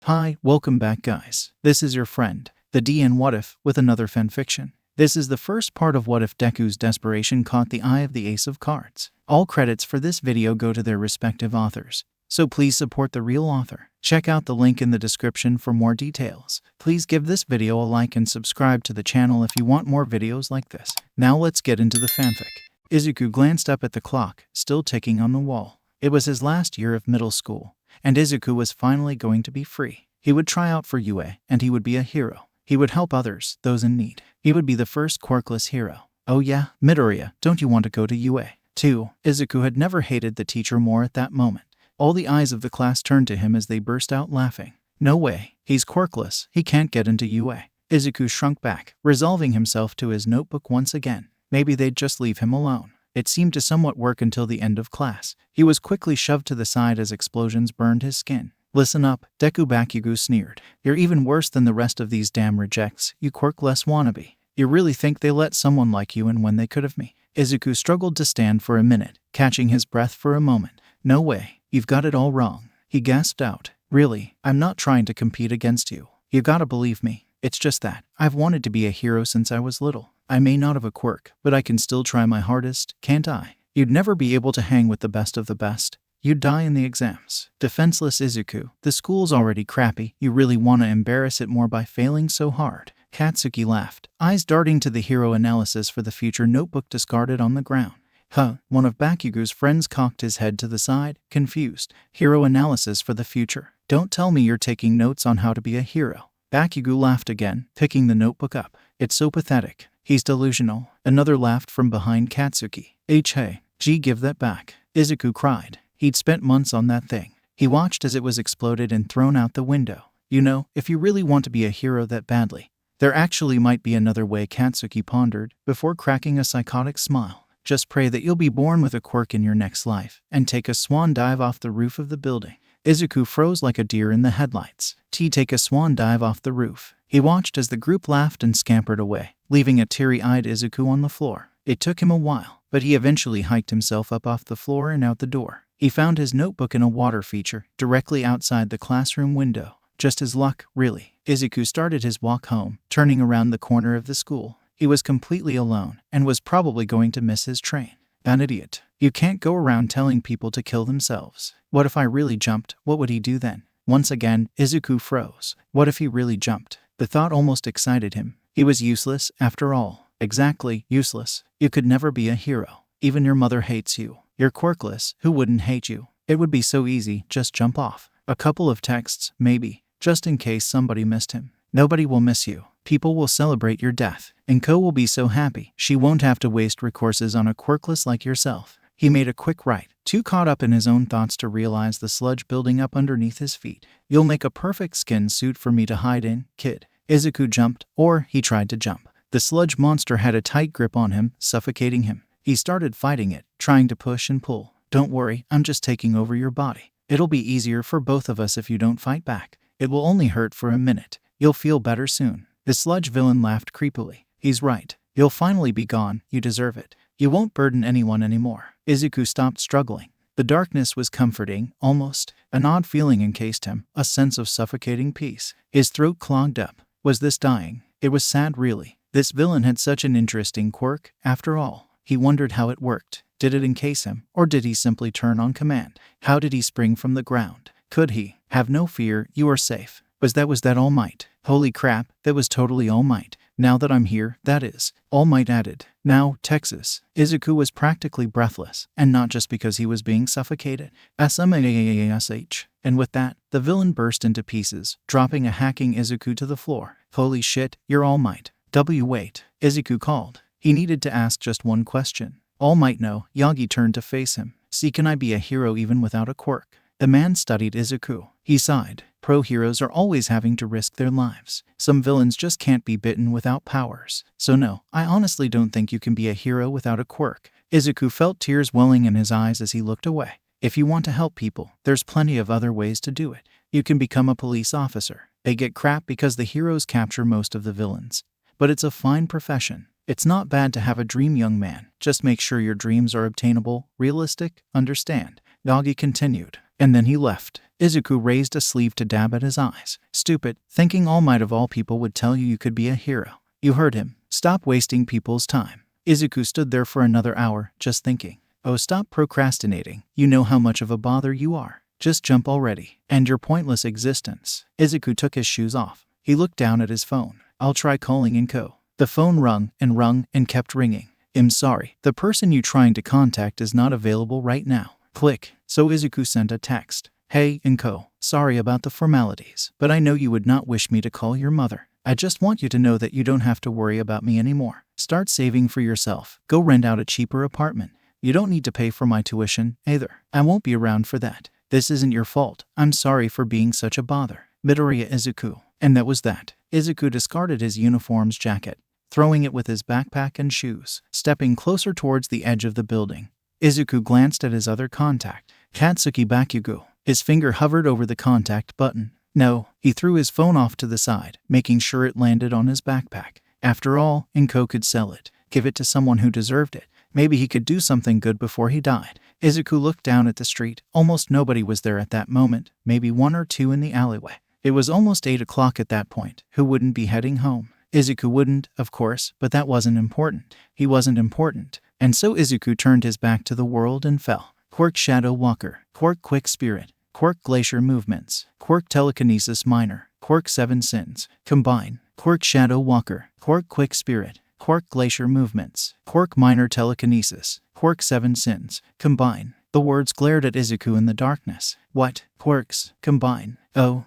Hi, welcome back guys. This is your friend, the D in WhatIf, with another fanfiction. This is the first part of WhatIf Deku's Desperation caught the eye of the Ace of Cards. All credits for this video go to their respective authors, so please support the real author. Check out the link in the description for more details. Please give this video a like and subscribe to the channel if you want more videos like this. Now let's get into the fanfic. Izuku glanced up at the clock, still ticking on the wall. It was his last year of middle school, and Izuku was finally going to be free. He would try out for UA, and he would be a hero. He would help others, those in need. He would be the first quirkless hero. Oh yeah, Midoriya, don't you want to go to UA? too? Izuku had never hated the teacher more at that moment. All the eyes of the class turned to him as they burst out laughing. No way, he's quirkless, he can't get into UA. Izuku shrunk back, resolving himself to his notebook once again. Maybe they'd just leave him alone. It seemed to somewhat work until the end of class. He was quickly shoved to the side as explosions burned his skin. Listen up, Deku Bakugo sneered. You're even worse than the rest of these damn rejects, you quirkless wannabe. You really think they let someone like you in when they could have me? Izuku struggled to stand for a minute, catching his breath for a moment. No way, you've got it all wrong. He gasped out. Really, I'm not trying to compete against you. You gotta believe me. It's just that I've wanted to be a hero since I was little. I may not have a quirk, but I can still try my hardest, can't I? You'd never be able to hang with the best of the best. You'd die in the exams. Defenseless Izuku, the school's already crappy. You really want to embarrass it more by failing so hard. Katsuki laughed, eyes darting to the hero analysis for the future notebook discarded on the ground. Huh, one of Bakugo's friends cocked his head to the side, confused. Hero analysis for the future. Don't tell me you're taking notes on how to be a hero. Bakugo laughed again, picking the notebook up. It's so pathetic. He's delusional. Another laughed from behind Katsuki. Hey, gee, give that back. Izuku cried. He'd spent months on that thing. He watched as it was exploded and thrown out the window. You know, if you really want to be a hero that badly, there actually might be another way, Katsuki pondered, before cracking a psychotic smile. Just pray that you'll be born with a quirk in your next life, and take a swan dive off the roof of the building. Izuku froze like a deer in the headlights. Take a swan dive off the roof. He watched as the group laughed and scampered away, leaving a teary-eyed Izuku on the floor. It took him a while, but he eventually hiked himself up off the floor and out the door. He found his notebook in a water feature, directly outside the classroom window. Just his luck, really. Izuku started his walk home, turning around the corner of the school. He was completely alone, and was probably going to miss his train. An idiot. You can't go around telling people to kill themselves. What if I really jumped? What would he do then? Once again, Izuku froze. What if he really jumped? The thought almost excited him. He was useless, after all. Exactly, useless. You could never be a hero. Even your mother hates you. You're quirkless, who wouldn't hate you? It would be so easy, just jump off. A couple of texts, maybe, just in case somebody missed him. Nobody will miss you. People will celebrate your death. Inko will be so happy. She won't have to waste recourses on a quirkless like yourself. He made a quick right, too caught up in his own thoughts to realize the sludge building up underneath his feet. You'll make a perfect skin suit for me to hide in, kid. Izuku jumped, or he tried to jump. The sludge monster had a tight grip on him, suffocating him. He started fighting it, trying to push and pull. Don't worry, I'm just taking over your body. It'll be easier for both of us if you don't fight back. It will only hurt for a minute. You'll feel better soon. The sludge villain laughed creepily. He's right. You'll finally be gone. You deserve it. You won't burden anyone anymore. Izuku stopped struggling. The darkness was comforting, almost. An odd feeling encased him, a sense of suffocating peace. His throat clogged up. Was this dying? It was sad, really. This villain had such an interesting quirk, after all. He wondered how it worked. Did it encase him, or did he simply turn on command? How did he spring from the ground? Could he? Have no fear, you are safe. Was that All Might? Holy crap, that was totally All Might. Now that I'm here, that is. All Might added. Now, Texas. Izuku was practically breathless, and not just because he was being suffocated. SMASH. And with that, the villain burst into pieces, dropping a hacking Izuku to the floor. Holy shit, you're All Might. Wait. Izuku called. He needed to ask just one question. All Might no. Yagi turned to face him. See, can I be a hero even without a quirk? The man studied Izuku. He sighed. Pro heroes are always having to risk their lives. Some villains just can't be bitten without powers. So no, I honestly don't think you can be a hero without a quirk. Izuku felt tears welling in his eyes as he looked away. If you want to help people, there's plenty of other ways to do it. You can become a police officer. They get crap because the heroes capture most of the villains. But it's a fine profession. It's not bad to have a dream, young man. Just make sure your dreams are obtainable, realistic, understand? Yagi continued. And then he left. Izuku raised a sleeve to dab at his eyes. Stupid, thinking All Might of all people would tell you could be a hero. You heard him. Stop wasting people's time. Izuku stood there for another hour, just thinking. Oh, stop procrastinating. You know how much of a bother you are. Just jump already. End your pointless existence. Izuku took his shoes off. He looked down at his phone. I'll try calling Inko. The phone rung and kept ringing. I'm sorry, the person you're trying to contact is not available right now. Click. So Izuku sent a text. Hey, Inko, sorry about the formalities, but I know you would not wish me to call your mother. I just want you to know that you don't have to worry about me anymore. Start saving for yourself. Go rent out a cheaper apartment. You don't need to pay for my tuition, either. I won't be around for that. This isn't your fault. I'm sorry for being such a bother. Midoriya Izuku. And that was that. Izuku discarded his uniform's jacket, throwing it with his backpack and shoes, stepping closer towards the edge of the building. Izuku glanced at his other contact, Katsuki Bakugo. His finger hovered over the contact button. No, he threw his phone off to the side, making sure it landed on his backpack. After all, Inko could sell it, give it to someone who deserved it. Maybe he could do something good before he died. Izuku looked down at the street. Almost nobody was there at that moment, maybe one or two in the alleyway. It was almost 8 o'clock at that point. Who wouldn't be heading home? Izuku wouldn't, of course, but that wasn't important. He wasn't important. And so Izuku turned his back to the world and fell. Quirk Shadow Walker, Quirk Quick Spirit, Quirk Glacier Movements, Quirk Telekinesis Minor, Quirk 7 Sins, Combine, Quirk Shadow Walker, Quirk Quick Spirit, Quirk Glacier Movements, Quirk Minor Telekinesis, Quirk 7 Sins, Combine. The words glared at Izuku in the darkness. What? Quirks, combine. Oh,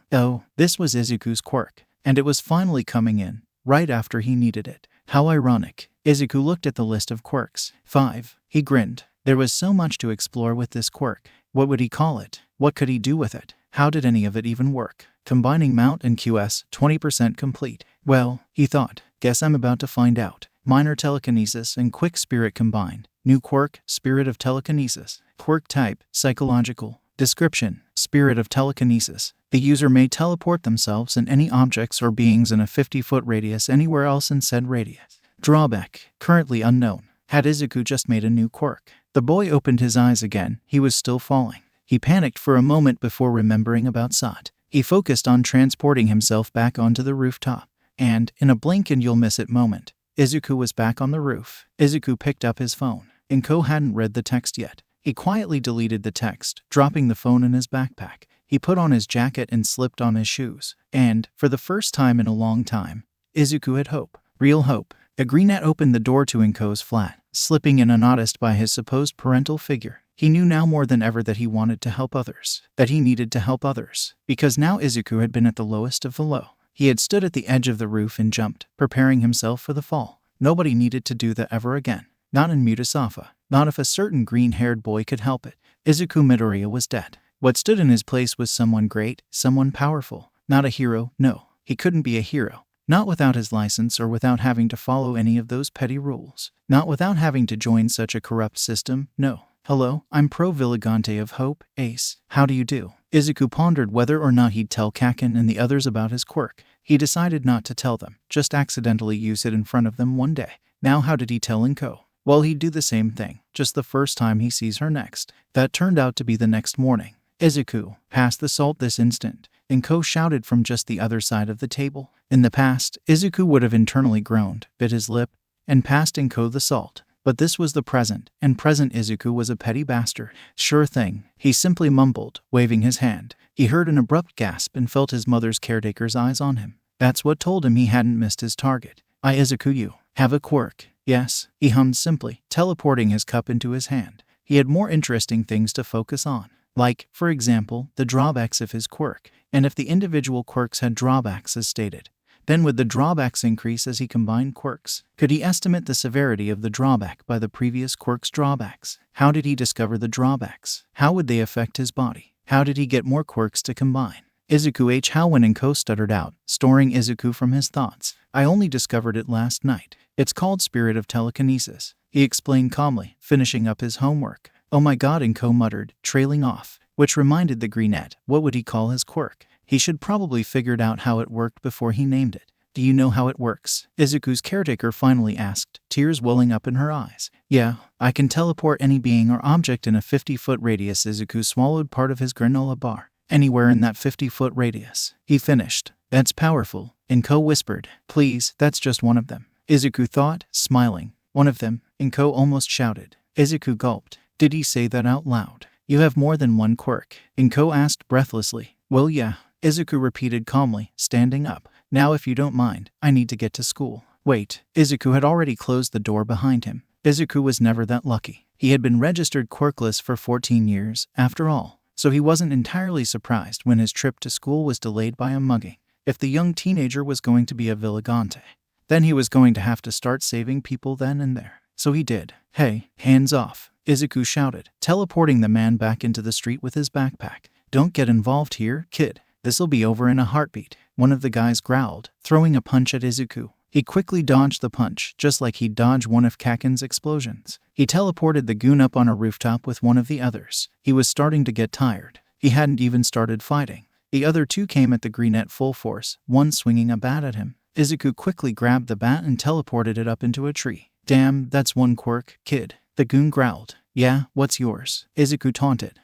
this was Izuku's quirk. And it was finally coming in, right after he needed it. How ironic. Izuku looked at the list of quirks. 5. He grinned. There was so much to explore with this quirk. What would he call it? What could he do with it? How did any of it even work? Combining Mount and QS, 20% complete. Well, he thought, guess I'm about to find out. Minor Telekinesis and Quick Spirit combined. New quirk, Spirit of Telekinesis. Quirk type, Psychological. Description, Spirit of Telekinesis. The user may teleport themselves and any objects or beings in a 50-foot radius anywhere else in said radius. Drawback, currently unknown. Had Izuku just made a new quirk? The boy opened his eyes again. He was still falling. He panicked for a moment before remembering about Sot. He focused on transporting himself back onto the rooftop. And, in a blink and you'll miss it moment, Izuku was back on the roof. Izuku picked up his phone. Inko hadn't read the text yet. He quietly deleted the text, dropping the phone in his backpack. He put on his jacket and slipped on his shoes. And, for the first time in a long time, Izuku had hope. Real hope. A greenette opened the door to Inko's flat, slipping in unnoticed by his supposed parental figure. He knew now more than ever that he wanted to help others. That he needed to help others. Because now Izuku had been at the lowest of the low. He had stood at the edge of the roof and jumped, preparing himself for the fall. Nobody needed to do that ever again. Not in Mutasafa. Not if a certain green-haired boy could help it. Izuku Midoriya was dead. What stood in his place was someone great, someone powerful. Not a hero, no. He couldn't be a hero. Not without his license or without having to follow any of those petty rules. Not without having to join such a corrupt system, no. Hello, I'm Pro Villigante of Hope, Ace. How do you do? Izuku pondered whether or not he'd tell Kaken and the others about his quirk. He decided not to tell them, just accidentally use it in front of them one day. Now how did he tell Inko? Well, he'd do the same thing, just the first time he sees her next. That turned out to be the next morning. Izuku, pass the salt this instant. Inko shouted from just the other side of the table. In the past, Izuku would have internally groaned, bit his lip, and passed Inko the salt. But this was the present, and present Izuku was a petty bastard. Sure thing, he simply mumbled, waving his hand. He heard an abrupt gasp and felt his mother's caretaker's eyes on him. That's what told him he hadn't missed his target. Izuku, you have a quirk. Yes, he hummed simply, teleporting his cup into his hand. He had more interesting things to focus on. Like, for example, the drawbacks of his quirk. And if the individual quirks had drawbacks as stated, then would the drawbacks increase as he combined quirks? Could he estimate the severity of the drawback by the previous quirk's drawbacks? How did he discover the drawbacks? How would they affect his body? How did he get more quirks to combine? Izuku H. How when Inko stuttered out, storing Izuku from his thoughts. I only discovered it last night. It's called Spirit of Telekinesis. He explained calmly, finishing up his homework. Oh my god, Inko muttered, trailing off. Which reminded the greenette, what would he call his quirk? He should probably figured out how it worked before he named it. Do you know how it works? Izuku's caretaker finally asked, tears welling up in her eyes. Yeah, I can teleport any being or object in a 50-foot radius. Izuku swallowed part of his granola bar. Anywhere in that 50-foot radius. He finished. That's powerful. Inko whispered. Please, that's just one of them. Izuku thought, smiling. One of them? Inko almost shouted. Izuku gulped. Did he say that out loud? You have more than one quirk? Inko asked breathlessly. Well, yeah. Izuku repeated calmly, standing up. Now if you don't mind, I need to get to school. Wait. Izuku had already closed the door behind him. Izuku was never that lucky. He had been registered quirkless for 14 years, after all. So he wasn't entirely surprised when his trip to school was delayed by a mugging. If the young teenager was going to be a vigilante, then he was going to have to start saving people then and there. So he did. Hey, hands off, Izuku shouted, teleporting the man back into the street with his backpack. Don't get involved here, kid. This'll be over in a heartbeat. One of the guys growled, throwing a punch at Izuku. He quickly dodged the punch, just like he'd dodge one of Kaken's explosions. He teleported the goon up on a rooftop with one of the others. He was starting to get tired. He hadn't even started fighting. The other two came at the green at full force, one swinging a bat at him. Izuku quickly grabbed the bat and teleported it up into a tree. Damn, that's one quirk, kid. The goon growled. Yeah, what's yours? Izuku taunted.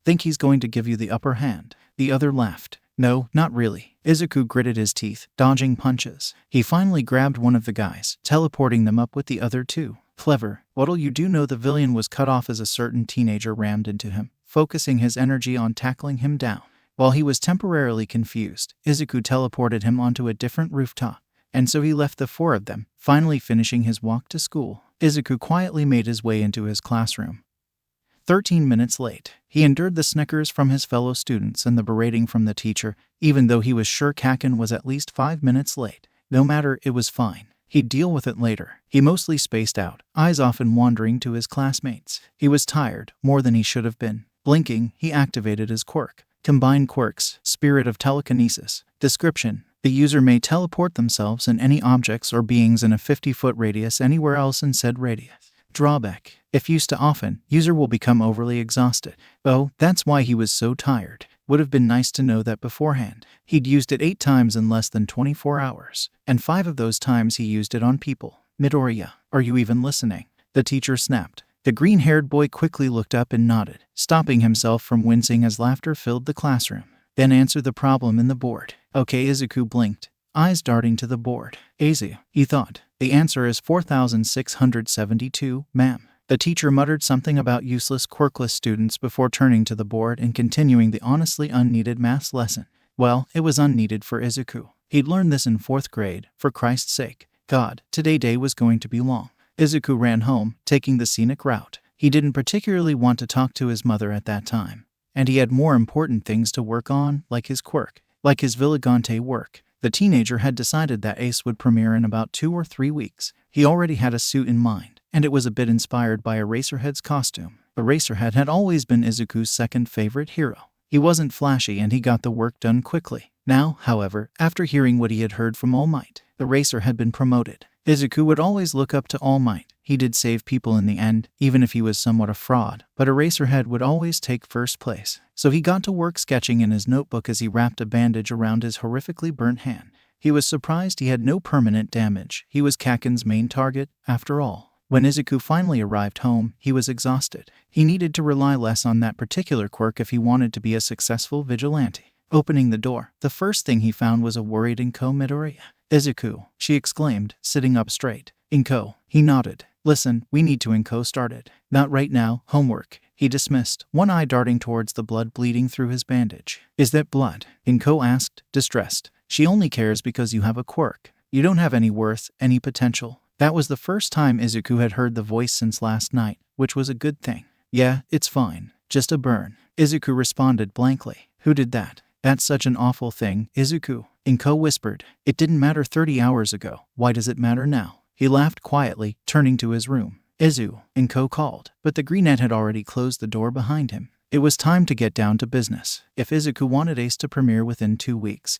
Think he's going to give you the upper hand? The other laughed. No, not really. Izuku gritted his teeth, dodging punches. He finally grabbed one of the guys, teleporting them up with the other two. Clever. What'll you do? No, the villain was cut off as a certain teenager rammed into him, focusing his energy on tackling him down. While he was temporarily confused, Izuku teleported him onto a different rooftop, and so he left the four of them, finally finishing his walk to school. Izuku quietly made his way into his classroom. 13 minutes late. He endured the snickers from his fellow students and the berating from the teacher, even though he was sure Kaken was at least 5 minutes late. No matter, it was fine. He'd deal with it later. He mostly spaced out, eyes often wandering to his classmates. He was tired, more than he should have been. Blinking, he activated his quirk. Combine quirks, Spirit of Telekinesis. Description: the user may teleport themselves and any objects or beings in a 50-foot radius anywhere else in said radius. Drawback: if used too often, user will become overly exhausted. Oh, that's why he was so tired. Would have been nice to know that beforehand. He'd used it 8 times in less than 24 hours, and 5 of those times he used it on people. Midoriya, are you even listening? The teacher snapped. The green-haired boy quickly looked up and nodded, stopping himself from wincing as laughter filled the classroom. Then answer the problem in the board. Okay, Izuku blinked, eyes darting to the board. Easy, he thought. The answer is 4672, ma'am. The teacher muttered something about useless quirkless students before turning to the board and continuing the honestly unneeded maths lesson. Well, it was unneeded for Izuku. He'd learned this in 4th grade, for Christ's sake. God, today's day was going to be long. Izuku ran home, taking the scenic route. He didn't particularly want to talk to his mother at that time, and he had more important things to work on, like his quirk, like his vigilante work. The teenager had decided that Ace would premiere in about 2 or 3 weeks. He already had a suit in mind, and it was a bit inspired by Eraserhead's costume. Eraserhead had always been Izuku's second favorite hero. He wasn't flashy and he got the work done quickly. Now, however, after hearing what he had heard from All Might, Eraser had been promoted. Izuku would always look up to All Might. He did save people in the end, even if he was somewhat a fraud, but Eraserhead would always take first place. So he got to work sketching in his notebook as he wrapped a bandage around his horrifically burnt hand. He was surprised he had no permanent damage. He was Kaken's main target, after all. When Izuku finally arrived home, he was exhausted. He needed to rely less on that particular quirk if he wanted to be a successful vigilante. Opening the door, the first thing he found was a worried Inko Midoriya. Izuku, she exclaimed, sitting up straight. Inko, he nodded. Listen, we need to. Inko started. Not right now, homework. He dismissed, one eye darting towards the blood bleeding through his bandage. Is that blood? Inko asked, distressed. She only cares because you have a quirk. You don't have any worth, any potential. That was the first time Izuku had heard the voice since last night, which was a good thing. Yeah, it's fine. Just a burn. Izuku responded blankly. Who did that? That's such an awful thing, Izuku. Inko whispered. It didn't matter 30 hours ago. Why does it matter now? He laughed quietly, turning to his room. Izu, Inko called, but the greenette had already closed the door behind him. It was time to get down to business. If Izuku wanted Ace to premiere within 2 weeks,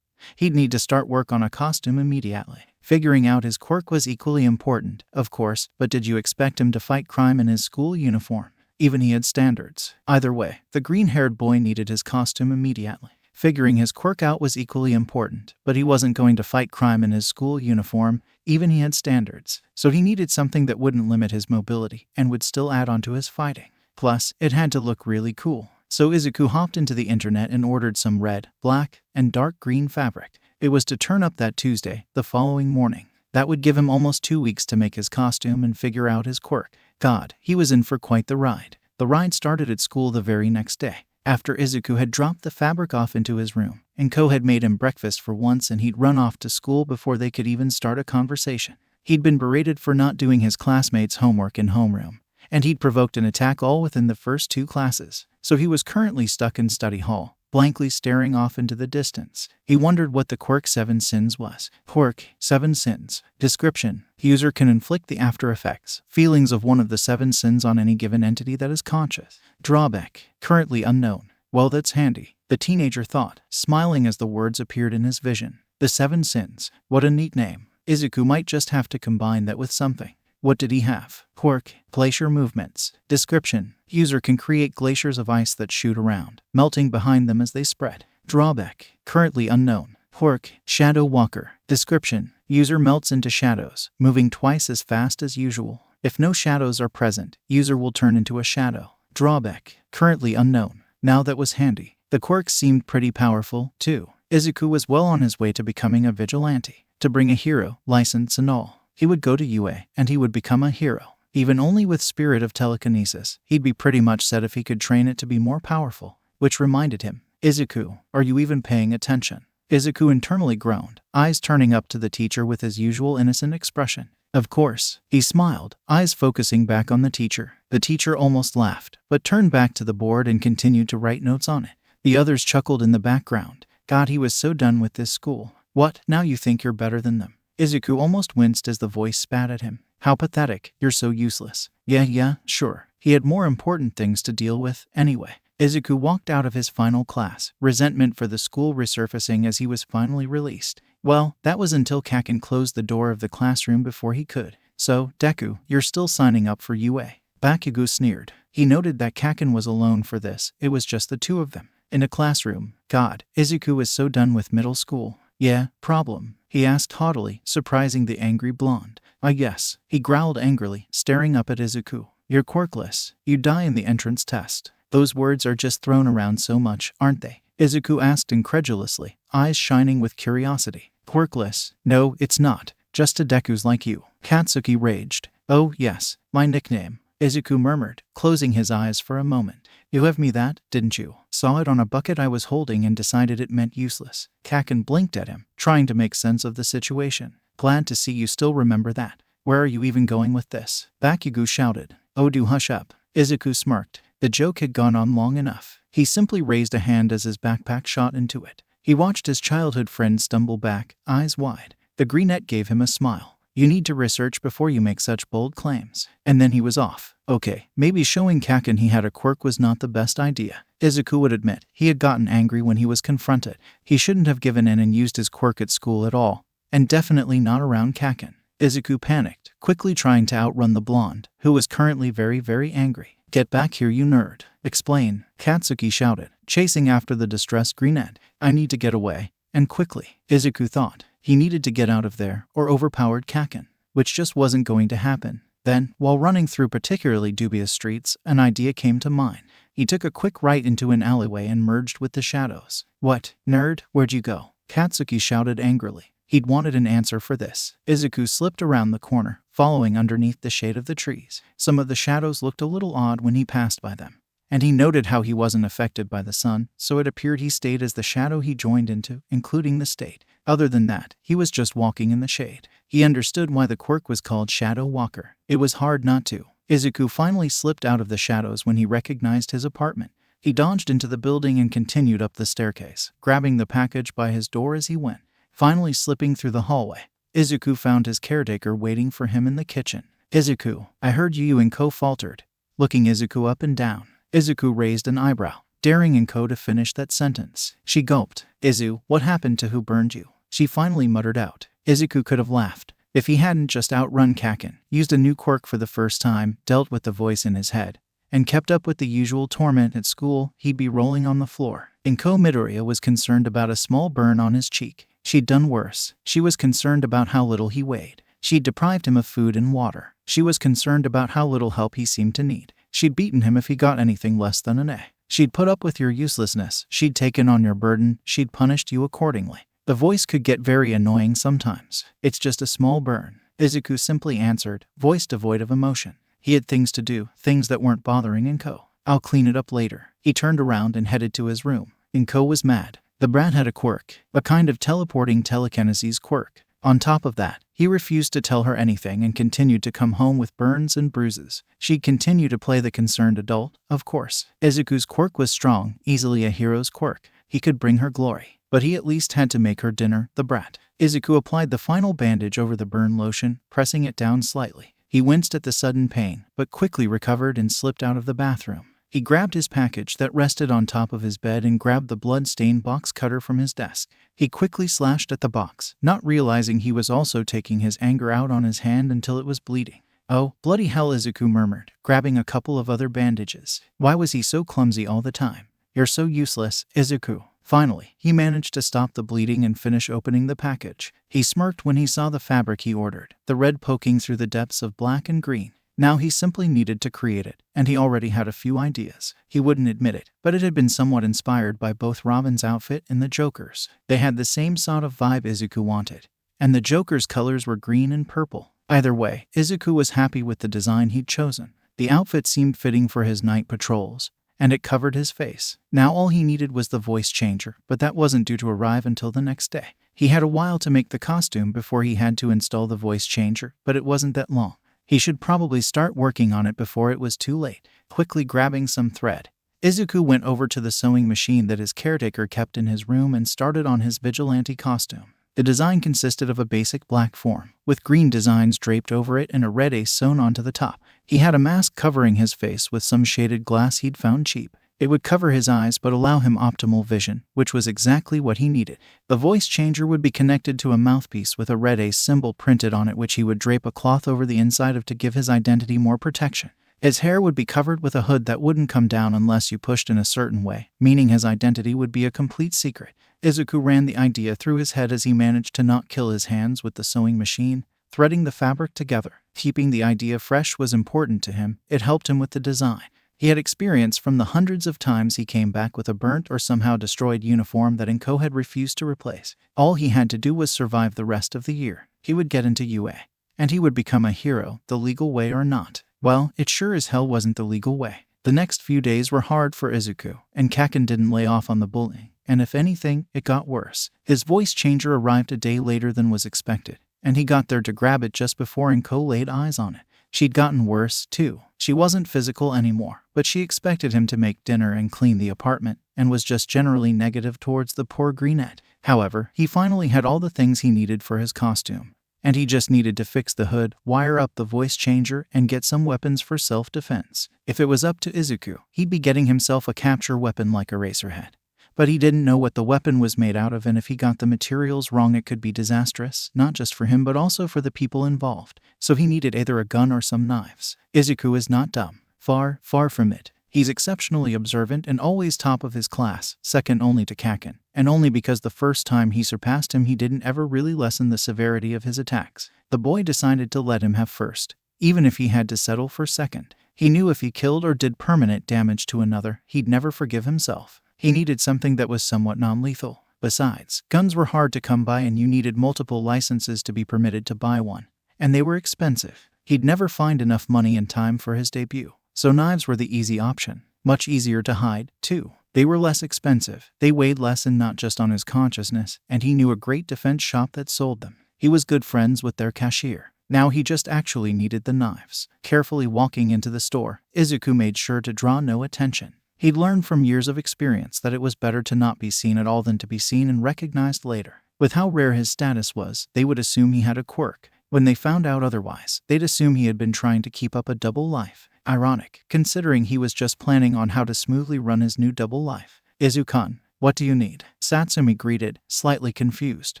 he'd need to start work on a costume immediately. Figuring out his quirk was equally important, of course, but did you expect him to fight crime in his school uniform? Even he had standards. Either way, the green-haired boy needed his costume immediately. Figuring his quirk out was equally important, but he wasn't going to fight crime in his school uniform. Even he had standards, so he needed something that wouldn't limit his mobility and would still add on to his fighting. Plus, it had to look really cool. So Izuku hopped into the internet and ordered some red, black, and dark green fabric. It was to turn up that Tuesday, the following morning. That would give him almost 2 weeks to make his costume and figure out his quirk. God, he was in for quite the ride. The ride started at school the very next day. After Izuku had dropped the fabric off into his room, and Ko had made him breakfast for once and he'd run off to school before they could even start a conversation. He'd been berated for not doing his classmates' homework in homeroom, and he'd provoked an attack all within the first 2 classes. So he was currently stuck in study hall, blankly staring off into the distance. He wondered what the quirk 7 sins was. Quirk 7 sins. Description: user can inflict the after effects, feelings of one of the 7 sins on any given entity that is conscious. Drawback: currently unknown. Well, that's handy, the teenager thought, smiling as the words appeared in his vision. The 7 sins. What a neat name. Izuku might just have to combine that with something. What did he have? Quirk: glacier movements. Description: user can create glaciers of ice that shoot around, melting behind them as they spread. Drawback: currently unknown. Quirk: shadow walker. Description: user melts into shadows, moving twice as fast as usual. If no shadows are present, user will turn into a shadow. Drawback: currently unknown. Now that was handy. The quirk seemed pretty powerful, too. Izuku was well on his way to becoming a vigilante. To bring a hero, license and all. He would go to UA, and he would become a hero. Even only with spirit of telekinesis, he'd be pretty much set if he could train it to be more powerful. Which reminded him, Izuku, are you even paying attention? Izuku internally groaned, eyes turning up to the teacher with his usual innocent expression. Of course, he smiled, eyes focusing back on the teacher. The teacher almost laughed, but turned back to the board and continued to write notes on it. The others chuckled in the background. God, he was so done with this school. What, now you think you're better than them? Izuku almost winced as the voice spat at him. How pathetic, you're so useless. Yeah, sure. He had more important things to deal with, anyway. Izuku walked out of his final class, resentment for the school resurfacing as he was finally released. Well, that was until Kaken closed the door of the classroom before he could. So, Deku, you're still signing up for UA. Bakugo sneered. He noted that Kaken was alone for this. It was just the 2 of them. In a classroom. God, Izuku was so done with middle school. Yeah, problem? He asked haughtily, surprising the angry blonde. Yes, he growled angrily, staring up at Izuku. You're quirkless. You die in the entrance test. Those words are just thrown around so much, aren't they? Izuku asked incredulously, eyes shining with curiosity. Quirkless? No, it's not. Just to Dekus like you. Katsuki raged. Oh, yes, my nickname. Izuku murmured, closing his eyes for a moment. You have me that, didn't you? Saw it on a bucket I was holding and decided it meant useless. Kaken blinked at him, trying to make sense of the situation. Glad to see you still remember that. Where are you even going with this? Bakugo shouted. Oh, do hush up. Izuku smirked. The joke had gone on long enough. He simply raised a hand as his backpack shot into it. He watched his childhood friend stumble back, eyes wide. The greenette gave him a smile. You need to research before you make such bold claims. And then he was off. Okay, maybe showing Kaken he had a quirk was not the best idea. Izuku would admit he had gotten angry when he was confronted. He shouldn't have given in and used his quirk at school at all. And definitely not around Kaken. Izuku panicked, quickly trying to outrun the blonde, who was currently very, very angry. Get back here, you nerd. Explain, Katsuki shouted, chasing after the distressed greenette. I need to get away. And quickly. Izuku thought he needed to get out of there or overpowered Kaken, which just wasn't going to happen. Then, while running through particularly dubious streets, an idea came to mind. He took a quick right into an alleyway and merged with the shadows. What, nerd, where'd you go? Katsuki shouted angrily. He'd wanted an answer for this. Izuku slipped around the corner, following underneath the shade of the trees. Some of the shadows looked a little odd when he passed by them. And he noted how he wasn't affected by the sun, so it appeared he stayed as the shadow he joined into, including the state. Other than that, he was just walking in the shade. He understood why the quirk was called Shadow Walker. It was hard not to. Izuku finally slipped out of the shadows when he recognized his apartment. He dodged into the building and continued up the staircase, grabbing the package by his door as he went. Finally slipping through the hallway, Izuku found his caretaker waiting for him in the kitchen. Izuku, I heard you and Ko faltered. Looking Izuku up and down, Izuku raised an eyebrow, daring Inko to finish that sentence. She gulped. Izu, what happened to who burned you? She finally muttered out. Izuku could have laughed. If he hadn't just outrun Kaken, used a new quirk for the first time, dealt with the voice in his head, and kept up with the usual torment at school, he'd be rolling on the floor. Inko Midoriya was concerned about a small burn on his cheek. She'd done worse. She was concerned about how little he weighed. She'd deprived him of food and water. She was concerned about how little help he seemed to need. She'd beaten him if he got anything less than an A. She'd put up with your uselessness. She'd taken on your burden. She'd punished you accordingly. The voice could get very annoying sometimes. It's just a small burn, Izuku simply answered, voice devoid of emotion. He had things to do, things that weren't bothering Inko. I'll clean it up later. He turned around and headed to his room. Inko was mad. The brat had a quirk, a kind of teleporting telekinesis quirk. On top of that, he refused to tell her anything and continued to come home with burns and bruises. She'd continue to play the concerned adult, of course. Izuku's quirk was strong, easily a hero's quirk. He could bring her glory, but he at least had to make her dinner, the brat. Izuku applied the final bandage over the burn lotion, pressing it down slightly. He winced at the sudden pain, but quickly recovered and slipped out of the bathroom. He grabbed his package that rested on top of his bed and grabbed the blood-stained box cutter from his desk. He quickly slashed at the box, not realizing he was also taking his anger out on his hand until it was bleeding. Oh, bloody hell, Izuku murmured, grabbing a couple of other bandages. Why was he so clumsy all the time? You're so useless, Izuku. Finally, he managed to stop the bleeding and finish opening the package. He smirked when he saw the fabric he ordered, the red poking through the depths of black and green. Now he simply needed to create it, and he already had a few ideas. He wouldn't admit it, but it had been somewhat inspired by both Robin's outfit and the Joker's. They had the same sort of vibe Izuku wanted, and the Joker's colors were green and purple. Either way, Izuku was happy with the design he'd chosen. The outfit seemed fitting for his night patrols, and it covered his face. Now all he needed was the voice changer, but that wasn't due to arrive until the next day. He had a while to make the costume before he had to install the voice changer, but it wasn't that long. He should probably start working on it before it was too late. Quickly grabbing some thread, Izuku went over to the sewing machine that his caretaker kept in his room and started on his vigilante costume. The design consisted of a basic black form, with green designs draped over it and a red ace sewn onto the top. He had a mask covering his face with some shaded glass he'd found cheap. It would cover his eyes but allow him optimal vision, which was exactly what he needed. The voice changer would be connected to a mouthpiece with a red ace symbol printed on it, which he would drape a cloth over the inside of to give his identity more protection. His hair would be covered with a hood that wouldn't come down unless you pushed in a certain way, meaning his identity would be a complete secret. Izuku ran the idea through his head as he managed to not kill his hands with the sewing machine, threading the fabric together. Keeping the idea fresh was important to him. It helped him with the design. He had experience from the hundreds of times he came back with a burnt or somehow destroyed uniform that Inko had refused to replace. All he had to do was survive the rest of the year. He would get into UA, and he would become a hero, the legal way or not. Well, it sure as hell wasn't the legal way. The next few days were hard for Izuku, and Kaken didn't lay off on the bullying, and if anything, it got worse. His voice changer arrived a day later than was expected, and he got there to grab it just before Inko laid eyes on it. She'd gotten worse, too. She wasn't physical anymore, but she expected him to make dinner and clean the apartment, and was just generally negative towards the poor greenette. However, he finally had all the things he needed for his costume, and he just needed to fix the hood, wire up the voice changer, and get some weapons for self-defense. If it was up to Izuku, he'd be getting himself a capture weapon like Eraserhead. But he didn't know what the weapon was made out of, and if he got the materials wrong it could be disastrous, not just for him but also for the people involved. So he needed either a gun or some knives. Izuku is not dumb. Far, far from it. He's exceptionally observant and always top of his class, second only to Kaken. And only because the first time he surpassed him he didn't ever really lessen the severity of his attacks. The boy decided to let him have first, even if he had to settle for second. He knew if he killed or did permanent damage to another, he'd never forgive himself. He needed something that was somewhat non-lethal. Besides, guns were hard to come by and you needed multiple licenses to be permitted to buy one. And they were expensive. He'd never find enough money in time for his debut. So knives were the easy option. Much easier to hide, too. They were less expensive. They weighed less and not just on his consciousness, and he knew a great defense shop that sold them. He was good friends with their cashier. Now he just actually needed the knives. Carefully walking into the store, Izuku made sure to draw no attention. He'd learned from years of experience that it was better to not be seen at all than to be seen and recognized later. With how rare his status was, they would assume he had a quirk. When they found out otherwise, they'd assume he had been trying to keep up a double life. Ironic, considering he was just planning on how to smoothly run his new double life. Izuku-kun, what do you need? Satsumi greeted, slightly confused.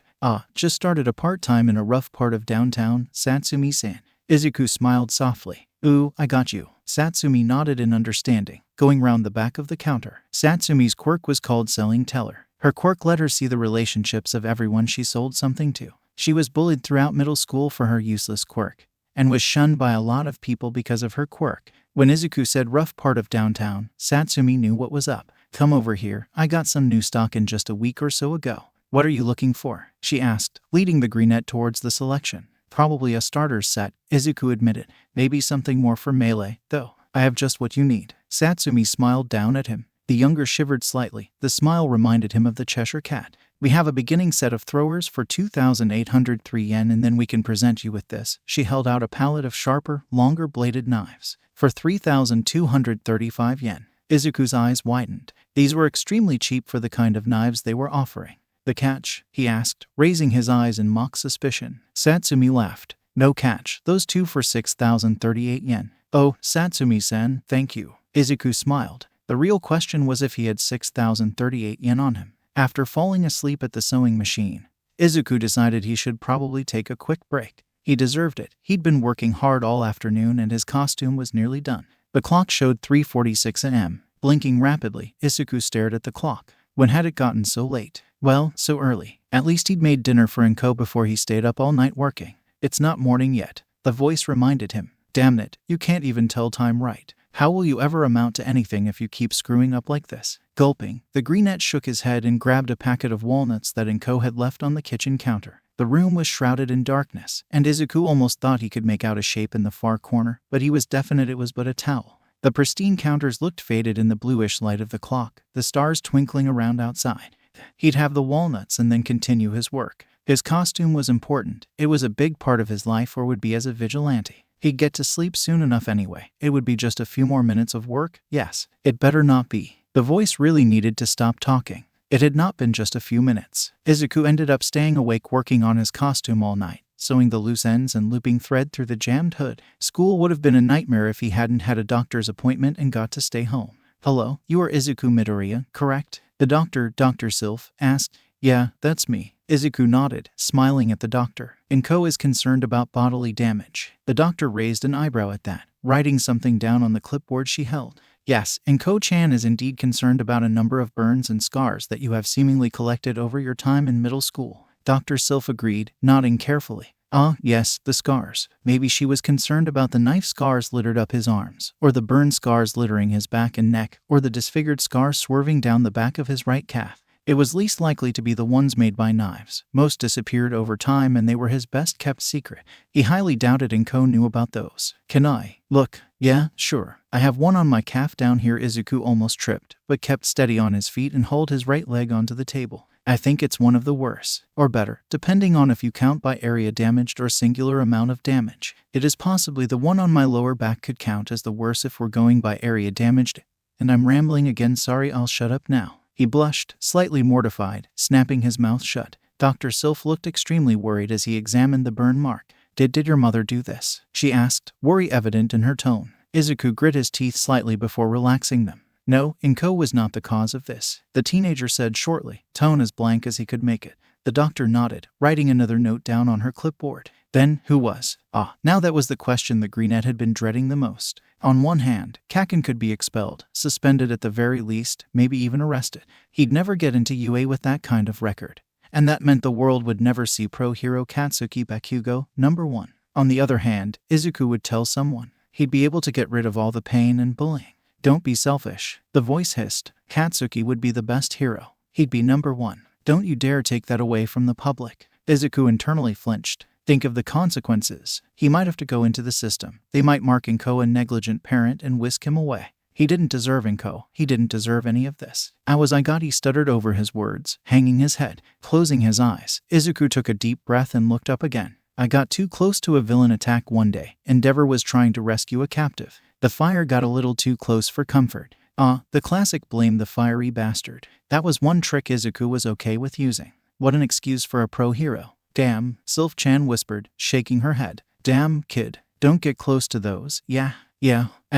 Just started a part-time in a rough part of downtown, Satsumi-san. Izuku smiled softly. Ooh, I got you. Satsumi nodded in understanding. going round the back of the counter. Satsumi's quirk was called Selling Teller. Her quirk let her see the relationships of everyone she sold something to. She was bullied throughout middle school for her useless quirk, and was shunned by a lot of people because of her quirk. When Izuku said rough part of downtown, Satsumi knew what was up. Come over here, I got some new stock in just a week or so ago. What are you looking for? She asked, leading the greenette towards the selection. Probably a starter's set, Izuku admitted. Maybe something more for melee, though. I have just what you need. Satsumi smiled down at him. The younger shivered slightly. The smile reminded him of the Cheshire Cat. We have a beginning set of throwers for 2,803 yen, and then we can present you with this. She held out a palette of sharper, longer-bladed knives for 3,235 yen. Izuku's eyes widened. These were extremely cheap for the kind of knives they were offering. The catch? He asked, raising his eyes in mock suspicion. Satsumi laughed. No catch. Those two for 6,038 yen. Oh, Satsumi-san, thank you. Izuku smiled. The real question was if he had 6,038 yen on him. After falling asleep at the sewing machine, Izuku decided he should probably take a quick break. He deserved it. He'd been working hard all afternoon and his costume was nearly done. The clock showed 3:46 a.m. Blinking rapidly, Izuku stared at the clock. When had it gotten so late? Well, so early. At least he'd made dinner for Inko before he stayed up all night working. It's not morning yet, the voice reminded him. Damn it, you can't even tell time right. How will you ever amount to anything if you keep screwing up like this? Gulping, the greenette shook his head and grabbed a packet of walnuts that Inko had left on the kitchen counter. The room was shrouded in darkness, and Izuku almost thought he could make out a shape in the far corner, but he was definite it was but a towel. The pristine counters looked faded in the bluish light of the clock, the stars twinkling around outside. He'd have the walnuts and then continue his work. His costume was important. It was a big part of his life, or would be as a vigilante. He'd get to sleep soon enough anyway. It would be just a few more minutes of work. Yes, it better not be. The voice really needed to stop talking. It had not been just a few minutes. Izuku ended up staying awake working on his costume all night, sewing the loose ends and looping thread through the jammed hood. School would have been a nightmare if he hadn't had a doctor's appointment and got to stay home. Hello, you are Izuku Midoriya, correct? The doctor, Dr. Sylph, asked. Yeah, that's me. Izuku nodded, smiling at the doctor. Inko is concerned about bodily damage. The doctor raised an eyebrow at that, writing something down on the clipboard she held. Yes, Inko-chan is indeed concerned about a number of burns and scars that you have seemingly collected over your time in middle school. Dr. Sylph agreed, nodding carefully. Ah, yes, the scars. Maybe she was concerned about the knife scars littered up his arms, or the burn scars littering his back and neck, or the disfigured scars swerving down the back of his right calf. It was least likely to be the ones made by knives. Most disappeared over time and they were his best-kept secret. He highly doubted Inko knew about those. Can I? Look. Yeah, sure. I have one on my calf down here. Izuku almost tripped, but kept steady on his feet and hauled his right leg onto the table. I think it's one of the worst, or better, depending on if you count by area damaged or singular amount of damage. It is possibly the one on my lower back could count as the worst if we're going by area damaged. And I'm rambling again, sorry, I'll shut up now. He blushed, slightly mortified, snapping his mouth shut. Dr. Sylph looked extremely worried as he examined the burn mark. Did your mother do this? She asked, worry evident in her tone. Izuku grit his teeth slightly before relaxing them. No, Inko was not the cause of this, the teenager said shortly, tone as blank as he could make it. The doctor nodded, writing another note down on her clipboard. Then, who was? Ah, now that was the question the greenette had been dreading the most. On one hand, Kaken could be expelled, suspended at the very least, maybe even arrested. He'd never get into UA with that kind of record. And that meant the world would never see pro hero Katsuki Bakugo, #1. On the other hand, Izuku would tell someone. He'd be able to get rid of all the pain and bullying. Don't be selfish, the voice hissed. Katsuki would be the best hero. He'd be #1. Don't you dare take that away from the public. Izuku internally flinched. Think of the consequences. He might have to go into the system. They might mark Inko a negligent parent and whisk him away. He didn't deserve Inko. He didn't deserve any of this. He stuttered over his words, hanging his head, closing his eyes. Izuku took a deep breath and looked up again. I got too close to a villain attack one day. Endeavor was trying to rescue a captive. The fire got a little too close for comfort. The classic blame the fiery bastard. That was one trick Izuku was okay with using. What an excuse for a pro hero. Damn, Sylph-chan whispered, shaking her head. Damn, kid. Don't get close to those. Yeah.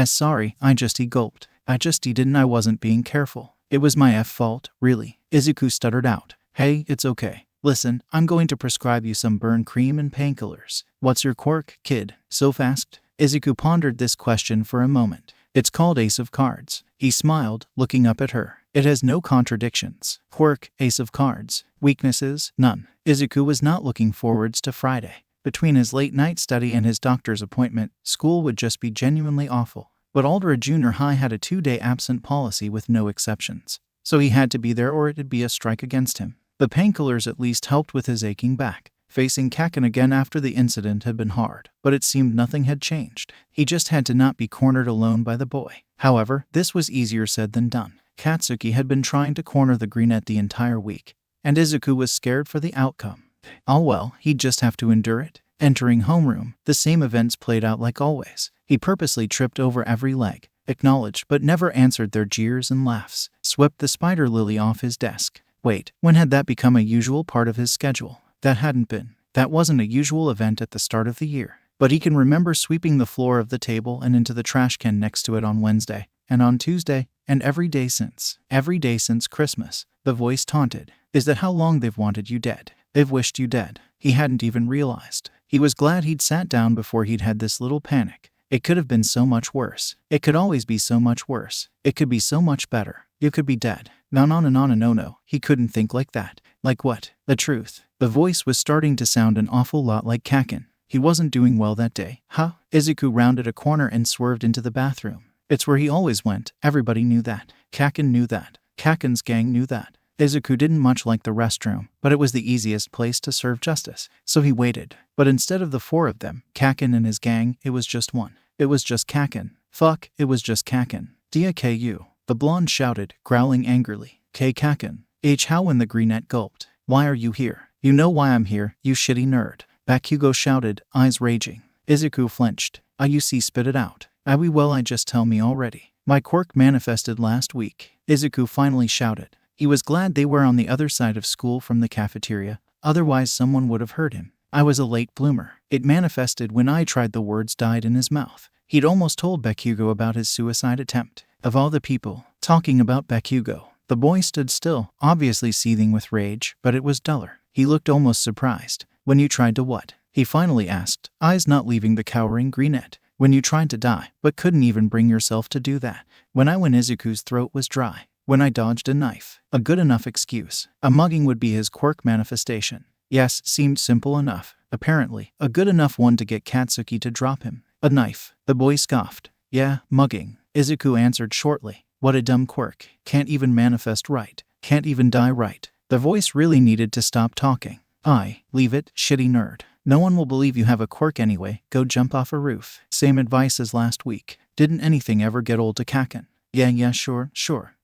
Sorry, he gulped. I wasn't being careful. It was my fault, really. Izuku stuttered out. Hey, it's okay. Listen, I'm going to prescribe you some burn cream and painkillers. What's your quirk, kid? Sylph asked. Izuku pondered this question for a moment. It's called Ace of Cards. He smiled, looking up at her. It has no contradictions. Quirk, ace of cards. Weaknesses, none. Izuku was not looking forwards to Friday. Between his late-night study and his doctor's appointment, school would just be genuinely awful. But Aldera Junior High had a 2-day absent policy with no exceptions. So he had to be there or it'd be a strike against him. The painkillers at least helped with his aching back. Facing Kaken again after the incident had been hard, but it seemed nothing had changed. He just had to not be cornered alone by the boy. However, this was easier said than done. Katsuki had been trying to corner the brunette the entire week, and Izuku was scared for the outcome. Oh well, he'd just have to endure it. Entering homeroom, the same events played out like always. He purposely tripped over every leg, acknowledged but never answered their jeers and laughs, swept the spider lily off his desk. Wait, when had that become a usual part of his schedule? That hadn't been. That wasn't a usual event at the start of the year. But he can remember sweeping the floor of the table and into the trash can next to it on Wednesday, and on Tuesday, and every day since. Every day since Christmas. The voice taunted. Is that how long they've wanted you dead? They've wished you dead. He hadn't even realized. He was glad he'd sat down before he'd had this little panic. It could have been so much worse. It could always be so much worse. It could be so much better. You could be dead. On and on and no. He couldn't think like that. Like what? The truth. The voice was starting to sound an awful lot like Kaken. He wasn't doing well that day. Huh? Izuku rounded a corner and swerved into the bathroom. It's where he always went. Everybody knew that. Kaken knew that. Kaken's gang knew that. Izuku didn't much like the restroom, but it was the easiest place to serve justice. So he waited. But instead of the 4 of them, Kaken and his gang, it was just one. It was just Kaken. Fuck, it was just Kaken. Deku. The blonde shouted, growling angrily. Kaken. How when the brunette gulped. Why are you here? You know why I'm here, you shitty nerd. Bakugo shouted, eyes raging. Izuku flinched. IUC spit it out. I just tell me already. My quirk manifested last week. Izuku finally shouted. He was glad they were on the other side of school from the cafeteria, otherwise someone would have heard him. I was a late bloomer. It manifested when I tried. The words died in his mouth. He'd almost told Bakugo about his suicide attempt. Of all the people, talking about Bakugo. The boy stood still, obviously seething with rage, but it was duller. He looked almost surprised. When you tried to what? He finally asked, eyes not leaving the cowering brunette. When you tried to die, but couldn't even bring yourself to do that. When Izuku's throat was dry. When I dodged a knife. A good enough excuse. A mugging would be his quirk manifestation. Yes, seemed simple enough. Apparently, a good enough one to get Katsuki to drop him. A knife. The boy scoffed. Yeah, mugging. Izuku answered shortly. What a dumb quirk. Can't even manifest right. Can't even die right. The voice really needed to stop talking. Leave it, shitty nerd. No one will believe you have a quirk anyway. Go jump off a roof. Same advice as last week. Didn't anything ever get old to Kaken? Yeah, sure.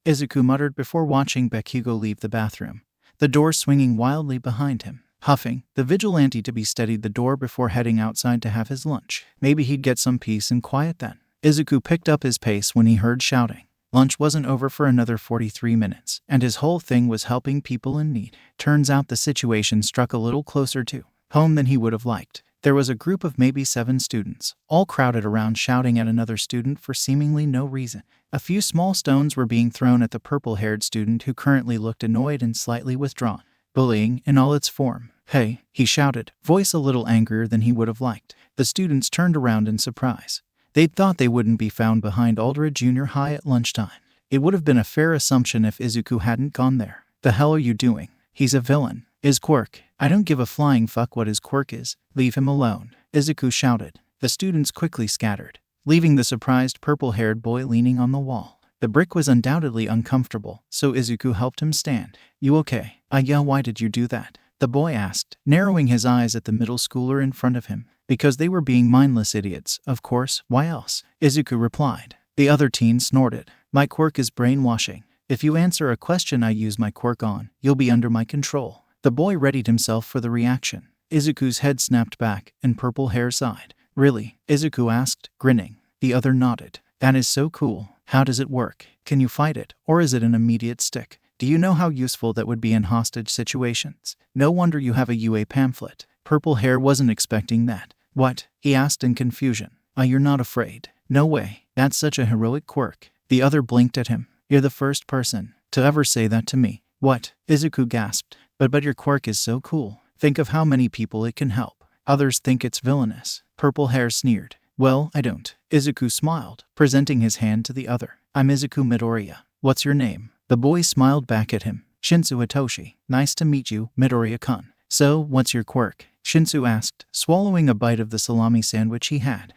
Izuku muttered before watching Bakugo leave the bathroom, the door swinging wildly behind him. Huffing, the vigilante to be steadied the door before heading outside to have his lunch. Maybe he'd get some peace and quiet then. Izuku picked up his pace when he heard shouting. Lunch wasn't over for another 43 minutes, and his whole thing was helping people in need. Turns out the situation struck a little closer to home than he would have liked. There was a group of maybe 7 students, all crowded around shouting at another student for seemingly no reason. A few small stones were being thrown at the purple-haired student who currently looked annoyed and slightly withdrawn. Bullying in all its form. Hey, he shouted, voice a little angrier than he would have liked. The students turned around in surprise. They'd thought they wouldn't be found behind Aldera Junior High at lunchtime. It would have been a fair assumption if Izuku hadn't gone there. The hell are you doing? He's a villain. His quirk. I don't give a flying fuck what his quirk is. Leave him alone. Izuku shouted. The students quickly scattered, leaving the surprised purple-haired boy leaning on the wall. The brick was undoubtedly uncomfortable, so Izuku helped him stand. You okay? Yeah, why did you do that? The boy asked, narrowing his eyes at the middle schooler in front of him. Because they were being mindless idiots, of course, why else? Izuku replied. The other teen snorted. My quirk is brainwashing. If you answer a question I use my quirk on, you'll be under my control. The boy readied himself for the reaction. Izuku's head snapped back, and purple hair sighed. Really? Izuku asked, grinning. The other nodded. That is so cool. How does it work? Can you fight it, or is it an immediate stick? Do you know how useful that would be in hostage situations? No wonder you have a UA pamphlet. Purple hair wasn't expecting that. What? He asked in confusion. You're not afraid? No way. That's such a heroic quirk. The other blinked at him. You're the first person to ever say that to me. What? Izuku gasped. But your quirk is so cool. Think of how many people it can help. Others think it's villainous. Purple hair sneered. Well, I don't. Izuku smiled, presenting his hand to the other. I'm Izuku Midoriya. What's your name? The boy smiled back at him. Shinsu Itoshi. Nice to meet you, Midoriya-kun. So, what's your quirk? Shinsu asked, swallowing a bite of the salami sandwich he had.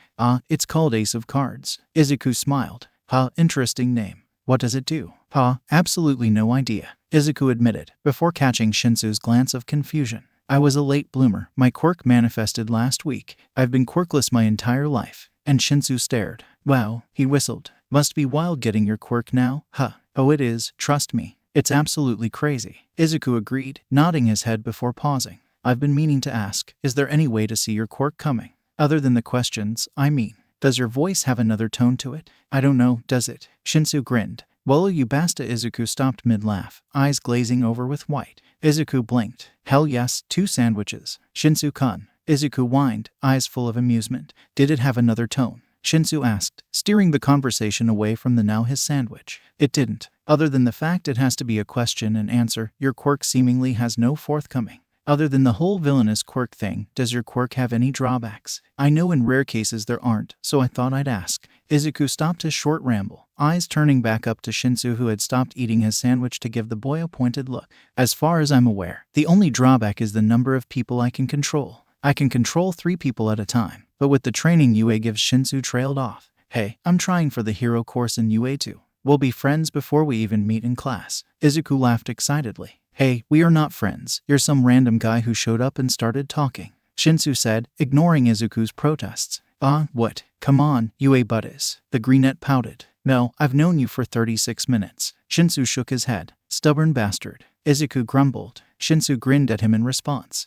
It's called Ace of Cards. Izuku smiled. Interesting name. What does it do? Absolutely no idea, Izuku admitted, before catching Shinsu's glance of confusion. I was a late bloomer. My quirk manifested last week. I've been quirkless my entire life. And Shinsu stared. Wow, he whistled. Must be wild getting your quirk now, huh? Oh, it is, trust me. It's absolutely crazy. Izuku agreed, nodding his head before pausing. I've been meaning to ask, is there any way to see your quirk coming? Other than the questions, I mean. Does your voice have another tone to it? I don't know, does it? Shinsu grinned. Well, you basta. Izuku stopped mid-laugh, eyes glazing over with white. Izuku blinked. Hell yes, 2 sandwiches. Shinsu-kun. Izuku whined, eyes full of amusement. Did it have another tone? Shinsu asked, steering the conversation away from the now his sandwich. It didn't. Other than the fact it has to be a question and answer, your quirk seemingly has no forthcoming. Other than the whole villainous quirk thing, does your quirk have any drawbacks? I know in rare cases there aren't, so I thought I'd ask. Izuku stopped his short ramble, eyes turning back up to Shinsu, who had stopped eating his sandwich to give the boy a pointed look. As far as I'm aware, the only drawback is the number of people I can control. I can control 3 people at a time, but with the training UA gives. Shinsu trailed off. Hey, I'm trying for the hero course in UA too. We'll be friends before we even meet in class. Izuku laughed excitedly. Hey, we are not friends. You're some random guy who showed up and started talking, Shinsu said, ignoring Izuku's protests. What? Come on, UA buddies. The greenette pouted. No, I've known you for 36 minutes. Shinsu shook his head. Stubborn bastard. Izuku grumbled. Shinsu grinned at him in response.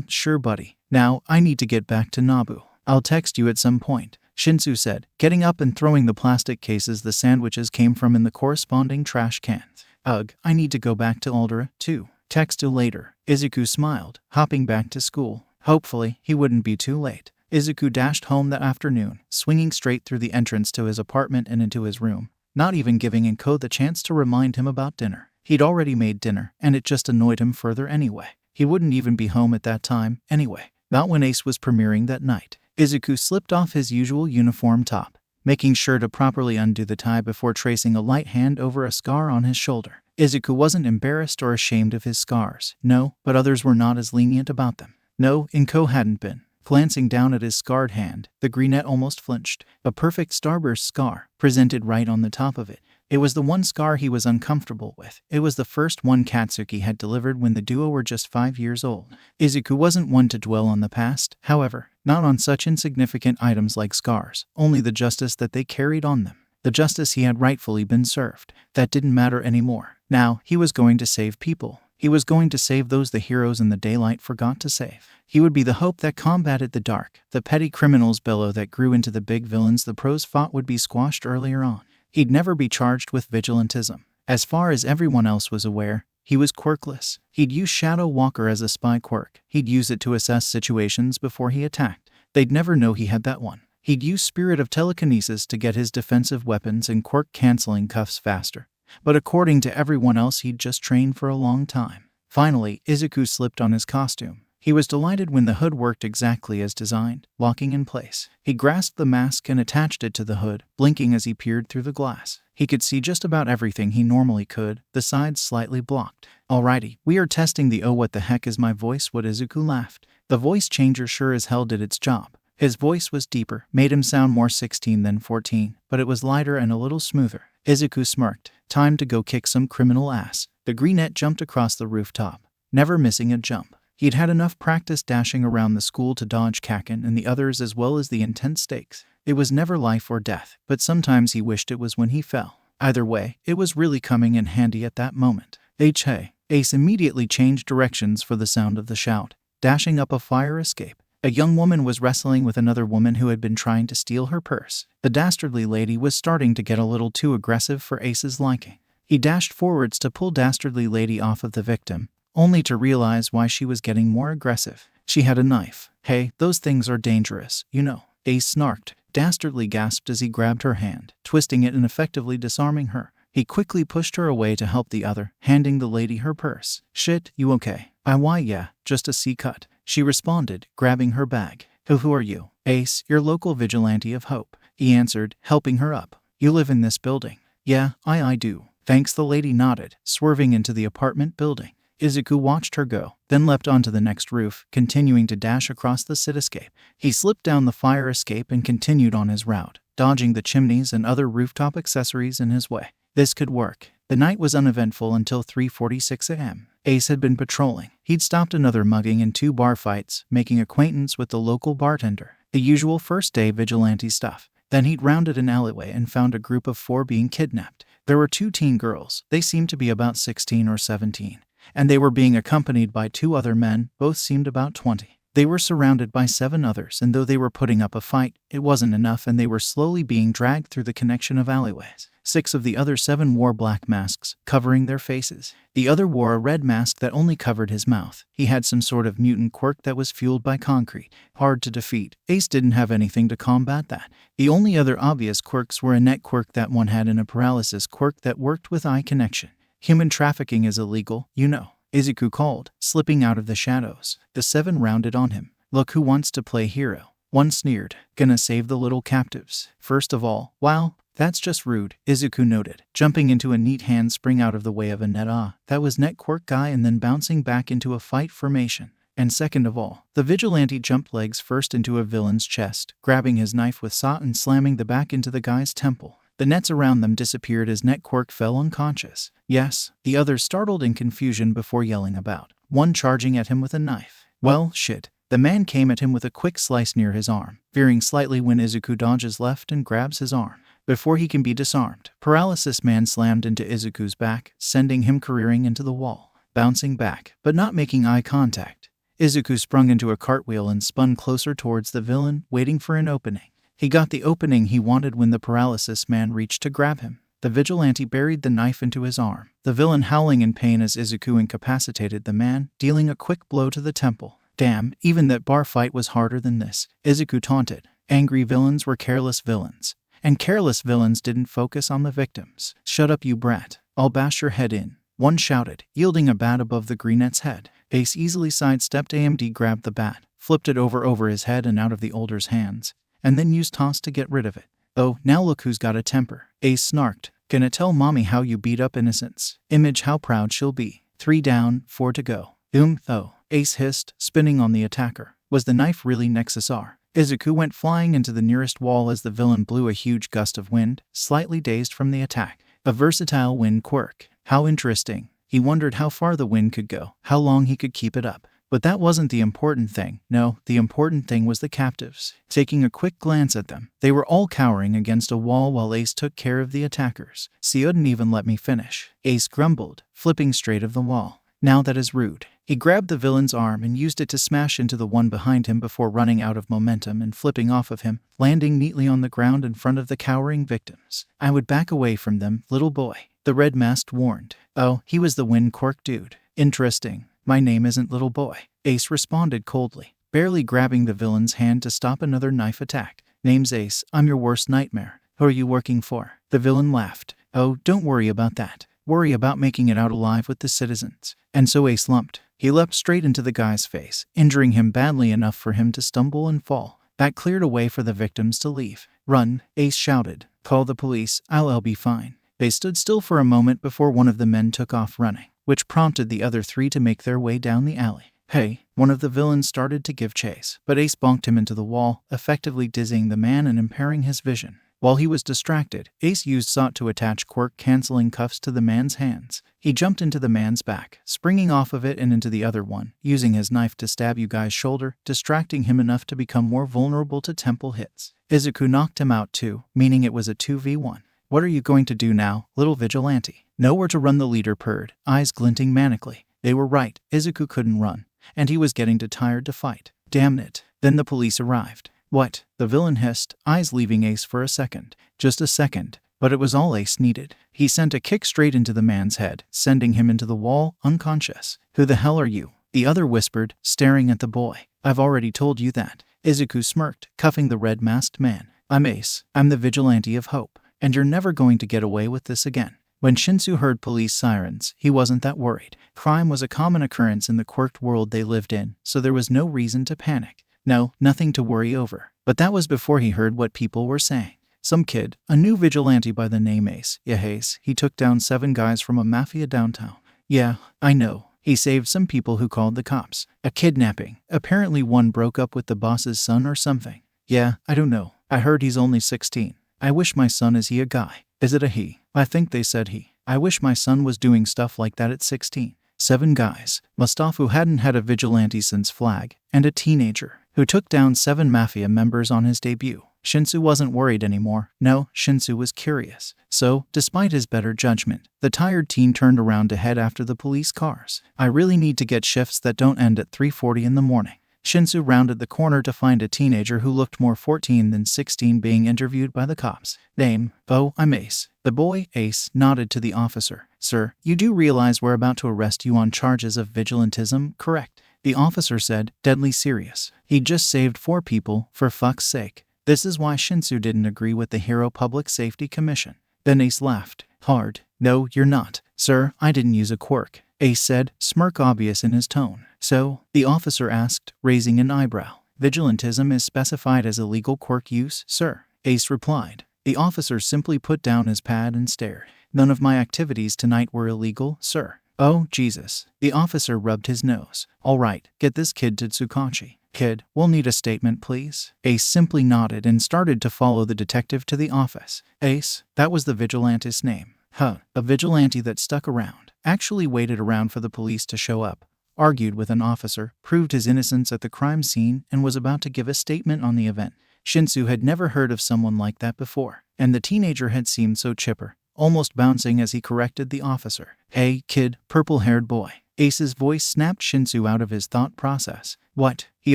Sure buddy. Now, I need to get back to Nabu. I'll text you at some point, Shinsu said, getting up and throwing the plastic cases the sandwiches came from in the corresponding trash cans. Ugh, I need to go back to Aldera, too. Text you later. Izuku smiled, hopping back to school. Hopefully, he wouldn't be too late. Izuku dashed home that afternoon, swinging straight through the entrance to his apartment and into his room, not even giving Inko the chance to remind him about dinner. He'd already made dinner, and it just annoyed him further anyway. He wouldn't even be home at that time, anyway. Not when Ace was premiering that night. Izuku slipped off his usual uniform top, making sure to properly undo the tie before tracing a light hand over a scar on his shoulder. Izuku wasn't embarrassed or ashamed of his scars. No, but others were not as lenient about them. No, Inko hadn't been. Glancing down at his scarred hand, the greenette almost flinched. A perfect starburst scar, presented right on the top of it. It was the one scar he was uncomfortable with. It was the first one Katsuki had delivered when the duo were just 5 years old. Izuku wasn't one to dwell on the past, however, not on such insignificant items like scars, only the justice that they carried on them. The justice he had rightfully been served. That didn't matter anymore. Now, he was going to save people. He was going to save those the heroes in the daylight forgot to save. He would be the hope that combated the dark. The petty criminals bellow that grew into the big villains the pros fought would be squashed earlier on. He'd never be charged with vigilantism. As far as everyone else was aware, he was quirkless. He'd use Shadow Walker as a spy quirk. He'd use it to assess situations before he attacked. They'd never know he had that one. He'd use Spirit of Telekinesis to get his defensive weapons and quirk-canceling cuffs faster. But according to everyone else, he'd just trained for a long time. Finally, Izuku slipped on his costume. He was delighted when the hood worked exactly as designed, locking in place. He grasped the mask and attached it to the hood, blinking as he peered through the glass. He could see just about everything he normally could, the sides slightly blocked. Alrighty, we are testing the "oh what the heck is my voice" what Izuku laughed. The voice changer sure as hell did its job. His voice was deeper, made him sound more 16 than 14, but it was lighter and a little smoother. Izuku smirked. Time to go kick some criminal ass. The greenette jumped across the rooftop, never missing a jump. He'd had enough practice dashing around the school to dodge Kakin and the others as well as the intense stakes. It was never life or death, but sometimes he wished it was when he fell. Either way, it was really coming in handy at that moment. Hey! Ace immediately changed directions for the sound of the shout, dashing up a fire escape. A young woman was wrestling with another woman who had been trying to steal her purse. The dastardly lady was starting to get a little too aggressive for Ace's liking. He dashed forwards to pull dastardly lady off of the victim, only to realize why she was getting more aggressive. She had a knife. Hey, those things are dangerous, you know. Ace snarked. Dastardly gasped as he grabbed her hand, twisting it and effectively disarming her. He quickly pushed her away to help the other, handing the lady her purse. Shit, you okay? Why yeah, just a C-cut. She responded, grabbing her bag. Who are you? Ace, your local vigilante of hope. He answered, helping her up. You live in this building. Yeah, I do. Thanks, the lady nodded, swerving into the apartment building. Izuku watched her go, then leapt onto the next roof, continuing to dash across the cityscape. He slipped down the fire escape and continued on his route, dodging the chimneys and other rooftop accessories in his way. This could work. The night was uneventful until 3:46 a.m. Ace had been patrolling. He'd stopped another mugging and 2 bar fights, making acquaintance with the local bartender. The usual first-day vigilante stuff. Then he'd rounded an alleyway and found a group of 4 being kidnapped. There were 2 teen girls. They seemed to be about 16 or 17. And they were being accompanied by 2 other men, both seemed about 20. They were surrounded by 7 others, and though they were putting up a fight, it wasn't enough, and they were slowly being dragged through the connection of alleyways. 6 of the other 7 wore black masks, covering their faces. The other wore a red mask that only covered his mouth. He had some sort of mutant quirk that was fueled by concrete. Hard to defeat. Ace didn't have anything to combat that. The only other obvious quirks were a net quirk that one had and a paralysis quirk that worked with eye connection. Human trafficking is illegal, you know, Izuku called, slipping out of the shadows. The 7 rounded on him. Look who wants to play hero. One sneered, gonna save the little captives. First of all, wow, that's just rude, Izuku noted, jumping into a neat handspring out of the way of a net that was net quirk guy and then bouncing back into a fight formation. And second of all, the vigilante jumped legs first into a villain's chest, grabbing his knife with saw and slamming the back into the guy's temple. The nets around them disappeared as net quirk fell unconscious. Yes, the others startled in confusion before yelling about, one charging at him with a knife. Well, shit. The man came at him with a quick slice near his arm, veering slightly when Izuku dodges left and grabs his arm. Before he can be disarmed, Paralysis Man slammed into Izuku's back, sending him careering into the wall. Bouncing back, but not making eye contact, Izuku sprung into a cartwheel and spun closer towards the villain, waiting for an opening. He got the opening he wanted when the Paralysis Man reached to grab him. The vigilante buried the knife into his arm, the villain howling in pain as Izuku incapacitated the man, dealing a quick blow to the temple. Damn, even that bar fight was harder than this, Izuku taunted. Angry villains were careless villains. And careless villains didn't focus on the victims. Shut up, you brat. I'll bash your head in. One shouted, yielding a bat above the greenette's head. Ace easily sidestepped AMD, grabbed the bat, flipped it over his head and out of the older's hands, and then used toss to get rid of it. Oh, now look who's got a temper. Ace snarked. Gonna tell mommy how you beat up innocents. Image how proud she'll be. 3 down, 4 to go. Though. Ace hissed, spinning on the attacker. Was the knife really Nexus R? Izuku went flying into the nearest wall as the villain blew a huge gust of wind, slightly dazed from the attack. A versatile wind quirk. How interesting. He wondered how far the wind could go, how long he could keep it up. But that wasn't the important thing. No, the important thing was the captives. Taking a quick glance at them, they were all cowering against a wall while Ace took care of the attackers. "So you didn't even let me finish," Ace grumbled, flipping straight of the wall. "Now that is rude." He grabbed the villain's arm and used it to smash into the one behind him before running out of momentum and flipping off of him, landing neatly on the ground in front of the cowering victims. "I would back away from them, little boy," the red mask warned. Oh, he was the wind quirk dude. Interesting. My name isn't little boy, Ace responded coldly, barely grabbing the villain's hand to stop another knife attack. "Name's Ace. I'm your worst nightmare. Who are you working for?" The villain laughed. "Oh, don't worry about that. Worry about making it out alive with the citizens." And so Ace lumped. He leapt straight into the guy's face, injuring him badly enough for him to stumble and fall. That cleared a way for the victims to leave. "Run," Ace shouted. "Call the police. I'll be fine." They stood still for a moment before one of the men took off running, which prompted the other 3 to make their way down the alley. "Hey," one of the villains started to give chase, but Ace bonked him into the wall, effectively dizzying the man and impairing his vision. While he was distracted, Ace used sought to attach quirk-canceling cuffs to the man's hands. He jumped into the man's back, springing off of it and into the other one, using his knife to stab you guy's shoulder, distracting him enough to become more vulnerable to temple hits. Izuku knocked him out too, meaning it was a 2v1. "What are you going to do now, little vigilante?" "Nowhere to run," the leader purred, eyes glinting manically. They were right, Izuku couldn't run, and he was getting too tired to fight. Damn it. Then the police arrived. "What?" the villain hissed, eyes leaving Ace for a second. Just a second, but it was all Ace needed. He sent a kick straight into the man's head, sending him into the wall, unconscious. "Who the hell are you?" the other whispered, staring at the boy. "I've already told you that." Izuku smirked, cuffing the red-masked man. "I'm Ace. I'm the vigilante of hope, and you're never going to get away with this again." When Shinsu heard police sirens, he wasn't that worried. Crime was a common occurrence in the quirked world they lived in, so there was no reason to panic. No, nothing to worry over. But that was before he heard what people were saying. Some kid, a new vigilante by the name Ace. Yeah, Ace. He took down 7 guys from a mafia downtown. Yeah, I know. He saved some people who called the cops. A kidnapping. Apparently one broke up with the boss's son or something. Yeah, I don't know. I heard he's only 16. I wish my son. Is he a guy? Is it a he? I think they said he. I wish my son was doing stuff like that at 16. 7 guys. Mustafa hadn't had a vigilante since Flag, and a teenager who took down 7 mafia members on his debut. Shinsu wasn't worried anymore. No, Shinsu was curious. So, despite his better judgment, the tired teen turned around to head after the police cars. I really need to get shifts that don't end at 3:40 in the morning. Shinsu rounded the corner to find a teenager who looked more 14 than 16 being interviewed by the cops. Name: Oh, I'm Ace. The boy, Ace, nodded to the officer. Sir, you do realize we're about to arrest you on charges of vigilantism, correct? The officer said, deadly serious. He just saved 4 people, for fuck's sake. This is why Shinsu didn't agree with the Hero Public Safety Commission. Then Ace laughed. Hard. No, you're not. Sir, I didn't use a quirk. Ace said, smirk obvious in his tone. So? The officer asked, raising an eyebrow. Vigilantism is specified as illegal quirk use, sir. Ace replied. The officer simply put down his pad and stared. None of my activities tonight were illegal, sir. Oh, Jesus. The officer rubbed his nose. All right, get this kid to Tsukachi. Kid, we'll need a statement, please. Ace simply nodded and started to follow the detective to the office. Ace, that was the vigilante's name. Huh, a vigilante that stuck around, actually waited around for the police to show up, argued with an officer, proved his innocence at the crime scene, and was about to give a statement on the event. Shinsu had never heard of someone like that before, and the teenager had seemed so chipper, almost bouncing as he corrected the officer. Hey, kid, purple-haired boy. Ace's voice snapped Shinsu out of his thought process. What? He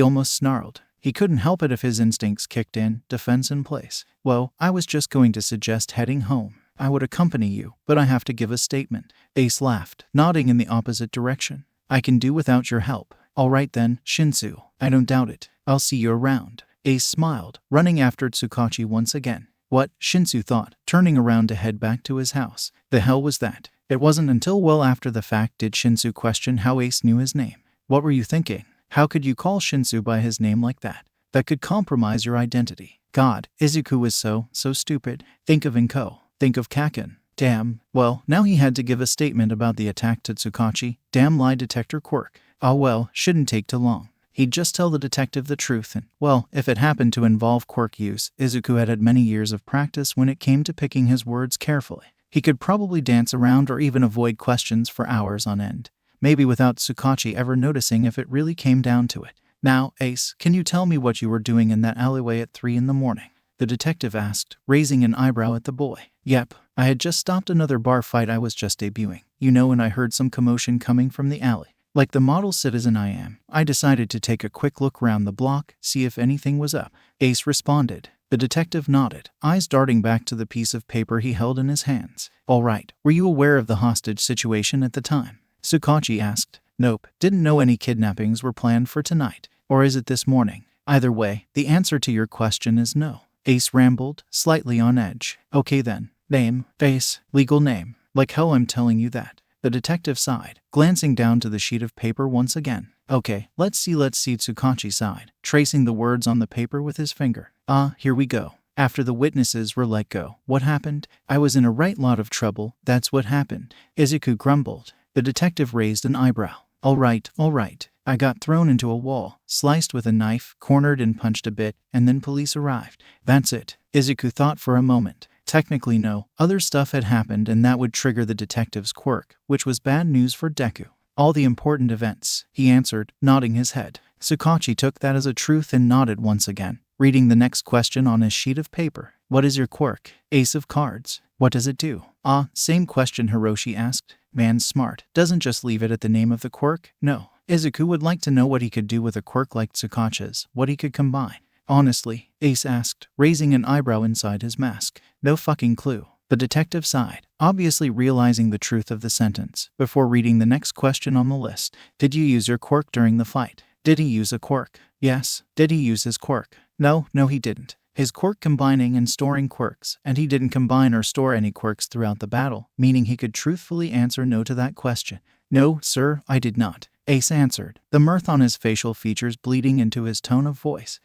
almost snarled. He couldn't help it if his instincts kicked in, defense in place. Well, I was just going to suggest heading home. I would accompany you, but I have to give a statement. Ace laughed, nodding in the opposite direction. I can do without your help. All right then, Shinsu. I don't doubt it. I'll see you around. Ace smiled, running after Tsukachi once again. What? Shinsu thought, turning around to head back to his house. The hell was that? It wasn't until well after the fact did Shinsu question how Ace knew his name. What were you thinking? How could you call Shinsu by his name like that? That could compromise your identity. God, Izuku was so stupid. Think of Inko. Think of Kaken. Damn. Well, now he had to give a statement about the attack to Tsukachi. Damn lie detector quirk. Oh well, shouldn't take too long. He'd just tell the detective the truth and, well, if it happened to involve quirk use, Izuku had many years of practice when it came to picking his words carefully. He could probably dance around or even avoid questions for hours on end, maybe without Tsukachi ever noticing if it really came down to it. Now, Ace, can you tell me what you were doing in that alleyway at 3 in the morning? The detective asked, raising an eyebrow at the boy. Yep, I had just stopped another bar fight I was just debuting, and I heard some commotion coming from the alley. Like the model citizen I am, I decided to take a quick look around the block, see if anything was up. Ace responded. The detective nodded, eyes darting back to the piece of paper he held in his hands. All right, were you aware of the hostage situation at the time? Tsukachi asked. Nope, didn't know any kidnappings were planned for tonight. Or is it this morning? Either way, the answer to your question is no. Ace rambled, slightly on edge. Okay then. Name, Ace, legal name. Like how I'm telling you that. The detective sighed, glancing down to the sheet of paper once again. Okay, let's see Tsukachi sighed, tracing the words on the paper with his finger. Here we go. After the witnesses were let go, what happened? I was in a right lot of trouble, that's what happened. Izuku grumbled. The detective raised an eyebrow. All right. I got thrown into a wall, sliced with a knife, cornered and punched a bit, and then police arrived. That's it. Izuku thought for a moment. Technically no, other stuff had happened and that would trigger the detective's quirk, which was bad news for Deku. All the important events, he answered, nodding his head. Tsukachi took that as a truth and nodded once again, reading the next question on his sheet of paper. What is your quirk? Ace of cards. What does it do? Same question Hiroshi asked. Man's smart. Doesn't just leave it at the name of the quirk. No. Izuku would like to know what he could do with a quirk like Tsukachi's, what he could combine. Honestly, Ace asked, raising an eyebrow inside his mask. No fucking clue. The detective sighed, obviously realizing the truth of the sentence, before reading the next question on the list. Did you use your quirk during the fight? Did he use a quirk? Yes. Did he use his quirk? No, he didn't. His quirk combining and storing quirks, and he didn't combine or store any quirks throughout the battle, meaning he could truthfully answer no to that question. No, sir, I did not. Ace answered, the mirth on his facial features bleeding into his tone of voice.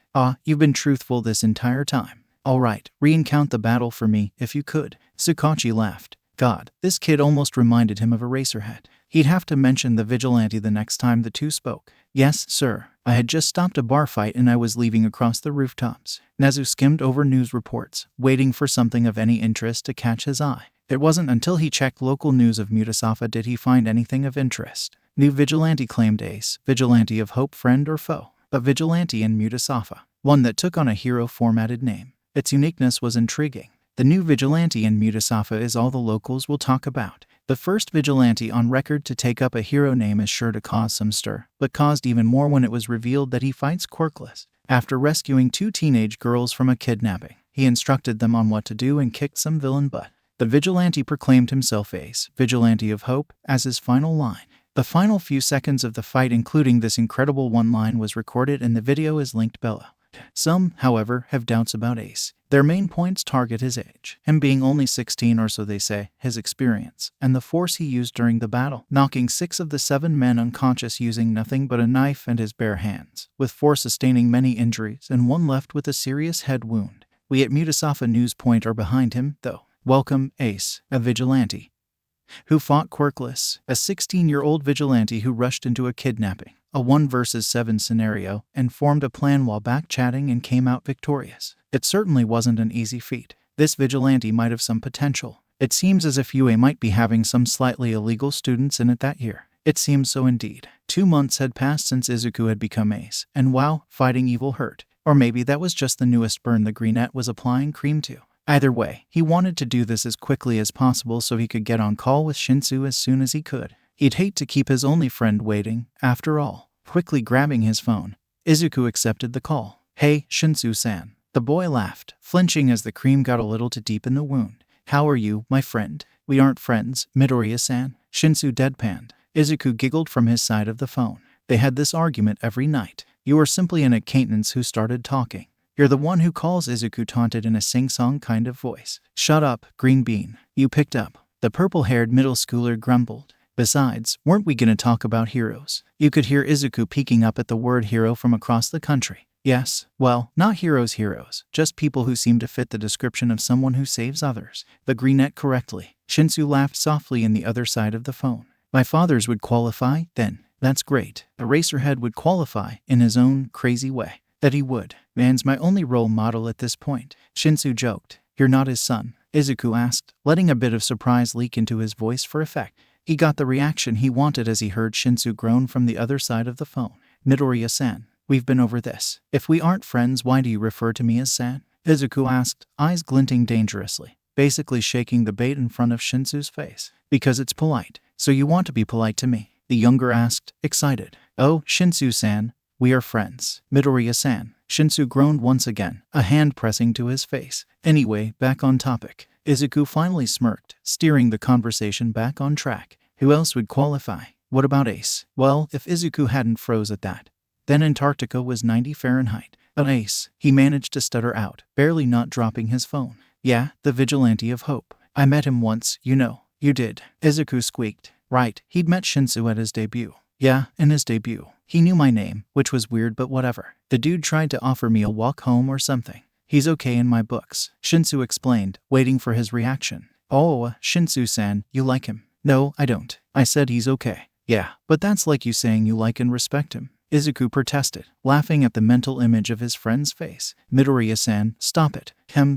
You've been truthful this entire time. Alright, re-encount the battle for me, if you could. Tsukachi laughed. God, this kid almost reminded him of Eraserhead. He'd have to mention the vigilante the next time the two spoke. Yes, sir. I had just stopped a bar fight and I was leaving across the rooftops. Nezu skimmed over news reports, waiting for something of any interest to catch his eye. It wasn't until he checked local news of Mutasafa did he find anything of interest. New vigilante claimed ace, vigilante of hope, friend or foe. A vigilante in Mutasafa, one that took on a hero formatted name. Its uniqueness was intriguing. The new vigilante in Mutasafa is all the locals will talk about. The first vigilante on record to take up a hero name is sure to cause some stir, but caused even more when it was revealed that he fights quirkless. After rescuing 2 teenage girls from a kidnapping, he instructed them on what to do and kicked some villain butt. The vigilante proclaimed himself ace, vigilante of hope, as his final line. The final few seconds of the fight, including this incredible one line, was recorded and the video is linked below. Some, however, have doubts about Ace. Their main points target his age, him being only 16 or so they say, his experience, and the force he used during the battle, knocking 6 of the 7 men unconscious using nothing but a knife and his bare hands, with 4 sustaining many injuries and 1 left with a serious head wound. We at Mutasafa News Point are behind him, though. Welcome, Ace, a vigilante who fought quirkless, a 16-year-old vigilante who rushed into a kidnapping, a 1 versus 7 scenario, and formed a plan while back-chatting and came out victorious. It certainly wasn't an easy feat. This vigilante might have some potential. It seems as if UA might be having some slightly illegal students in it that year. It seems so indeed. 2 months had passed since Izuku had become ace, and wow, fighting evil hurt. Or maybe that was just the newest burn the Greenette was applying cream to. Either way, he wanted to do this as quickly as possible so he could get on call with Shinsu as soon as he could. He'd hate to keep his only friend waiting, after all. Quickly grabbing his phone, Izuku accepted the call. Hey, Shinsu-san. The boy laughed, flinching as the cream got a little too deep in the wound. How are you, my friend? We aren't friends, Midoriya-san. Shinsu deadpanned. Izuku giggled from his side of the phone. They had this argument every night. You are simply an acquaintance who started talking. You're the one who calls, Izuku taunted in a sing-song kind of voice. Shut up, Green Bean. You picked up. The purple-haired middle schooler grumbled. Besides, weren't we gonna talk about heroes? You could hear Izuku peeking up at the word hero from across the country. Yes, well, not heroes, just people who seem to fit the description of someone who saves others. The Greenette correctly. Shinsu laughed softly in the other side of the phone. My father's would qualify, then. That's great. Eraserhead would qualify, in his own crazy way. That he would. Man's my only role model at this point. Shinsu joked. You're not his son? Izuku asked, letting a bit of surprise leak into his voice for effect. He got the reaction he wanted as he heard Shinsu groan from the other side of the phone. Midoriya-san, we've been over this. If we aren't friends, why do you refer to me as san? Izuku asked, eyes glinting dangerously, basically shaking the bait in front of Shinsu's face. Because it's polite. So you want to be polite to me? The younger asked, excited. Oh, Shinsu-san, we are friends. Midoriya-san. Shinsu groaned once again, a hand pressing to his face. Anyway, back on topic. Izuku finally smirked, steering the conversation back on track. Who else would qualify? What about Ace? Well, if Izuku hadn't froze at that. Then Antarctica was 90 Fahrenheit. An Ace, he managed to stutter out, barely not dropping his phone. Yeah, the vigilante of hope. I met him once, you know. You did. Izuku squeaked. Right, he'd met Shinsu at his debut. Yeah, in his debut. He knew my name, which was weird but whatever. The dude tried to offer me a walk home or something. He's okay in my books, Shinsu explained, waiting for his reaction. Oh, Shinsu-san, you like him? No, I don't. I said he's okay. Yeah, but that's like you saying you like and respect him. Izuku protested, laughing at the mental image of his friend's face. Midoriya-san, stop it.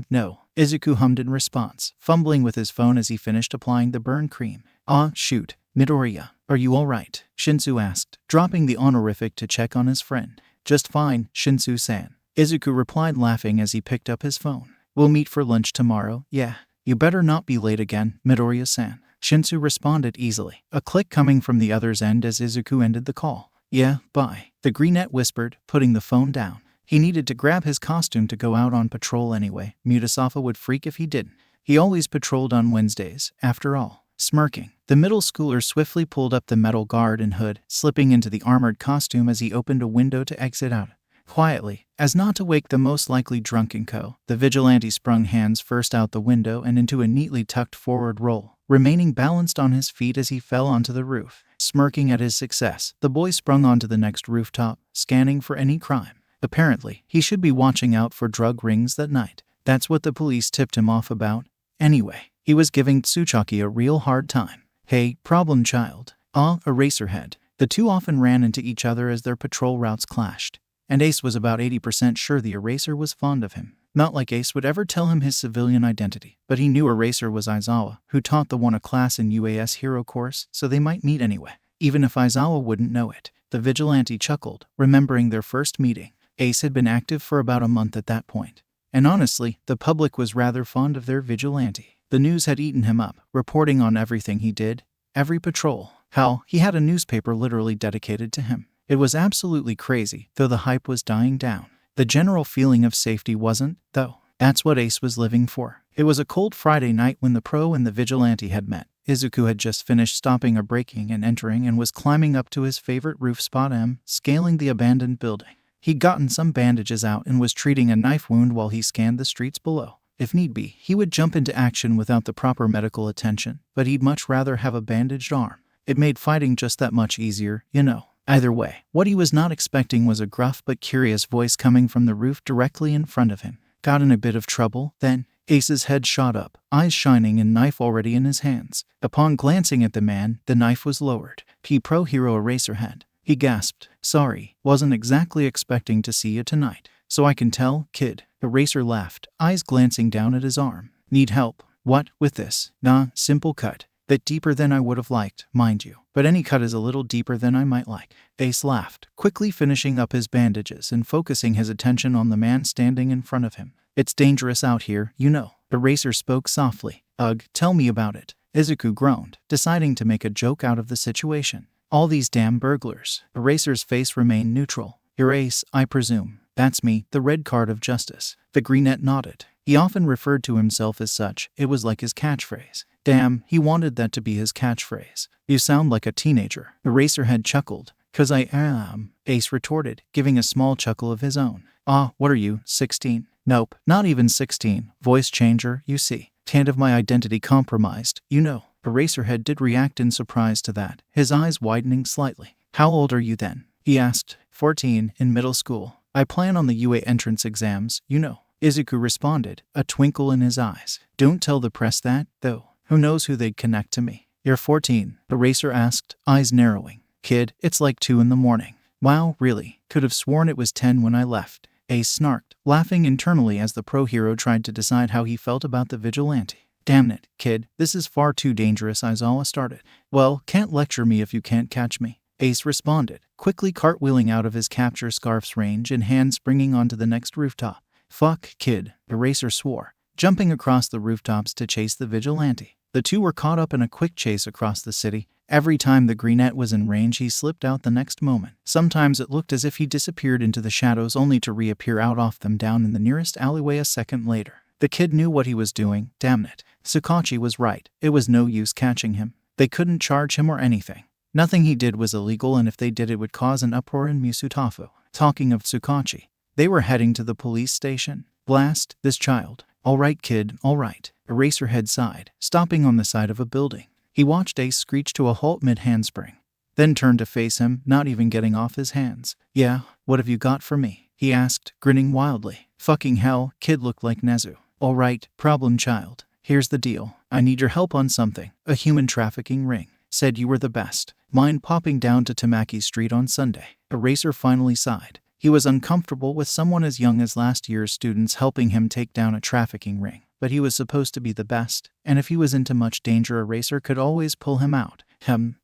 No. Izuku hummed in response, fumbling with his phone as he finished applying the burn cream. Ah, shoot. Midoriya, are you alright? Shinsu asked, dropping the honorific to check on his friend. Just fine, Shinsu-san. Izuku replied, laughing as he picked up his phone. We'll meet for lunch tomorrow, yeah. You better not be late again, Midoriya-san. Shinsu responded easily, a click coming from the other's end as Izuku ended the call. Yeah, bye. The Greenette whispered, putting the phone down. He needed to grab his costume to go out on patrol anyway. Mutasafa would freak if he didn't. He always patrolled on Wednesdays, after all. Smirking, the middle schooler swiftly pulled up the metal guard and hood, slipping into the armored costume as he opened a window to exit out. Quietly, as not to wake the most likely drunken co, the vigilante sprung hands first out the window and into a neatly tucked forward roll, remaining balanced on his feet as he fell onto the roof. Smirking at his success, the boy sprung onto the next rooftop, scanning for any crime. Apparently, he should be watching out for drug rings that night. That's what the police tipped him off about. Anyway, he was giving Tsuchaki a real hard time. Hey, problem child. Eraserhead. The two often ran into each other as their patrol routes clashed, and Ace was about 80% sure the Eraser was fond of him. Not like Ace would ever tell him his civilian identity, but he knew Eraser was Aizawa, who taught the one a class in UAS hero course, so they might meet anyway, even if Aizawa wouldn't know it. The vigilante chuckled, remembering their first meeting. Ace had been active for about a month at that point, and honestly, the public was rather fond of their vigilante. The news had eaten him up, reporting on everything he did, every patrol. Hell, he had a newspaper literally dedicated to him. It was absolutely crazy, though the hype was dying down. The general feeling of safety wasn't, though. That's what Ace was living for. It was a cold Friday night when the pro and the vigilante had met. Izuku had just finished stopping a breaking and entering and was climbing up to his favorite roof spot scaling the abandoned building. He'd gotten some bandages out and was treating a knife wound while he scanned the streets below. If need be, he would jump into action without the proper medical attention, but he'd much rather have a bandaged arm. It made fighting just that much easier, you know. Either way, what he was not expecting was a gruff but curious voice coming from the roof directly in front of him. Got in a bit of trouble, then? Ace's head shot up, eyes shining and knife already in his hands. Upon glancing at the man, the knife was lowered. Pro Hero Eraserhead. He gasped. Sorry, wasn't exactly expecting to see you tonight. So I can tell, kid. Eraser laughed, eyes glancing down at his arm. Need help? What, with this? Nah, simple cut. Bit deeper than I would have liked, mind you. But any cut is a little deeper than I might like. Ace laughed, quickly finishing up his bandages and focusing his attention on the man standing in front of him. It's dangerous out here, you know. Eraser spoke softly. Ugh, tell me about it. Izuku groaned, deciding to make a joke out of the situation. All these damn burglars. Eraser's face remained neutral. Your Ace, I presume. That's me, the red card of justice. The greenette nodded. He often referred to himself as such. It was like his catchphrase. Damn, he wanted that to be his catchphrase. You sound like a teenager. Eraserhead chuckled. 'Cause I am, Ace retorted, giving a small chuckle of his own. What are you, 16? Nope, not even 16. Voice changer, you see. Can't have my identity compromised, you know. Eraserhead did react in surprise to that, his eyes widening slightly. How old are you then? He asked. 14, in middle school. I plan on the UA entrance exams, you know. Izuku responded, a twinkle in his eyes. Don't tell the press that, though. Who knows who they'd connect to me? You're 14, Eraser asked, eyes narrowing. Kid, it's like 2 in the morning. Wow, really? Could have sworn it was 10 when I left. Ace snarked, laughing internally as the pro hero tried to decide how he felt about the vigilante. Damn it, kid, this is far too dangerous, Aizawa started. Well, can't lecture me if you can't catch me. Ace responded, quickly cartwheeling out of his capture scarf's range and hand springing onto the next rooftop. Fuck, kid, Eraser swore, jumping across the rooftops to chase the vigilante. The two were caught up in a quick chase across the city. Every time the greenette was in range, he slipped out the next moment. Sometimes it looked as if he disappeared into the shadows only to reappear out off them down in the nearest alleyway a second later. The kid knew what he was doing, damn it. Tsukachi was right. It was no use catching him. They couldn't charge him or anything. Nothing he did was illegal, and if they did, it would cause an uproar in Musutafu. Talking of Tsukachi, they were heading to the police station. Blast this child. All right, kid, all right. Eraserhead sighed, stopping on the side of a building. He watched Ace screech to a halt mid-handspring, then turned to face him, not even getting off his hands. Yeah, what have you got for me? He asked, grinning wildly. Fucking hell, kid looked like Nezu. All right, problem child. Here's the deal. I need your help on something. A human trafficking ring. Said you were the best. Mind popping down to Tamaki Street on Sunday. Eraser finally sighed. He was uncomfortable with someone as young as last year's students helping him take down a trafficking ring. But he was supposed to be the best, and if he was into much danger, Eraser could always pull him out.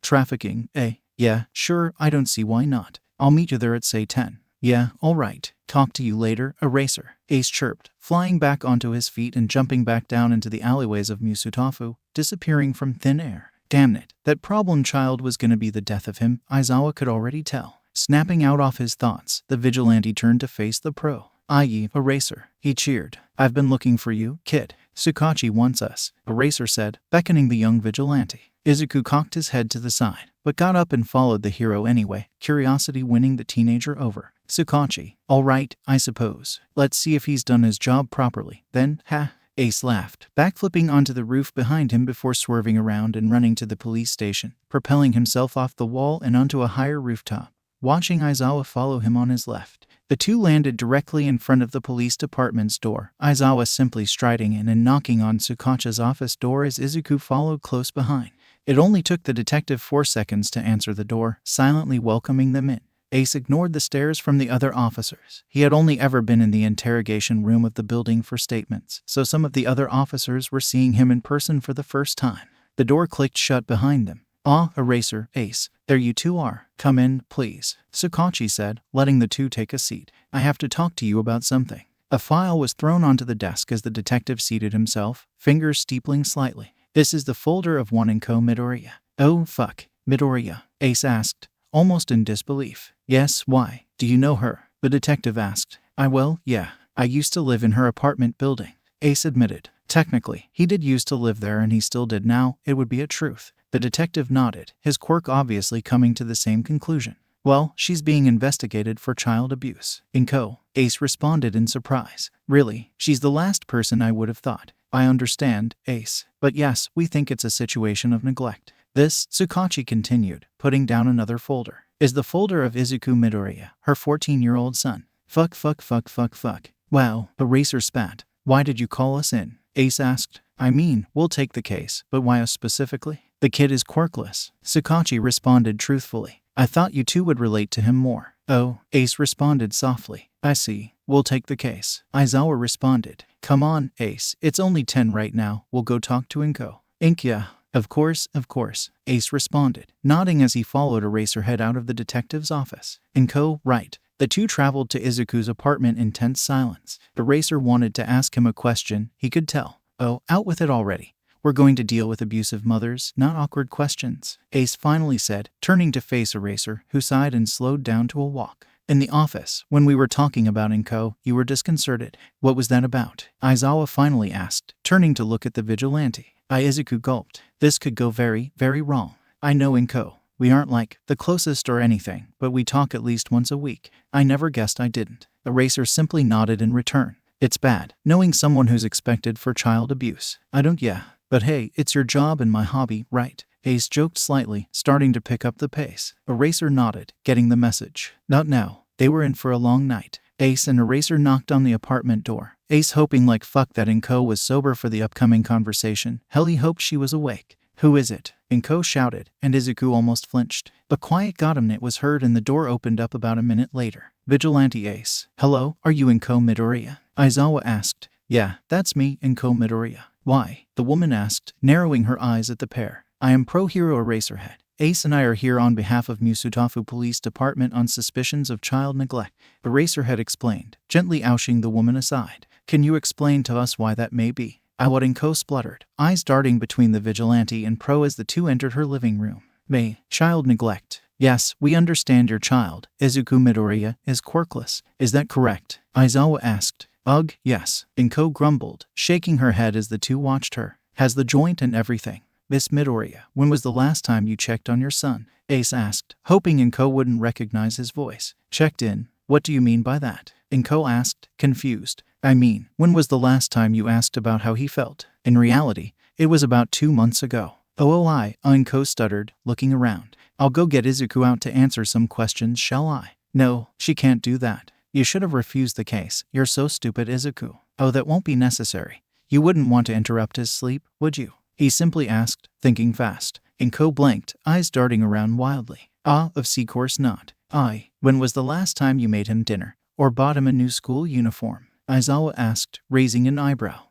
Trafficking, eh? Yeah, sure, I don't see why not. I'll meet you there at say 10. Yeah, all right. Talk to you later, Eraser. Ace chirped, flying back onto his feet and jumping back down into the alleyways of Musutafu, disappearing from thin air. Damn it, that problem child was gonna be the death of him, Aizawa could already tell. Snapping out off his thoughts, the vigilante turned to face the pro. I.e., Eraser. He cheered. I've been looking for you, kid. Tsukachi wants us, Eraser said, beckoning the young vigilante. Izuku cocked his head to the side, but got up and followed the hero anyway, curiosity winning the teenager over. Tsukachi. All right, I suppose. Let's see if he's done his job properly, then, Ace laughed, backflipping onto the roof behind him before swerving around and running to the police station, propelling himself off the wall and onto a higher rooftop, watching Aizawa follow him on his left. The two landed directly in front of the police department's door, Aizawa simply striding in and knocking on Tsukachi's office door as Izuku followed close behind. It only took the detective 4 seconds to answer the door, silently welcoming them in. Ace ignored the stares from the other officers. He had only ever been in the interrogation room of the building for statements, so some of the other officers were seeing him in person for the first time. The door clicked shut behind them. "Ah, Eraser, Ace. There you two are. Come in, please," Tsukachi said, letting the two take a seat. "I have to talk to you about something." A file was thrown onto the desk as the detective seated himself, fingers steepling slightly. "This is the folder of one Inko Midoriya." "Oh, fuck. Midoriya?" Ace asked, almost in disbelief. "Yes, why? Do you know her?" the detective asked. Yeah. I used to live in her apartment building," Ace admitted. Technically, he did used to live there and he still did now, it would be a truth. The detective nodded, his quirk obviously coming to the same conclusion. "Well, she's being investigated for child abuse." "Inko?" Ace responded in surprise. "Really? She's the last person I would have thought." "I understand, Ace. But yes, we think it's a situation of neglect." "This," Tsukachi continued, putting down another folder, "is the folder of Izuku Midoriya, her 14-year-old son." Fuck. Wow, Eraser spat. "Why did you call us in?" Ace asked. "I mean, we'll take the case, but why us specifically?" "The kid is quirkless," Tsukachi responded truthfully. "I thought you two would relate to him more." "Oh," Ace responded softly. "I see. We'll take the case." Aizawa responded. "Come on, Ace. It's only 10 right now. We'll go talk to Inko." "Yeah. Of course," Ace responded, nodding as he followed Eraserhead out of the detective's office. "Inko, right." The two traveled to Izuku's apartment in tense silence. Eraser wanted to ask him a question, he could tell. "Oh, out with it already. We're going to deal with abusive mothers, not awkward questions," Ace finally said, turning to face Eraser, who sighed and slowed down to a walk. "In the office, when we were talking about Inko, you were disconcerted. What was that about?" Aizawa finally asked, turning to look at the vigilante. Izuku gulped. "This could go very, very wrong. I know Inko. We aren't like the closest or anything, but we talk at least once a week. I never guessed I didn't." Eraser simply nodded in return. "It's bad, knowing someone who's expected for child abuse. I don't. But hey, it's your job and my hobby, right?" Ace joked slightly, starting to pick up the pace. Eraser nodded, getting the message. Not now. They were in for a long night. Ace and Eraser knocked on the apartment door. Ace hoping like fuck that Inko was sober for the upcoming conversation. Hell, he hoped she was awake. "Who is it?" Inko shouted, and Izuku almost flinched. A quiet godamnit was heard and the door opened up about a minute later. "Vigilante Ace." "Hello, are you Inko Midoriya?" Aizawa asked. "Yeah, that's me, Inko Midoriya." "Why?" the woman asked, narrowing her eyes at the pair. "I am pro-hero Eraserhead. Ace and I are here on behalf of Musutafu Police Department on suspicions of child neglect," Eraserhead explained, gently oushing the woman aside. "Can you explain to us why that may be?" Inko spluttered, eyes darting between the vigilante and pro as the two entered her living room. "Child neglect. Yes, we understand your child, Izuku Midoriya, is quirkless. Is that correct?" Aizawa asked. "Ugh, yes," Inko grumbled, shaking her head as the two watched her. "Has the joint and everything." "Miss Midoriya, when was the last time you checked on your son?" Ace asked, hoping Inko wouldn't recognize his voice. "Checked in? What do you mean by that?" Inko asked, confused. "I mean, when was the last time you asked about how he felt?" In reality, it was about 2 months ago. Inko stuttered, looking around. "I'll go get Izuku out to answer some questions, shall I?" "No, she can't do that. You should have refused the case. You're so stupid, Izuku." "Oh, that won't be necessary. You wouldn't want to interrupt his sleep, would you?" he simply asked, thinking fast. Inko blinked, eyes darting around wildly. Of course not." When was the last time you made him dinner? Or bought him a new school uniform?" Aizawa asked, raising an eyebrow.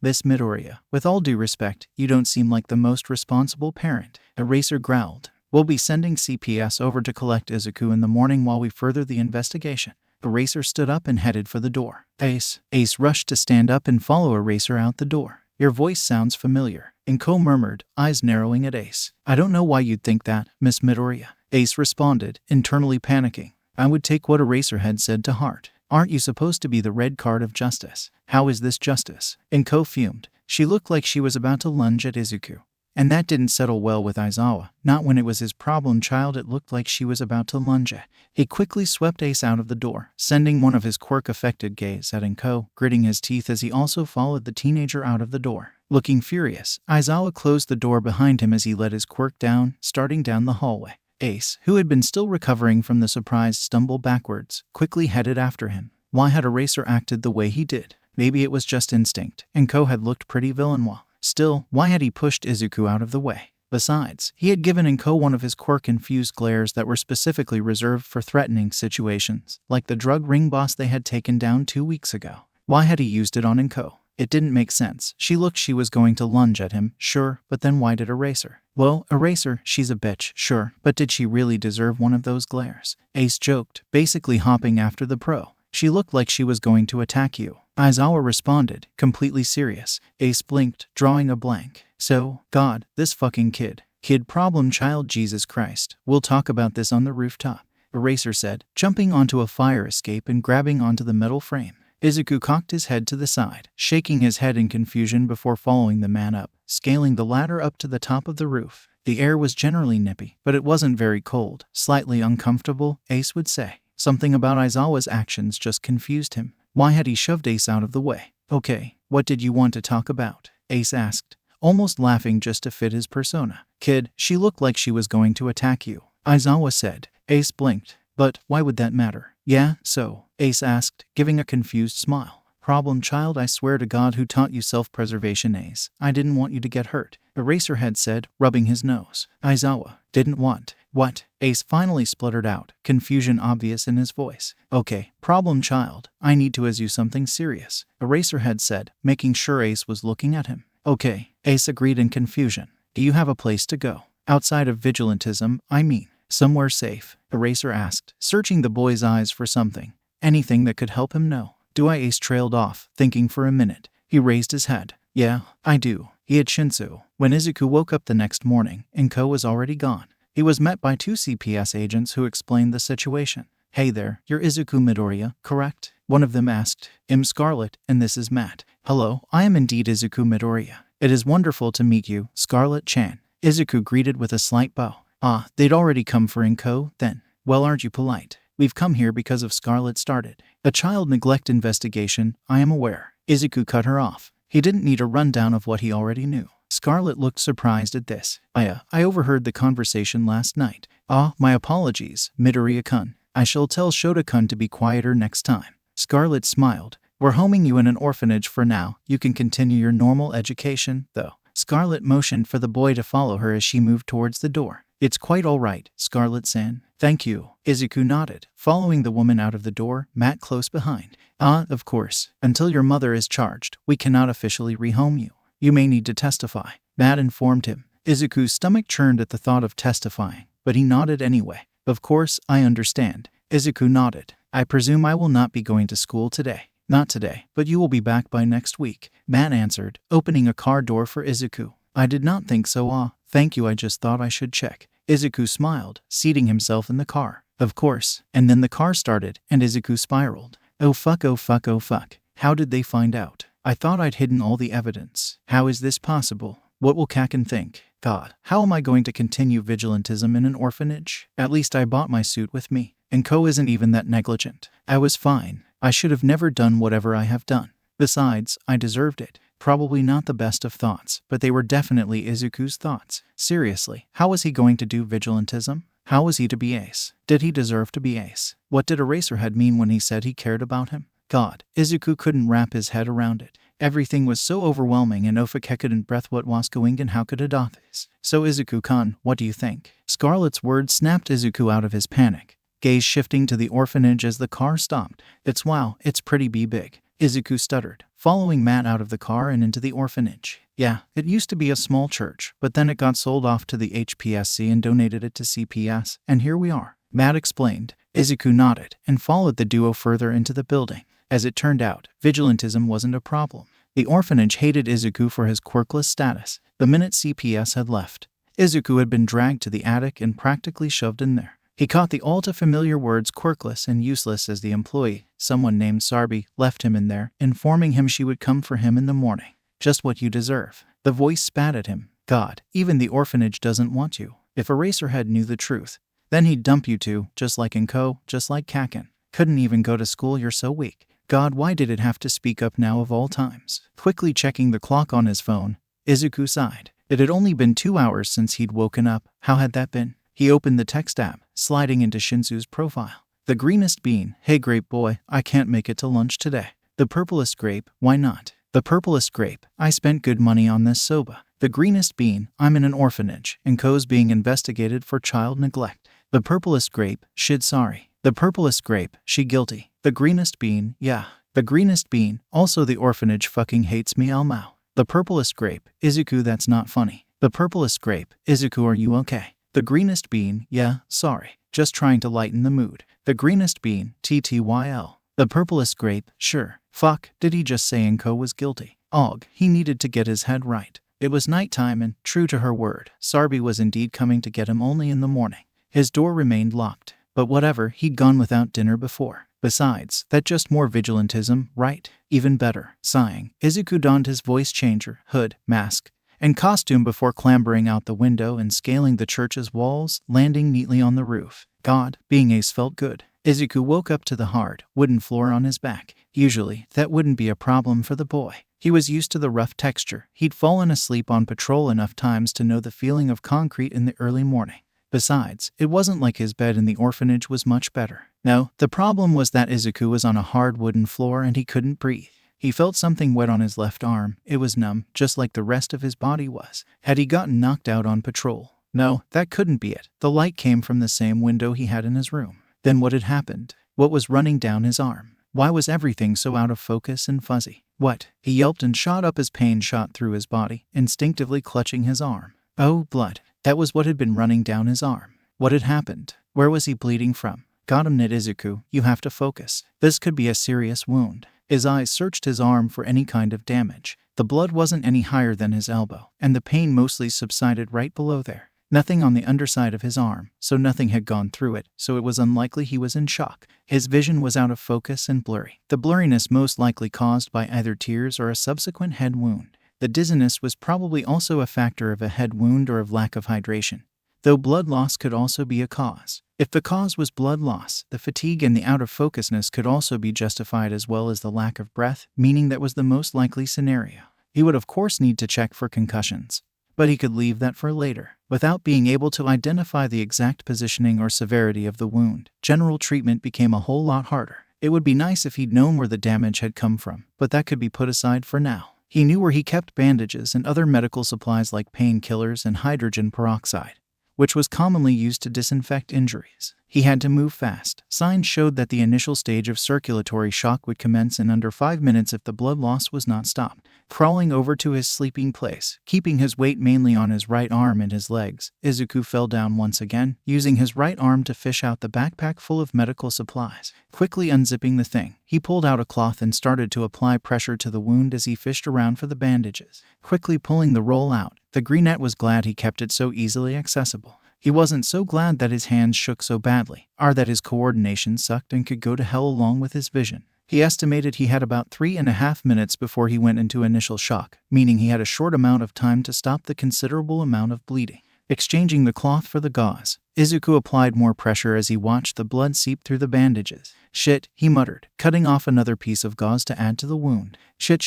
Miss Midoriya, with all due respect, you don't seem like the most responsible parent." Eraser growled. "We'll be sending CPS over to collect Izuku in the morning while we further the investigation." Eraser stood up and headed for the door. Ace rushed to stand up and follow Eraser out the door. "Your voice sounds familiar," Inko murmured, eyes narrowing at Ace. "I don't know why you'd think that, Miss Midoriya," Ace responded, internally panicking. I would take what Eraserhead said to heart. "Aren't you supposed to be the red card of justice? How is this justice?" Inko fumed. She looked like she was about to lunge at Izuku. And that didn't settle well with Aizawa. Not when it was his problem child it looked like she was about to lunge at. He quickly swept Ace out of the door, sending one of his quirk-affected gaze at Inko, gritting his teeth as he also followed the teenager out of the door. Looking furious, Aizawa closed the door behind him as he let his quirk down, starting down the hallway. Ace, who had been still recovering from the surprise stumble backwards, quickly headed after him. Why had Eraser acted the way he did? Maybe it was just instinct, and Ko had looked pretty villainous. Still, why had he pushed Izuku out of the way? Besides, he had given Inko one of his quirk-infused glares that were specifically reserved for threatening situations, like the drug ring boss they had taken down 2 weeks ago. Why had he used it on Inko? It didn't make sense. She was going to lunge at him, sure, but then why did Eraser? Well, Eraser, she's a bitch, sure, but did she really deserve one of those glares? Ace joked, basically hopping after the pro. She looked like she was going to attack you. Aizawa responded, completely serious. Ace blinked, drawing a blank. So, God, this fucking kid. Kid problem child, Jesus Christ. We'll talk about this on the rooftop, Eraser said, jumping onto a fire escape and grabbing onto the metal frame. Izuku cocked his head to the side, shaking his head in confusion before following the man up, scaling the ladder up to the top of the roof. The air was generally nippy, but it wasn't very cold, slightly uncomfortable, Ace would say. Something about Aizawa's actions just confused him. Why had he shoved Ace out of the way? Okay, what did you want to talk about? Ace asked, almost laughing just to fit his persona. Kid, she looked like she was going to attack you, Aizawa said. Ace blinked. But why would that matter? Yeah, so, Ace asked, giving a confused smile. Problem child, I swear to God who taught you self-preservation, Ace. I didn't want you to get hurt, Eraserhead said, rubbing his nose. Aizawa, didn't want. What? Ace finally spluttered out, confusion obvious in his voice. Okay, problem child, I need to ask you something serious, Eraserhead said, making sure Ace was looking at him. Okay, Ace agreed in confusion. Do you have a place to go? Outside of vigilantism, I mean. Somewhere safe, Eraser asked, searching the boy's eyes for something. Anything that could help him know. Do I? Ace trailed off, thinking for a minute. He raised his head. Yeah, I do. He had Shinsu. When Izuku woke up the next morning, Inko was already gone. He was met by 2 CPS agents who explained the situation. Hey there, you're Izuku Midoriya, correct? One of them asked. I'm Scarlet, and this is Matt. Hello, I am indeed Izuku Midoriya. It is wonderful to meet you, Scarlet-chan. Izuku greeted with a slight bow. Ah, they'd already come for Inko, then. Well, aren't you polite? We've come here because of Scarlet started a child neglect investigation, I am aware. Izuku cut her off. He didn't need a rundown of what he already knew. Scarlet looked surprised at this. I overheard the conversation last night. Ah, my apologies, Midoriya-kun. I shall tell Shota-kun to be quieter next time. Scarlet smiled. We're homing you in an orphanage for now. You can continue your normal education, though. Scarlet motioned for the boy to follow her as she moved towards the door. It's quite all right, Scarlet-san. Thank you. Izuku nodded, following the woman out of the door, Matt close behind. Ah, of course. Until your mother is charged, we cannot officially rehome you. You may need to testify, Matt informed him. Izuku's stomach churned at the thought of testifying, but he nodded anyway. Of course, I understand. Izuku nodded. I presume I will not be going to school today. Not today, but you will be back by next week, Matt answered, opening a car door for Izuku. I did not think so. Thank you, I just thought I should check. Izuku smiled, seating himself in the car. Of course. And then the car started, and Izuku spiraled. Oh fuck, oh fuck, oh fuck. How did they find out? I thought I'd hidden all the evidence. How is this possible? What will Kaken think? God, how am I going to continue vigilantism in an orphanage? At least I bought my suit with me. And Ko isn't even that negligent. I was fine. I should have never done whatever I have done. Besides, I deserved it. Probably not the best of thoughts, but they were definitely Izuku's thoughts. Seriously, how was he going to do vigilantism? How was he to be Ace? Did he deserve to be Ace? What did Eraserhead mean when he said he cared about him? God, Izuku couldn't wrap his head around it. Everything was so overwhelming and Ofake couldn't breath what was going and how could Adathis. So Izuku-kun, what do you think? Scarlet's words snapped Izuku out of his panic, gaze shifting to the orphanage as the car stopped. It's pretty big. Izuku stuttered, following Matt out of the car and into the orphanage. Yeah, it used to be a small church, but then it got sold off to the HPSC and donated it to CPS, and here we are, Matt explained. Izuku nodded and followed the duo further into the building. As it turned out, vigilantism wasn't a problem. The orphanage hated Izuku for his quirkless status. The minute CPS had left, Izuku had been dragged to the attic and practically shoved in there. He caught the all-too-familiar words quirkless and useless as the employee, someone named Sarbi, left him in there, informing him she would come for him in the morning. Just what you deserve. The voice spat at him. God, even the orphanage doesn't want you. If Eraserhead knew the truth, then he'd dump you too, just like Inko, just like Kaken. Couldn't even go to school, you're so weak. God, why did it have to speak up now of all times? Quickly checking the clock on his phone, Izuku sighed. It had only been 2 hours since he'd woken up. How had that been? He opened the text app, sliding into Shinsu's profile. The greenest bean, hey grape boy, I can't make it to lunch today. The purplest grape, why not? The purplest grape, I spent good money on this soba. The greenest bean, I'm in an orphanage, and Ko's being investigated for child neglect. The purplest grape, shit sorry. The purplest grape, she guilty. The greenest bean, yeah. The greenest bean, also the orphanage fucking hates me Mao. The purplest grape, Izuku that's not funny. The purplest grape, Izuku are you okay? The greenest bean, yeah, sorry. Just trying to lighten the mood. The greenest bean, TTYL. The purplest grape, sure. Fuck, did he just say Inko was guilty? Og, he needed to get his head right. It was nighttime and, true to her word, Sarbi was indeed coming to get him only in the morning. His door remained locked. But whatever, he'd gone without dinner before. Besides, that just more vigilantism, right? Even better. Sighing, Izuku donned his voice changer, hood, mask, and costume before clambering out the window and scaling the church's walls, landing neatly on the roof. God, being ace felt good. Izuku woke up to the hard, wooden floor on his back. Usually, that wouldn't be a problem for the boy. He was used to the rough texture. He'd fallen asleep on patrol enough times to know the feeling of concrete in the early morning. Besides, it wasn't like his bed in the orphanage was much better. No, the problem was that Izuku was on a hard wooden floor and he couldn't breathe. He felt something wet on his left arm. It was numb, just like the rest of his body was. Had he gotten knocked out on patrol? No, that couldn't be it. The light came from the same window he had in his room. Then what had happened? What was running down his arm? Why was everything so out of focus and fuzzy? What? He yelped and shot up as pain shot through his body, instinctively clutching his arm. Oh, blood. That was what had been running down his arm. What had happened? Where was he bleeding from? Got him, Izuku. You have to focus. This could be a serious wound. His eyes searched his arm for any kind of damage. The blood wasn't any higher than his elbow, and the pain mostly subsided right below there. Nothing on the underside of his arm, so nothing had gone through it, so it was unlikely he was in shock. His vision was out of focus and blurry. The blurriness most likely caused by either tears or a subsequent head wound. The dizziness was probably also a factor of a head wound or of lack of hydration, though blood loss could also be a cause. If the cause was blood loss, the fatigue and the out-of-focusness could also be justified as well as the lack of breath, meaning that was the most likely scenario. He would of course need to check for concussions, but he could leave that for later. Without being able to identify the exact positioning or severity of the wound, general treatment became a whole lot harder. It would be nice if he'd known where the damage had come from, but that could be put aside for now. He knew where he kept bandages and other medical supplies like painkillers and hydrogen peroxide, which was commonly used to disinfect injuries. He had to move fast. Signs showed that the initial stage of circulatory shock would commence in under 5 minutes if the blood loss was not stopped. Crawling over to his sleeping place, keeping his weight mainly on his right arm and his legs, Izuku fell down once again, using his right arm to fish out the backpack full of medical supplies. Quickly unzipping the thing, he pulled out a cloth and started to apply pressure to the wound as he fished around for the bandages. Quickly pulling the roll out, the greenette was glad he kept it so easily accessible. He wasn't so glad that his hands shook so badly, or that his coordination sucked and could go to hell along with his vision. He estimated he had about 3.5 minutes before he went into initial shock, meaning he had a short amount of time to stop the considerable amount of bleeding. Exchanging the cloth for the gauze, Izuku applied more pressure as he watched the blood seep through the bandages. Shit, he muttered, cutting off another piece of gauze to add to the wound. Shit.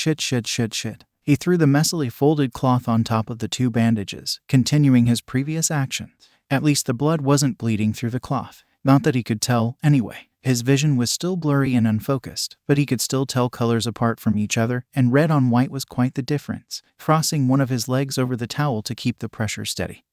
He threw the messily folded cloth on top of the 2 bandages, continuing his previous actions. At least the blood wasn't bleeding through the cloth. Not that he could tell, anyway. His vision was still blurry and unfocused, but he could still tell colors apart from each other, and red on white was quite the difference. Crossing one of his legs over the towel to keep the pressure steady,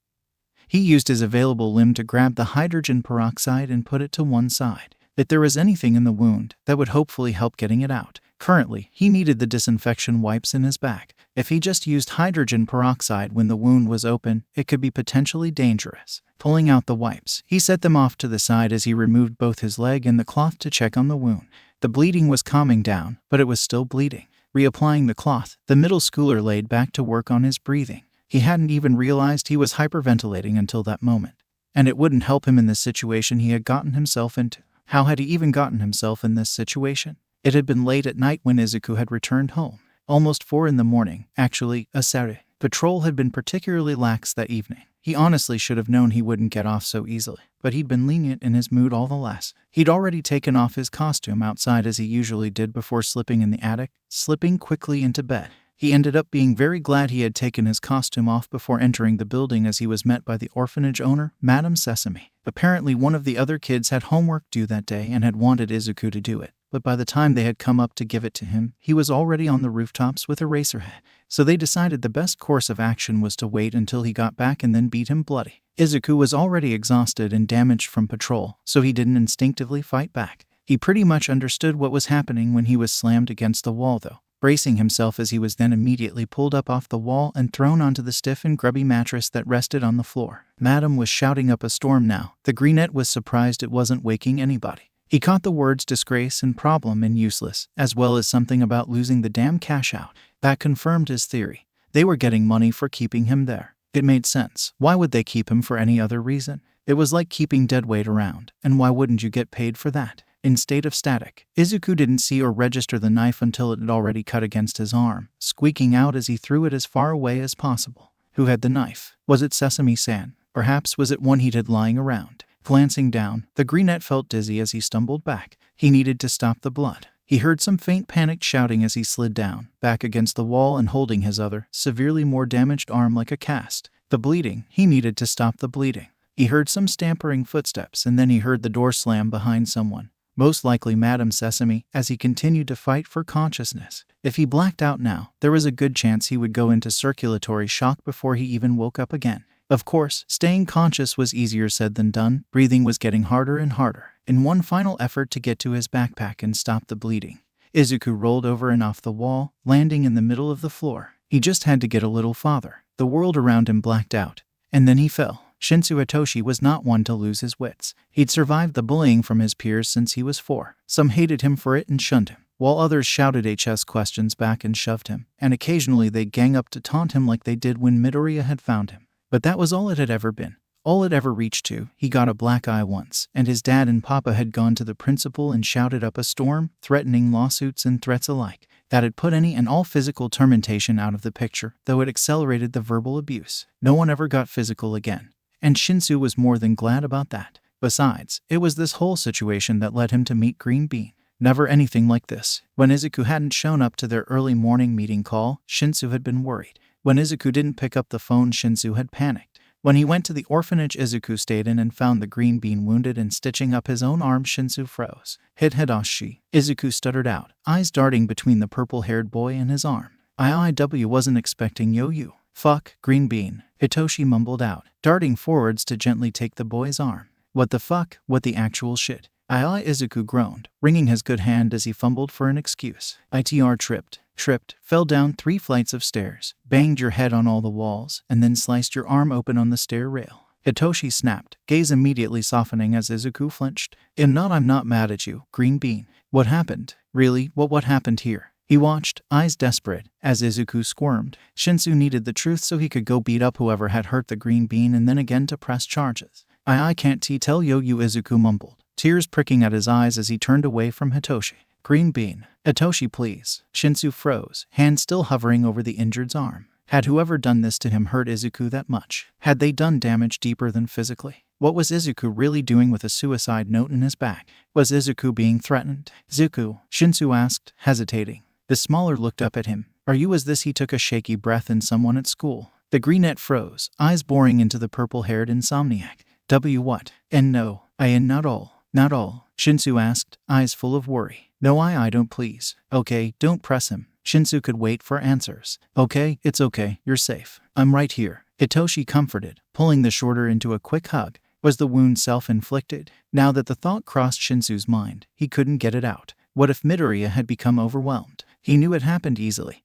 he used his available limb to grab the hydrogen peroxide and put it to one side. If there was anything in the wound, that would hopefully help getting it out. Currently, he needed the disinfection wipes in his bag. If he just used hydrogen peroxide when the wound was open, it could be potentially dangerous. Pulling out the wipes, he set them off to the side as he removed both his leg and the cloth to check on the wound. The bleeding was calming down, but it was still bleeding. Reapplying the cloth, the middle schooler laid back to work on his breathing. He hadn't even realized he was hyperventilating until that moment. And it wouldn't help him in the situation he had gotten himself into. How had he even gotten himself in this situation? It had been late at night when Izuku had returned home. Almost 4 in the morning, actually, a Saturday. Patrol had been particularly lax that evening. He honestly should have known he wouldn't get off so easily, but he'd been lenient in his mood all the less. He'd already taken off his costume outside as he usually did before slipping in the attic, slipping quickly into bed. He ended up being very glad he had taken his costume off before entering the building, as he was met by the orphanage owner, Madame Sesame. Apparently one of the other kids had homework due that day and had wanted Izuku to do it, but by the time they had come up to give it to him, he was already on the rooftops with Eraserhead. So they decided the best course of action was to wait until he got back and then beat him bloody. Izuku was already exhausted and damaged from patrol, so he didn't instinctively fight back. He pretty much understood what was happening when he was slammed against the wall though, bracing himself as he was then immediately pulled up off the wall and thrown onto the stiff and grubby mattress that rested on the floor. Madam was shouting up a storm now. The greenette was surprised it wasn't waking anybody. He caught the words disgrace and problem and useless, as well as something about losing the damn cash out. That confirmed his theory. They were getting money for keeping him there. It made sense. Why would they keep him for any other reason? It was like keeping deadweight around, and why wouldn't you get paid for that? In state of static, Izuku didn't see or register the knife until it had already cut against his arm, squeaking out as he threw it as far away as possible. Who had the knife? Was it Sesame-san? Perhaps was it one he'd had lying around? Glancing down, the greenette felt dizzy as he stumbled back. He needed to stop the blood. He heard some faint panicked shouting as he slid down, back against the wall and holding his other, severely more damaged arm like a cast. The bleeding. He needed to stop the bleeding. He heard some stampering footsteps and then he heard the door slam behind someone. Most likely Madame Sesame, as he continued to fight for consciousness. If he blacked out now, there was a good chance he would go into circulatory shock before he even woke up again. Of course, staying conscious was easier said than done. Breathing was getting harder and harder. In one final effort to get to his backpack and stop the bleeding, Izuku rolled over and off the wall, landing in the middle of the floor. He just had to get a little farther. The world around him blacked out, and then he fell. Shinsu Hitoshi was not one to lose his wits. He'd survived the bullying from his peers since he was 4. Some hated him for it and shunned him, while others shouted HS questions back and shoved him, and occasionally they'd gang up to taunt him like they did when Midoriya had found him. But that was all it had ever been. All it ever reached to. He got a black eye once, and his dad and papa had gone to the principal and shouted up a storm, threatening lawsuits and threats alike. That had put any and all physical tormentation out of the picture, though it accelerated the verbal abuse. No one ever got physical again, and Shinsu was more than glad about that. Besides, it was this whole situation that led him to meet Green Bean. Never anything like this. When Izuku hadn't shown up to their early morning meeting call, Shinsu had been worried. When Izuku didn't pick up the phone, Shinsu had panicked. When he went to the orphanage Izuku stayed in and found the Green Bean wounded and stitching up his own arm, Shinsu froze. Hiatus, Izuku stuttered out, eyes darting between the purple-haired boy and his arm. IIW wasn't expecting you. Fuck, Green Bean, Hitoshi mumbled out, darting forwards to gently take the boy's arm. What the fuck? What the actual shit? Izuku groaned, wringing his good hand as he fumbled for an excuse. ITR tripped, fell down 3 flights of stairs, banged your head on all the walls, and then sliced your arm open on the stair rail. Hitoshi snapped, gaze immediately softening as Izuku flinched. I'm not mad at you, Green Bean. What happened? Really, what happened here? He watched, eyes desperate, as Izuku squirmed. Shinsu needed the truth so he could go beat up whoever had hurt the Green Bean and then again to press charges. I can't tell you, Izuku mumbled, tears pricking at his eyes as he turned away from Hitoshi. Green Bean. Hitoshi, please. Shinsu froze, hand still hovering over the injured's arm. Had whoever done this to him hurt Izuku that much? Had they done damage deeper than physically? What was Izuku really doing with a suicide note in his back? Was Izuku being threatened? Izuku, Shinsu asked, hesitating. The smaller looked up at him. Are you as this? He took a shaky breath in someone at school. The greenette froze, eyes boring into the purple-haired insomniac. What? And no, not all. Not all? Shinsu asked, eyes full of worry. No, I don't, please. Okay, don't press him. Shinsu could wait for answers. Okay, it's okay, you're safe. I'm right here. Hitoshi comforted, pulling the shorter into a quick hug. Was the wound self-inflicted? Now that the thought crossed Shinsu's mind, he couldn't get it out. What if Midoriya had become overwhelmed? He knew it happened easily.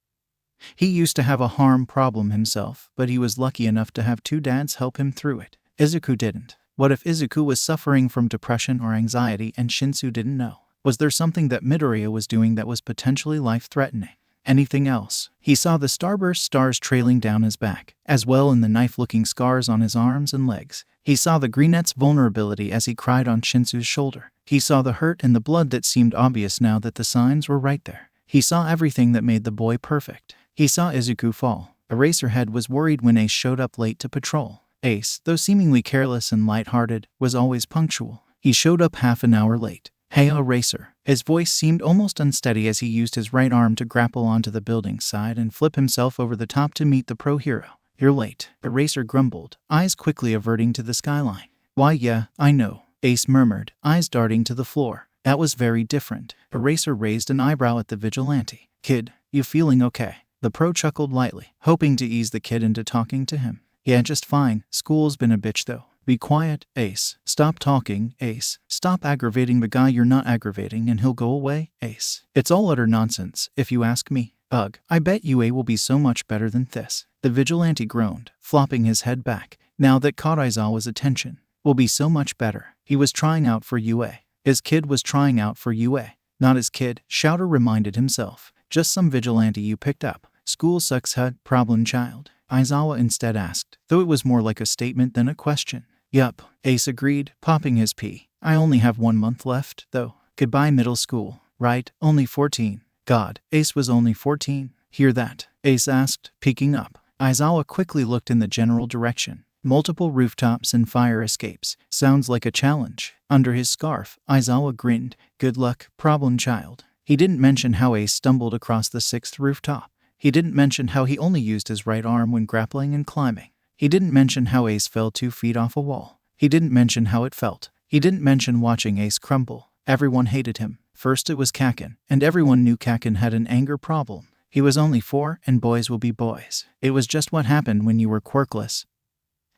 He used to have a harm problem himself, but he was lucky enough to have 2 dads help him through it. Izuku didn't. What if Izuku was suffering from depression or anxiety and Shinsu didn't know? Was there something that Midoriya was doing that was potentially life-threatening? Anything else? He saw the starburst stars trailing down his back, as well as the knife-looking scars on his arms and legs. He saw the greenette's vulnerability as he cried on Shinsu's shoulder. He saw the hurt and the blood that seemed obvious now that the signs were right there. He saw everything that made the boy perfect. He saw Izuku fall. Eraserhead was worried when Ace showed up late to patrol. Ace, though seemingly careless and light-hearted, was always punctual. He showed up half an hour late. Hey, Eraser. His voice seemed almost unsteady as he used his right arm to grapple onto the building's side and flip himself over the top to meet the pro hero. You're late, Eraser grumbled, eyes quickly averting to the skyline. Why yeah, I know, Ace murmured, eyes darting to the floor. That was very different. Eraser raised an eyebrow at the vigilante. Kid, you feeling okay? The pro chuckled lightly, hoping to ease the kid into talking to him. Yeah, just fine. School's been a bitch though. Be quiet, Ace. Stop talking, Ace. Stop aggravating the guy you're not aggravating and he'll go away, Ace. It's all utter nonsense, if you ask me. Ugh, I bet UA will be so much better than this. The vigilante groaned, flopping his head back. Now that caught Aizawa's attention. Will be so much better. He was trying out for UA. His kid was trying out for UA. Not his kid, Shouter reminded himself. Just some vigilante you picked up. School sucks, problem child. Aizawa instead asked, though it was more like a statement than a question. Yup, Ace agreed, popping his pee. I only have 1 month left, though. Goodbye middle school. Right, only 14. God, Ace was only 14. Hear that? Ace asked, peeking up. Aizawa quickly looked in the general direction. Multiple rooftops and fire escapes. Sounds like a challenge. Under his scarf, Aizawa grinned. Good luck, problem child. He didn't mention how Ace stumbled across the 6th rooftop. He didn't mention how he only used his right arm when grappling and climbing. He didn't mention how Ace fell 2 feet off a wall. He didn't mention how it felt. He didn't mention watching Ace crumble. Everyone hated him. First it was Kaken, and everyone knew Kaken had an anger problem. He was only 4, and boys will be boys. It was just what happened when you were quirkless.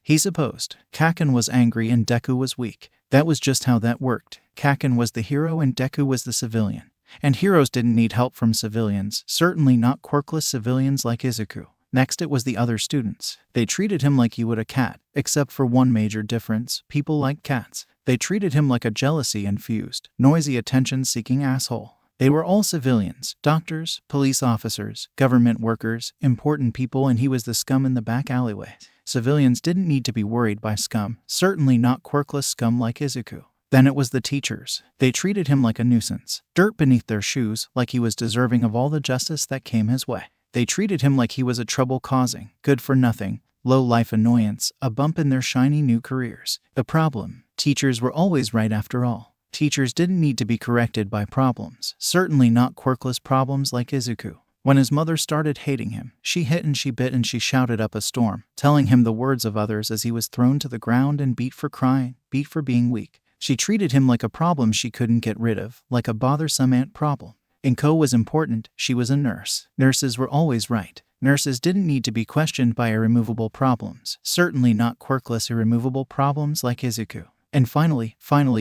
He supposed. Kaken was angry and Deku was weak. That was just how that worked. Kaken was the hero and Deku was the civilian. And heroes didn't need help from civilians, certainly not quirkless civilians like Izuku. Next it was the other students. They treated him like you would a cat, except for one major difference: people like cats. They treated him like a jealousy-infused, noisy attention-seeking asshole. They were all civilians, doctors, police officers, government workers, important people, and he was the scum in the back alleyway. Civilians didn't need to be worried by scum, certainly not quirkless scum like Izuku. Then it was the teachers. They treated him like a nuisance, dirt beneath their shoes, like he was deserving of all the justice that came his way. They treated him like he was a trouble-causing, good-for-nothing, low-life annoyance, a bump in their shiny new careers. The problem: teachers were always right after all. Teachers didn't need to be corrected by problems, certainly not quirkless problems like Izuku. When his mother started hating him, she hit and she bit and she shouted up a storm, telling him the words of others as he was thrown to the ground and beat for crying, beat for being weak. She treated him like a problem she couldn't get rid of, like a bothersome ant problem. Inko was important, she was a nurse. Nurses were always right. Nurses didn't need to be questioned by irremovable problems, certainly not quirkless irremovable problems like Izuku. And finally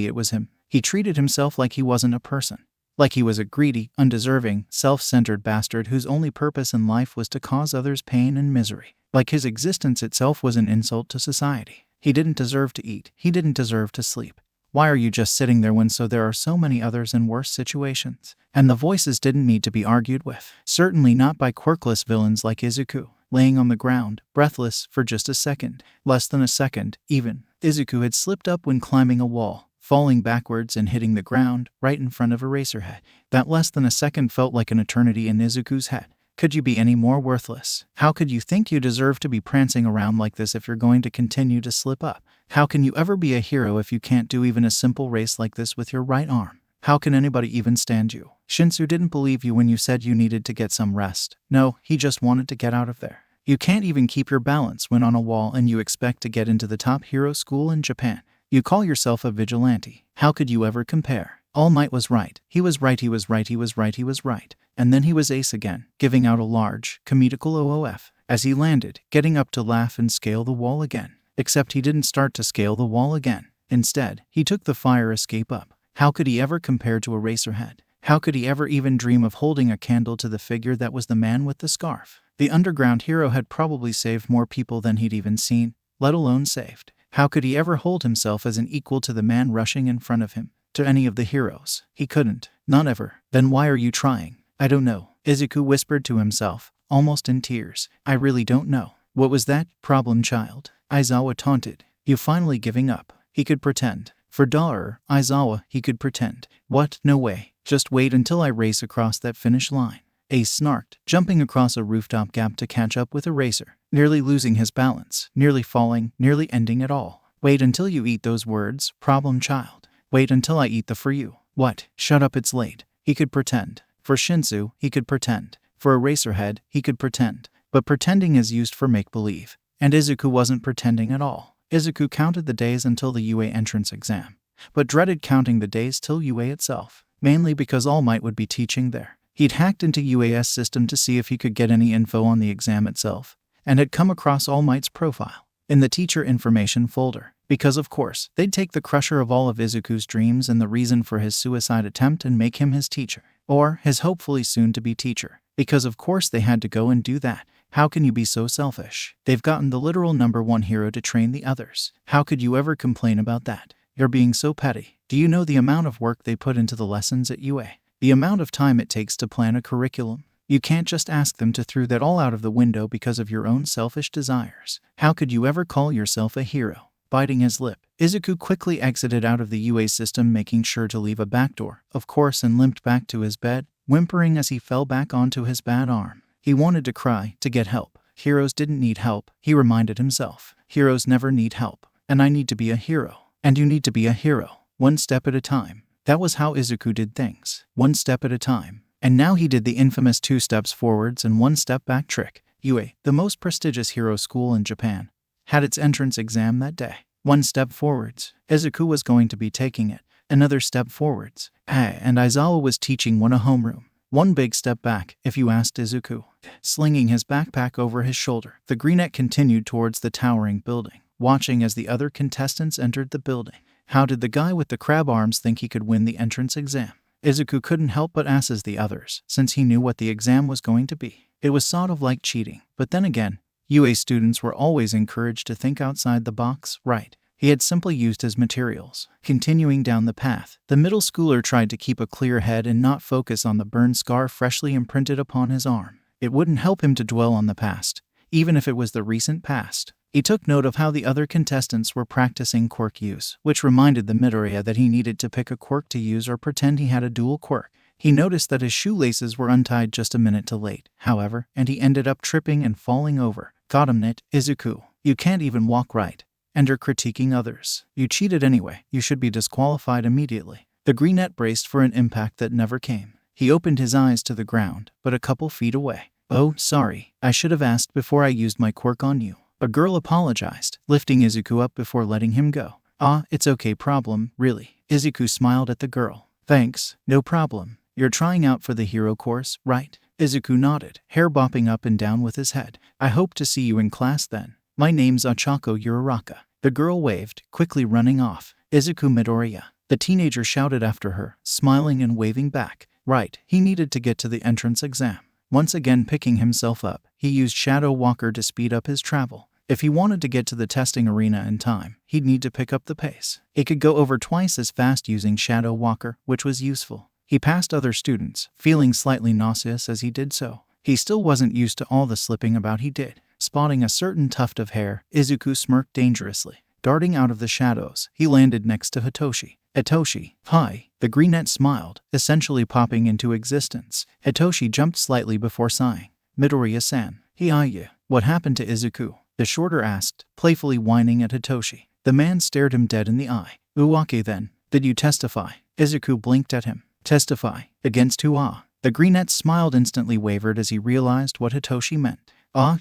it was him. He treated himself like he wasn't a person. Like he was a greedy, undeserving, self-centered bastard whose only purpose in life was to cause others pain and misery. Like his existence itself was an insult to society. He didn't deserve to eat. He didn't deserve to sleep. Why are you just sitting there when there are so many others in worse situations? And the voices didn't need to be argued with. Certainly not by quirkless villains like Izuku. Laying on the ground, breathless, for just a second. Less than a second, even. Izuku had slipped up when climbing a wall, falling backwards and hitting the ground, right in front of Eraserhead. That less than a second felt like an eternity in Izuku's head. Could you be any more worthless? How could you think you deserve to be prancing around like this if you're going to continue to slip up? How can you ever be a hero if you can't do even a simple race like this with your right arm? How can anybody even stand you? Shinsu didn't believe you when you said you needed to get some rest. No, he just wanted to get out of there. You can't even keep your balance when on a wall and you expect to get into the top hero school in Japan. You call yourself a vigilante. How could you ever compare? All Might was right. He was right, he was right, he was right, he was right. And then he was Ace again, giving out a large, comical OOF, as he landed, getting up to laugh and scale the wall again. Except he didn't start to scale the wall again. Instead, he took the fire escape up. How could he ever compare to Eraserhead? How could he ever even dream of holding a candle to the figure that was the man with the scarf? The underground hero had probably saved more people than he'd even seen, let alone saved. How could he ever hold himself as an equal to the man rushing in front of him? To any of the heroes? He couldn't. Not ever. Then why are you trying? I don't know, Izuku whispered to himself, almost in tears. I really don't know. What was that, problem child? Aizawa taunted. You finally giving up? He could pretend. For Darer, Aizawa, he could pretend. What? No way. Just wait until I race across that finish line. Ace snarked, jumping across a rooftop gap to catch up with Eraser, nearly losing his balance, nearly falling, nearly ending it all. Wait until you eat those words, problem child. Wait until I eat the for you. What? Shut up, it's late. He could pretend. For Shinsu, he could pretend. For Eraserhead, he could pretend. But pretending is used for make-believe. And Izuku wasn't pretending at all. Izuku counted the days until the UA entrance exam, but dreaded counting the days till UA itself, mainly because All Might would be teaching there. He'd hacked into UA's system to see if he could get any info on the exam itself, and had come across All Might's profile in the teacher information folder, because of course, they'd take the crusher of all of Izuku's dreams and the reason for his suicide attempt and make him his teacher, or his hopefully soon-to-be teacher, because of course they had to go and do that. How can you be so selfish? They've gotten the literal #1 hero to train the others. How could you ever complain about that? You're being so petty. Do you know the amount of work they put into the lessons at UA? The amount of time it takes to plan a curriculum? You can't just ask them to throw that all out of the window because of your own selfish desires. How could you ever call yourself a hero? Biting his lip, Izuku quickly exited out of the UA system, making sure to leave a back door, of course, and limped back to his bed, whimpering as he fell back onto his bad arm. He wanted to cry, to get help. Heroes didn't need help, he reminded himself. Heroes never need help. And I need to be a hero. And you need to be a hero. One step at a time. That was how Izuku did things. One step at a time. And now he did the infamous 2 steps forwards and 1 step back trick. UA, the most prestigious hero school in Japan, had its entrance exam that day. 1 step forwards. Izuku was going to be taking it. Another step forwards. And Aizawa was teaching one a homeroom. 1 big step back, if you asked Izuku. Slinging his backpack over his shoulder, the greenette continued towards the towering building, watching as the other contestants entered the building. How did the guy with the crab arms think he could win the entrance exam? Izuku couldn't help but ask as the others, since he knew what the exam was going to be. It was sort of like cheating, but then again, UA students were always encouraged to think outside the box, right? He had simply used his materials. Continuing down the path, the middle schooler tried to keep a clear head and not focus on the burn scar freshly imprinted upon his arm. It wouldn't help him to dwell on the past, even if it was the recent past. He took note of how the other contestants were practicing quirk use, which reminded the Midoriya that he needed to pick a quirk to use or pretend he had a dual quirk. He noticed that his shoelaces were untied just a minute too late, however, and he ended up tripping and falling over. Got him, Nit. Izuku, you can't even walk right. And you're critiquing others. You cheated anyway. You should be disqualified immediately. The greenette braced for an impact that never came. He opened his eyes to the ground, but a couple feet away. Oh, sorry. I should have asked before I used my quirk on you. A girl apologized, lifting Izuku up before letting him go. Ah, it's okay, problem, really. Izuku smiled at the girl. Thanks, no problem. You're trying out for the hero course, right? Izuku nodded, hair bopping up and down with his head. I hope to see you in class then. My name's Ochako Uraraka. The girl waved, quickly running off. Izuku Midoriya. The teenager shouted after her, smiling and waving back. Right, he needed to get to the entrance exam. Once again picking himself up, he used Shadow Walker to speed up his travel. If he wanted to get to the testing arena in time, he'd need to pick up the pace. He could go over twice as fast using Shadow Walker, which was useful. He passed other students, feeling slightly nauseous as he did so. He still wasn't used to all the slipping about he did. Spotting a certain tuft of hair, Izuku smirked dangerously. Darting out of the shadows, he landed next to Hitoshi. Hitoshi, hi. The greenette smiled, essentially popping into existence. Hitoshi jumped slightly before sighing. Midoriya-san, hiya. What happened to Izuku? The shorter asked, playfully whining at Hitoshi. The man stared him dead in the eye. Uwake then. Did you testify? Izuku blinked at him. Testify? Against who? The greenette smiled instantly wavered as he realized what Hitoshi meant.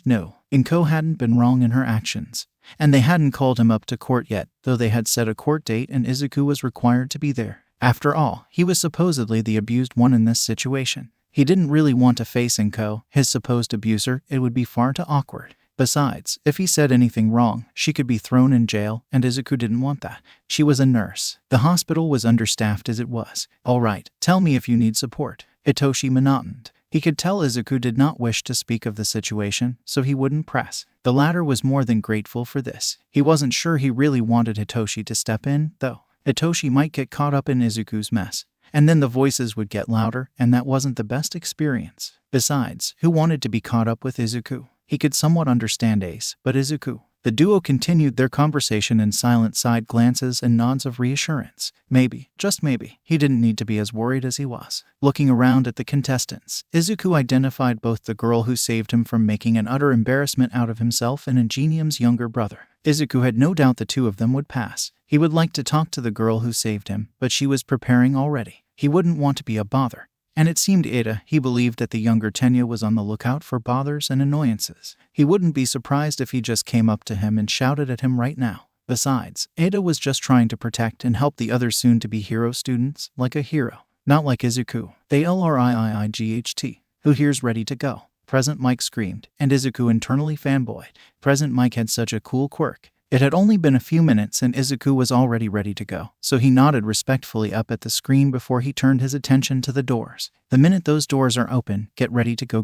No. Inko hadn't been wrong in her actions. And they hadn't called him up to court yet, though they had set a court date and Izuku was required to be there. After all, he was supposedly the abused one in this situation. He didn't really want to face Inko, his supposed abuser. It would be far too awkward. Besides, if he said anything wrong, she could be thrown in jail, and Izuku didn't want that. She was a nurse. The hospital was understaffed as it was. All right, tell me if you need support. Hitoshi monotoned. He could tell Izuku did not wish to speak of the situation, so he wouldn't press. The latter was more than grateful for this. He wasn't sure he really wanted Hitoshi to step in, though. Hitoshi might get caught up in Izuku's mess, and then the voices would get louder, and that wasn't the best experience. Besides, who wanted to be caught up with Izuku? He could somewhat understand Ace, but Izuku. The duo continued their conversation in silent side glances and nods of reassurance. Maybe, just maybe, he didn't need to be as worried as he was. Looking around at the contestants, Izuku identified both the girl who saved him from making an utter embarrassment out of himself and Ingenium's younger brother. Izuku had no doubt the two of them would pass. He would like to talk to the girl who saved him, but she was preparing already. He wouldn't want to be a bother. And it seemed he believed that the younger Tenya was on the lookout for bothers and annoyances. He wouldn't be surprised if he just came up to him and shouted at him right now. Besides, Ada was just trying to protect and help the other soon-to-be hero students like a hero, not like Izuku. ALRIIIGHT. Who here's ready to go? Present Mike screamed, and Izuku internally fanboyed. Present Mike had such a cool quirk. It had only been a few minutes and Izuku was already ready to go, so he nodded respectfully up at the screen before he turned his attention to the doors. The minute those doors are open, get ready to go.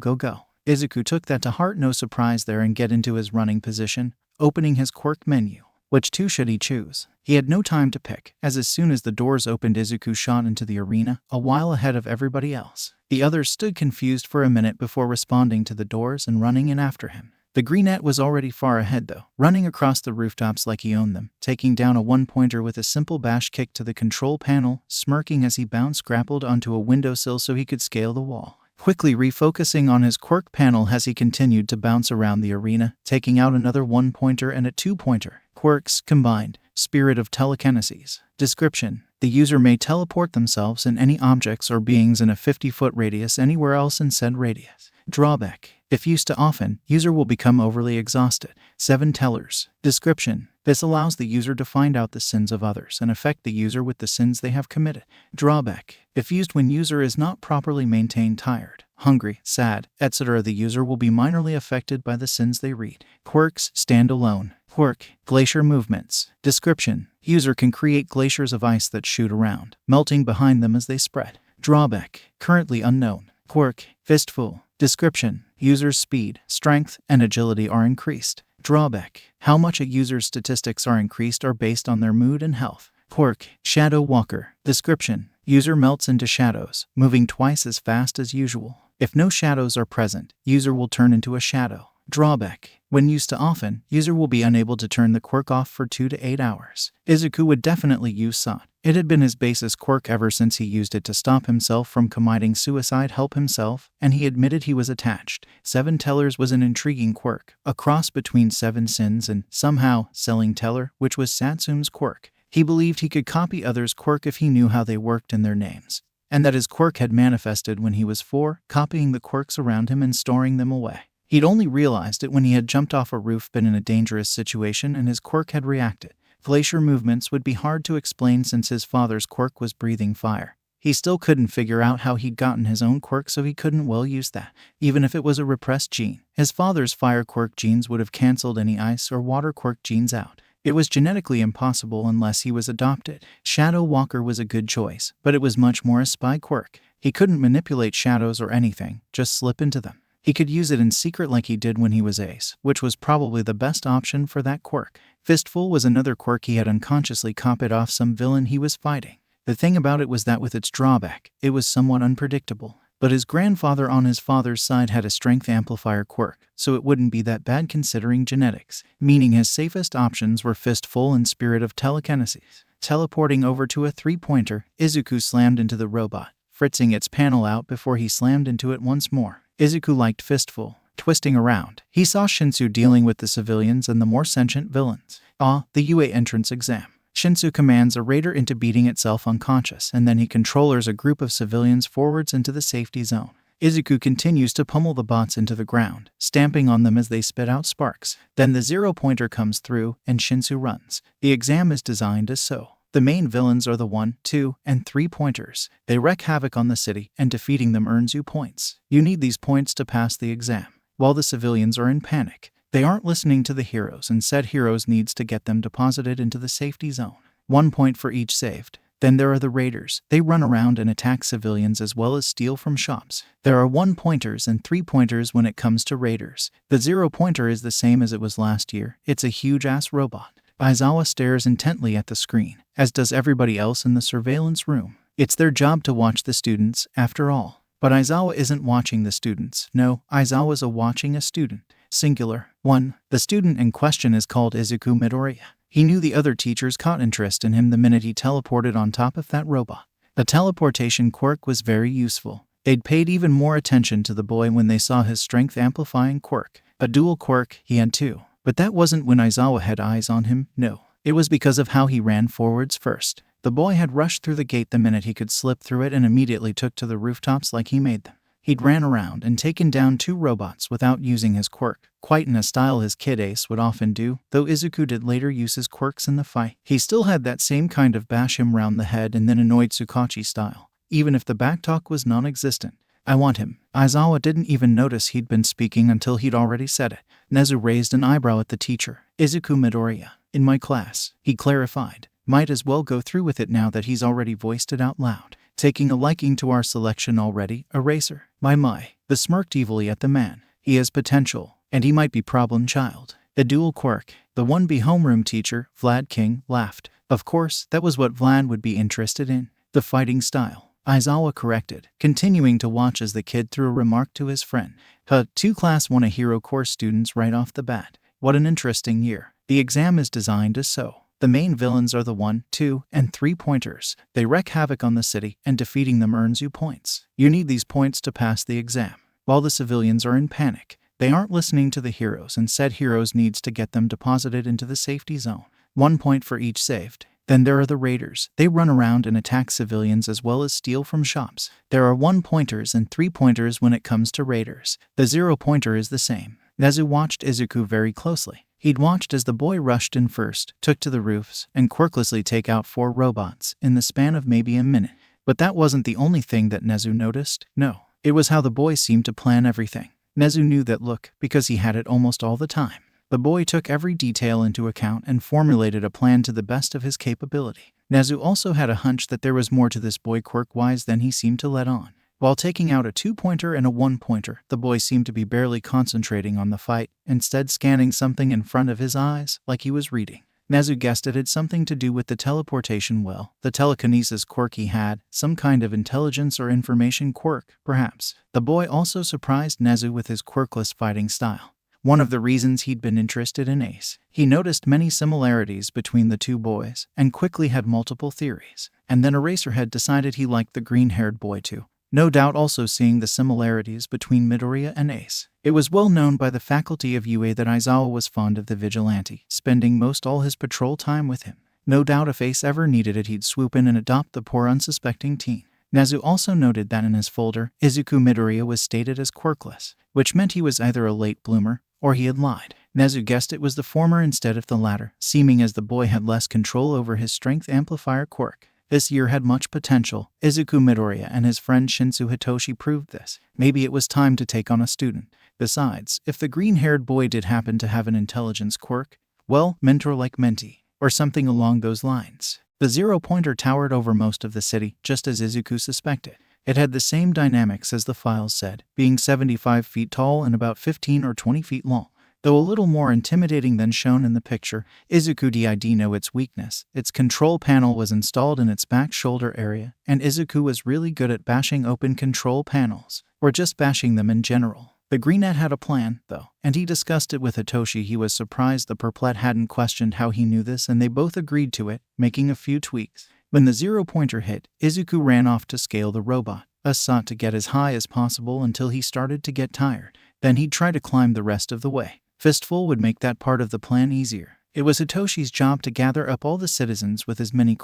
Izuku took that to heart, no surprise there, and get into his running position, opening his quirk menu. Which two should he choose? He had no time to pick, as soon as the doors opened Izuku shot into the arena, a while ahead of everybody else. The others stood confused for a minute before responding to the doors and running in after him. The greenette was already far ahead though, running across the rooftops like he owned them, taking down a one-pointer with a simple bash kick to the control panel, smirking as he grappled onto a windowsill so he could scale the wall. Quickly refocusing on his quirk panel as he continued to bounce around the arena, taking out another one-pointer and a two-pointer. Quirks combined. Spirit of telekinesis. Description: the user may teleport themselves and any objects or beings in a 50-foot radius anywhere else in said radius. Drawback: if used too often, user will become overly exhausted. 7 tellers. Description: this allows the user to find out the sins of others and affect the user with the sins they have committed. Drawback: if used when user is not properly maintained, tired, hungry, sad, etc., the user will be minorly affected by the sins they read. Quirks standalone. Quirk: glacier movements. Description: user can create glaciers of ice that shoot around, melting behind them as they spread. Drawback: currently unknown. Quirk: fistful. Description: user's speed, strength, and agility are increased. Drawback: how much a user's statistics are increased are based on their mood and health. Quirk: shadow walker. Description: user melts into shadows, moving twice as fast as usual. If no shadows are present, user will turn into a shadow. Drawback: when used too often, user will be unable to turn the quirk off for 2 to 8 hours. Izuku would definitely use Sot. It had been his basis quirk ever since he used it to stop himself from committing suicide, help himself, and he admitted he was attached. 7 tellers was an intriguing quirk, a cross between 7 sins and, somehow, selling teller, which was Satsume's quirk. He believed he could copy others' quirk if he knew how they worked in their names, and that his quirk had manifested when he was 4, copying the quirks around him and storing them away. He'd only realized it when he had jumped off a roof, been in a dangerous situation, and his quirk had reacted. Glacier movements would be hard to explain since his father's quirk was breathing fire. He still couldn't figure out how he'd gotten his own quirk, so he couldn't well use that, even if it was a repressed gene. His father's fire quirk genes would have cancelled any ice or water quirk genes out. It was genetically impossible unless he was adopted. Shadow Walker was a good choice, but it was much more a spy quirk. He couldn't manipulate shadows or anything, just slip into them. He could use it in secret like he did when he was Ace, which was probably the best option for that quirk. Fistful was another quirk he had unconsciously copied off some villain he was fighting. The thing about it was that with its drawback, it was somewhat unpredictable. But his grandfather on his father's side had a strength amplifier quirk, so it wouldn't be that bad considering genetics, meaning his safest options were Fistful and Spirit of Telekinesis. Teleporting over to a 3-pointer, Izuku slammed into the robot, fritzing its panel out before he slammed into it once more. Izuku liked Fistful. Twisting around, he saw Shinsu dealing with the civilians and the more sentient villains. The UA entrance exam. Shinsu commands a raider into beating itself unconscious, and then he controllers a group of civilians forwards into the safety zone. Izuku continues to pummel the bots into the ground, stamping on them as they spit out sparks. Then the 0-pointer comes through, and Shinsu runs. The exam is designed as so. The main villains are the 1, 2, and 3-pointers. They wreak havoc on the city, and defeating them earns you points. You need these points to pass the exam. While the civilians are in panic, they aren't listening to the heroes, and said heroes needs to get them deposited into the safety zone. 1 point for each saved. Then there are the raiders. They run around and attack civilians as well as steal from shops. There are 1-pointers and 3-pointers when it comes to raiders. The 0-pointer is the same as it was last year. It's a huge-ass robot. Aizawa stares intently at the screen, as does everybody else in the surveillance room. It's their job to watch the students, after all. But Aizawa isn't watching the students. No, Aizawa's watching a student. Singular. 1. The student in question is called Izuku Midoriya. He knew the other teachers caught interest in him the minute he teleported on top of that robot. The teleportation quirk was very useful. They'd paid even more attention to the boy when they saw his strength-amplifying quirk. A dual quirk, he had too. But that wasn't when Aizawa had eyes on him, no. It was because of how he ran forwards first. The boy had rushed through the gate the minute he could slip through it and immediately took to the rooftops like he made them. He'd ran around and taken down 2 robots without using his quirk, quite in a style his kid Ace would often do, though Izuku did later use his quirks in the fight. He still had that same kind of bash him round the head and then annoyed Tsukachi style, even if the backtalk was non-existent. I want him. Aizawa didn't even notice he'd been speaking until he'd already said it. Nezu raised an eyebrow at the teacher. Izuku Midoriya. In my class, he clarified. Might as well go through with it now that he's already voiced it out loud. Taking a liking to our selection already, Eraser. My. The smirked evilly at the man. He has potential, and he might be problem child. A dual quirk. The 1B homeroom teacher, Vlad King, laughed. Of course, that was what Vlad would be interested in. The fighting style. Aizawa corrected, continuing to watch as the kid threw a remark to his friend. 2 Class 1 a hero course students right off the bat. What an interesting year. The exam is designed as so. The main villains are the 1, 2, and 3 pointers. They wreak havoc on the city, and defeating them earns you points. You need these points to pass the exam. While the civilians are in panic, they aren't listening to the heroes, and said heroes needs to get them deposited into the safety zone. 1 point for each saved. Then there are the raiders. They run around and attack civilians as well as steal from shops. There are 1 pointers and 3 pointers when it comes to raiders. The 0 pointer is the same. Nezu watched Izuku very closely. He'd watched as the boy rushed in first, took to the roofs, and quirklessly take out 4 robots in the span of maybe a minute. But that wasn't the only thing that Nezu noticed. No, it was how the boy seemed to plan everything. Nezu knew that look because he had it almost all the time. The boy took every detail into account and formulated a plan to the best of his capability. Nezu also had a hunch that there was more to this boy quirk-wise than he seemed to let on. While taking out a 2-pointer and a 1-pointer, the boy seemed to be barely concentrating on the fight, instead scanning something in front of his eyes, like he was reading. Nezu guessed it had something to do with the teleportation well, the telekinesis quirk he had, some kind of intelligence or information quirk, perhaps. The boy also surprised Nezu with his quirkless fighting style. One of the reasons he'd been interested in Ace. He noticed many similarities between the 2 boys, and quickly had multiple theories. And then Eraser had decided he liked the green-haired boy too. No doubt also seeing the similarities between Midoriya and Ace. It was well known by the faculty of UA that Aizawa was fond of the vigilante, spending most all his patrol time with him. No doubt if Ace ever needed it he'd swoop in and adopt the poor unsuspecting teen. Nezu also noted that in his folder, Izuku Midoriya was stated as quirkless, which meant he was either a late bloomer, or he had lied. Nezu guessed it was the former instead of the latter, seeming as the boy had less control over his strength amplifier quirk. This year had much potential. Izuku Midoriya and his friend Shinsu Hitoshi proved this. Maybe it was time to take on a student. Besides, if the green-haired boy did happen to have an intelligence quirk, well, mentor like Menti, or something along those lines. The 0-pointer towered over most of the city, just as Izuku suspected. It had the same dynamics as the files said, being 75 feet tall and about 15 or 20 feet long. Though a little more intimidating than shown in the picture, Izuku did know its weakness. Its control panel was installed in its back shoulder area, and Izuku was really good at bashing open control panels, or just bashing them in general. The Greenette had a plan, though, and he discussed it with Hitoshi. He was surprised the Purplet hadn't questioned how he knew this, and they both agreed to it, making a few tweaks. When the 0-pointer hit, Izuku ran off to scale the robot. Sought to get as high as possible until he started to get tired. Then he'd try to climb the rest of the way. Fistful would make that part of the plan easier. It was Hitoshi's job to gather up all the citizens with as many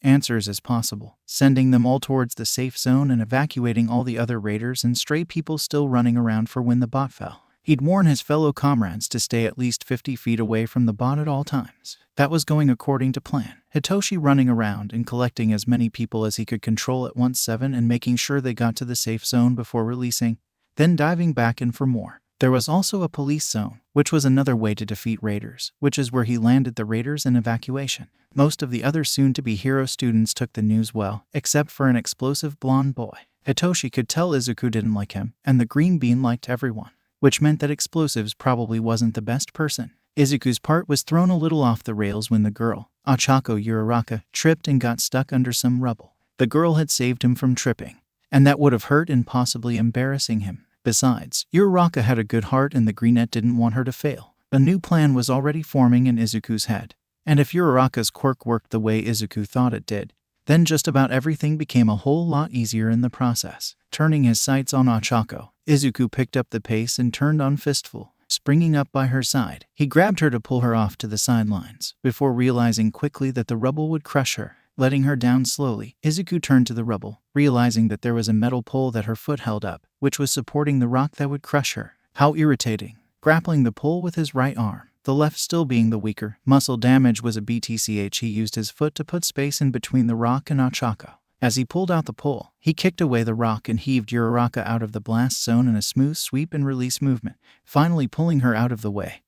answers as possible, sending them all towards the safe zone and evacuating all the other raiders and stray people still running around for when the bot fell. He'd warn his fellow comrades to stay at least 50 feet away from the bot at all times. That was going according to plan. Hitoshi running around and collecting as many people as he could control at once 7 and making sure they got to the safe zone before releasing, then diving back in for more. There was also a police zone, which was another way to defeat raiders, which is where he landed the raiders in evacuation. Most of the other soon-to-be hero students took the news well, except for an explosive blonde boy. Hitoshi could tell Izuku didn't like him, and the green bean liked everyone, which meant that explosives probably wasn't the best person. Izuku's part was thrown a little off the rails when the girl, Ochako Uraraka, tripped and got stuck under some rubble. The girl had saved him from tripping, and that would have hurt and possibly embarrassing him. Besides, Uraraka had a good heart and the Greenette didn't want her to fail. A new plan was already forming in Izuku's head, and if Uraraka's quirk worked the way Izuku thought it did, then just about everything became a whole lot easier in the process. Turning his sights on Ochako, Izuku picked up the pace and turned on Fistful. Springing up by her side, he grabbed her to pull her off to the sidelines, before realizing quickly that the rubble would crush her. letting her down slowly. Izuku turned to the rubble, realizing that there was a metal pole that her foot held up, which was supporting the rock that would crush her. How irritating. Grappling the pole with his right arm, the left still being the weaker. Muscle damage was a BTCH. He used his foot to put space in between the rock and Ochako. As he pulled out the pole, he kicked away the rock and heaved Uraraka out of the blast zone in a smooth sweep and release movement, finally pulling her out of the way.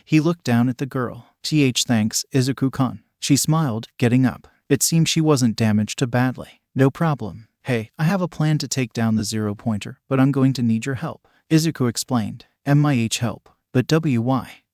He looked down at the girl. Thanks, Izuku-kun. She smiled, getting up. It seemed she wasn't damaged too badly. No problem. Hey, I have a plan to take down the zero-pointer, but I'm going to need your help. Izuku explained. MIH help. But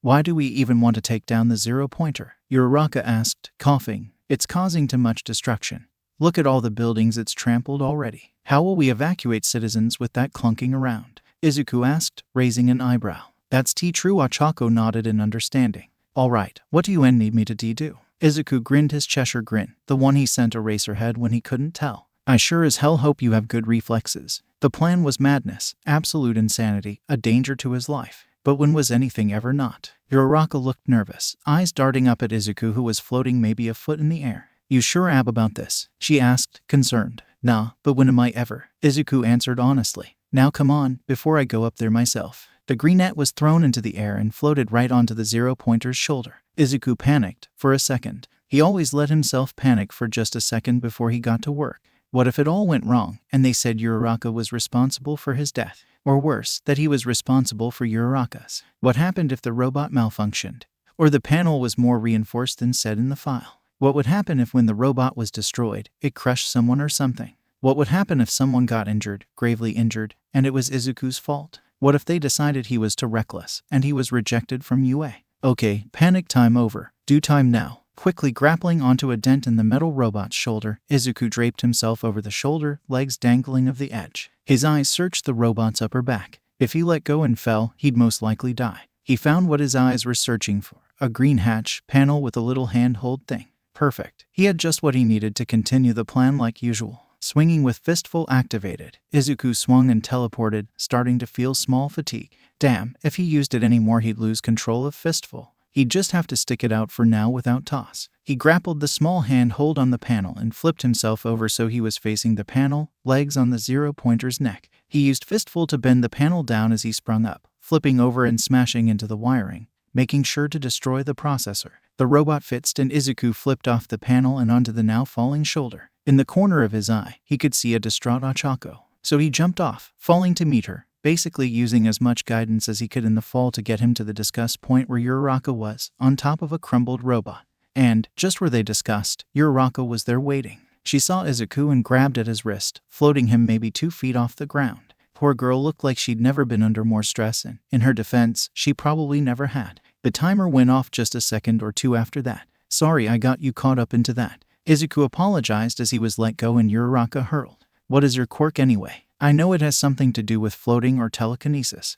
why do we even want to take down the zero-pointer? Uraraka asked, coughing. It's causing too much destruction. Look at all the buildings it's trampled already. How will we evacuate citizens with that clunking around? Izuku asked, raising an eyebrow. That's true. Ochako nodded in understanding. All right, what do you need me to do? Izuku grinned his Cheshire grin, the one he sent Eraserhead when he couldn't tell. I sure as hell hope you have good reflexes. The plan was madness, absolute insanity, a danger to his life. But when was anything ever not? Uraraka looked nervous, eyes darting up at Izuku, who was floating maybe a foot in the air. You sure about this? She asked, concerned. Nah, but when am I ever? Izuku answered honestly. Now come on, before I go up there myself. The green net was thrown into the air and floated right onto the zero-pointer's shoulder. Izuku panicked for a second. He always let himself panic for just a second before he got to work. What if it all went wrong, and they said Uraraka was responsible for his death? Or worse, that he was responsible for Uraraka's? What happened if the robot malfunctioned? Or the panel was more reinforced than said in the file? What would happen if when the robot was destroyed, it crushed someone or something? What would happen if someone got injured, gravely injured, and it was Izuku's fault? What if they decided he was too reckless, and he was rejected from UA? Okay, panic time over. Do time now. Quickly grappling onto a dent in the metal robot's shoulder, Izuku draped himself over the shoulder, legs dangling of the edge. His eyes searched the robot's upper back. If he let go and fell, he'd most likely die. He found what his eyes were searching for, a green hatch panel with a little handhold thing. Perfect. He had just what he needed to continue the plan like usual. Swinging with fistful activated, Izuku swung and teleported, starting to feel small fatigue. Damn, if he used it anymore he'd lose control of fistful. He'd just have to stick it out for now without toss. He grappled the small handhold on the panel and flipped himself over so he was facing the panel, legs on the zero-pointer's neck. He used fistful to bend the panel down as he sprung up, flipping over and smashing into the wiring, making sure to destroy the processor. The robot fixed and Izuku flipped off the panel and onto the now falling shoulder. In the corner of his eye, he could see a distraught Ochako. So he jumped off, falling to meet her, basically using as much guidance as he could in the fall to get him to the discuss point where Uraraka was, on top of a crumbled robot. And, just where they discussed, Uraraka was there waiting. She saw Izuku and grabbed at his wrist, floating him maybe 2 feet off the ground. Poor girl looked like she'd never been under more stress, and, in her defense, she probably never had. The timer went off just a second or two after that. Sorry I got you caught up into that. Izuku apologized as he was let go and Uraraka hurled. What is your quirk anyway? I know it has something to do with floating or telekinesis.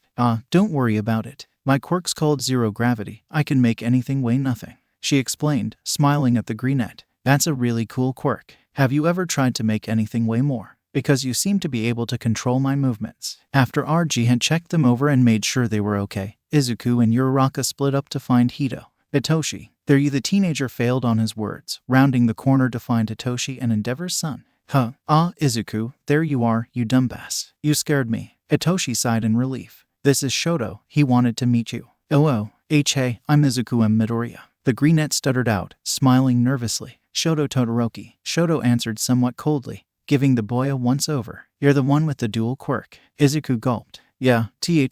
Don't worry about it. My quirk's called zero gravity. I can make anything weigh nothing. She explained, smiling at the greenette. That's a really cool quirk. Have you ever tried to make anything weigh more? Because you seem to be able to control my movements. After RG had checked them over and made sure they were okay, Izuku and Uraraka split up to find Hito. Hitoshi. The teenager failed on his words, rounding the corner to find Hitoshi and Endeavor's son. Izuku, there you are, you dumbass. You scared me. Hitoshi sighed in relief. This is Shoto, he wanted to meet you. Hey, I'm Izuku Midoriya. The greenette stuttered out, smiling nervously. Shoto Todoroki. Shoto answered somewhat coldly, giving the boy a once-over. You're the one with the dual quirk. Izuku gulped. Yeah,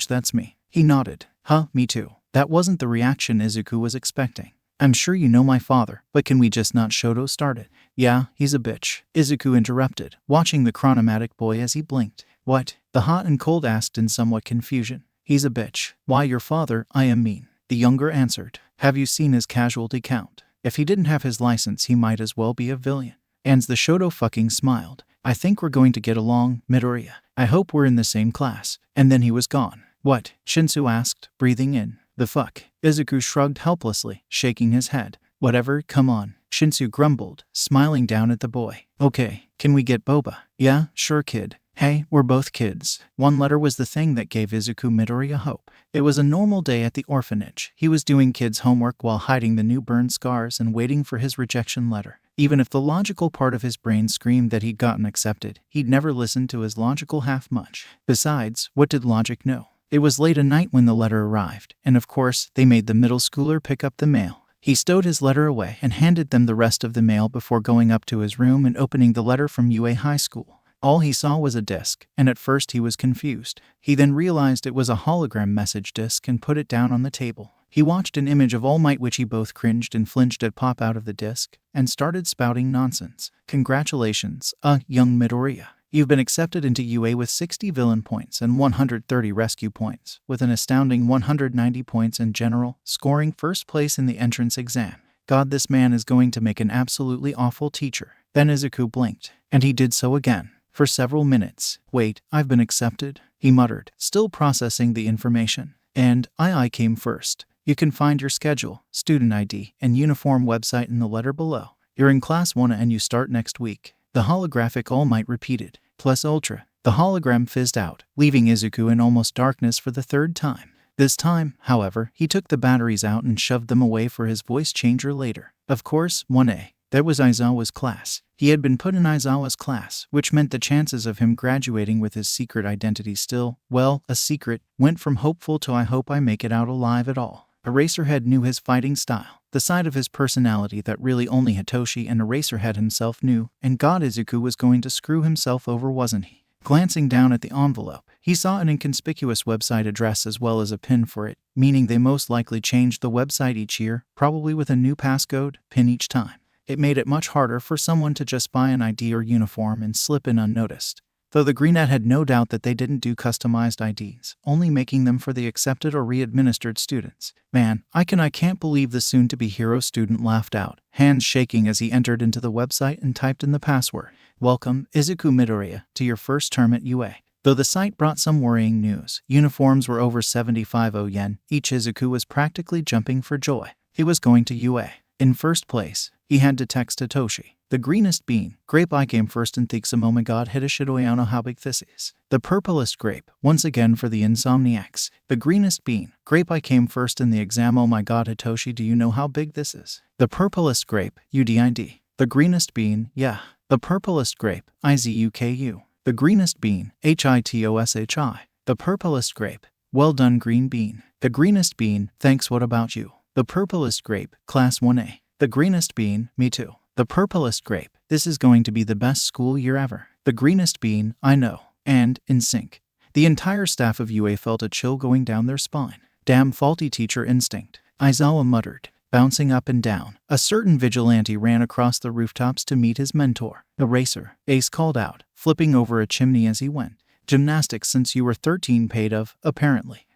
that's me. He nodded. Me too. That wasn't the reaction Izuku was expecting. I'm sure you know my father, but can we just not? Shoto started. Yeah, he's a bitch. Izuku interrupted, watching the chronomatic boy as he blinked. What? The hot and cold asked in somewhat confusion. He's a bitch. Why, your father, I am mean. The younger answered. Have you seen his casualty count? If he didn't have his license he might as well be a villain. And the Shoto fucking smiled. I think we're going to get along, Midoriya. I hope we're in the same class. And then he was gone. What? Shinsu asked, breathing in. The fuck? Izuku shrugged helplessly, shaking his head. Whatever, come on. Shinsu grumbled, smiling down at the boy. Okay, can we get boba? Yeah, sure kid. Hey, we're both kids. One letter was the thing that gave Izuku Midoriya hope. It was a normal day at the orphanage. He was doing kids' homework while hiding the new burn scars and waiting for his rejection letter. Even if the logical part of his brain screamed that he'd gotten accepted, he'd never listened to his logical half much. Besides, what did logic know? It was late at night when the letter arrived, and of course, they made the middle schooler pick up the mail. He stowed his letter away and handed them the rest of the mail before going up to his room and opening the letter from UA High School. All he saw was a disc, and at first he was confused. He then realized it was a hologram message disc and put it down on the table. He watched an image of All Might which he both cringed and flinched at pop out of the disc, and started spouting nonsense. Congratulations, young Midoriya. You've been accepted into UA with 60 villain points and 130 rescue points, with an astounding 190 points in general, scoring first place in the entrance exam. God, this man is going to make an absolutely awful teacher. Then Izuku blinked, and he did so again. For several minutes. Wait, I've been accepted? He muttered, still processing the information. And I came first. You can find your schedule, student ID, and uniform website in the letter below. You're in class 1 and you start next week. The holographic All Might repeated. Plus Ultra. The hologram fizzed out, leaving Izuku in almost darkness for the third time. This time, however, he took the batteries out and shoved them away for his voice changer later. Of course, 1A. That was Aizawa's class. He had been put in Aizawa's class, which meant the chances of him graduating with his secret identity still, well, a secret, went from hopeful to I hope I make it out alive at all. Eraserhead knew his fighting style, the side of his personality that really only Hitoshi and Eraserhead himself knew, and God, Izuku was going to screw himself over, wasn't he? Glancing down at the envelope, he saw an inconspicuous website address as well as a pin for it, meaning they most likely changed the website each year, probably with a new passcode, pin each time. It made it much harder for someone to just buy an ID or uniform and slip in unnoticed. Though the Greenette had no doubt that they didn't do customized IDs, only making them for the accepted or re-administered students. Man, I can't believe the soon-to-be hero student laughed out, hands shaking as he entered into the website and typed in the password. Welcome, Izuku Midoriya, to your first term at UA. Though the site brought some worrying news, uniforms were over 75 yen, each. Izuku was practically jumping for joy. He was going to UA. In first place, he had to text Hitoshi. The greenest bean, grape I came first and thinks oh my god Hitoshidoyano how big this is. The purplest grape, once again for the insomniacs. The greenest bean, grape I came first in the exam oh my god Hitoshi do you know how big this is? The purplest grape, UDID. The greenest bean, yeah. The purplest grape, IZUKU. The greenest bean, HITOSHI. The purplest grape, well done green bean. The greenest bean, thanks what about you? The purplest grape, class 1A. The greenest bean, me too. The purplest grape, this is going to be the best school year ever. The greenest bean, I know. And, in sync. The entire staff of UA felt a chill going down their spine. Damn faulty teacher instinct, Aizawa muttered, bouncing up and down. A certain vigilante ran across the rooftops to meet his mentor. Eraser, Ace called out, flipping over a chimney as he went. Gymnastics since you were 13 paid of, apparently.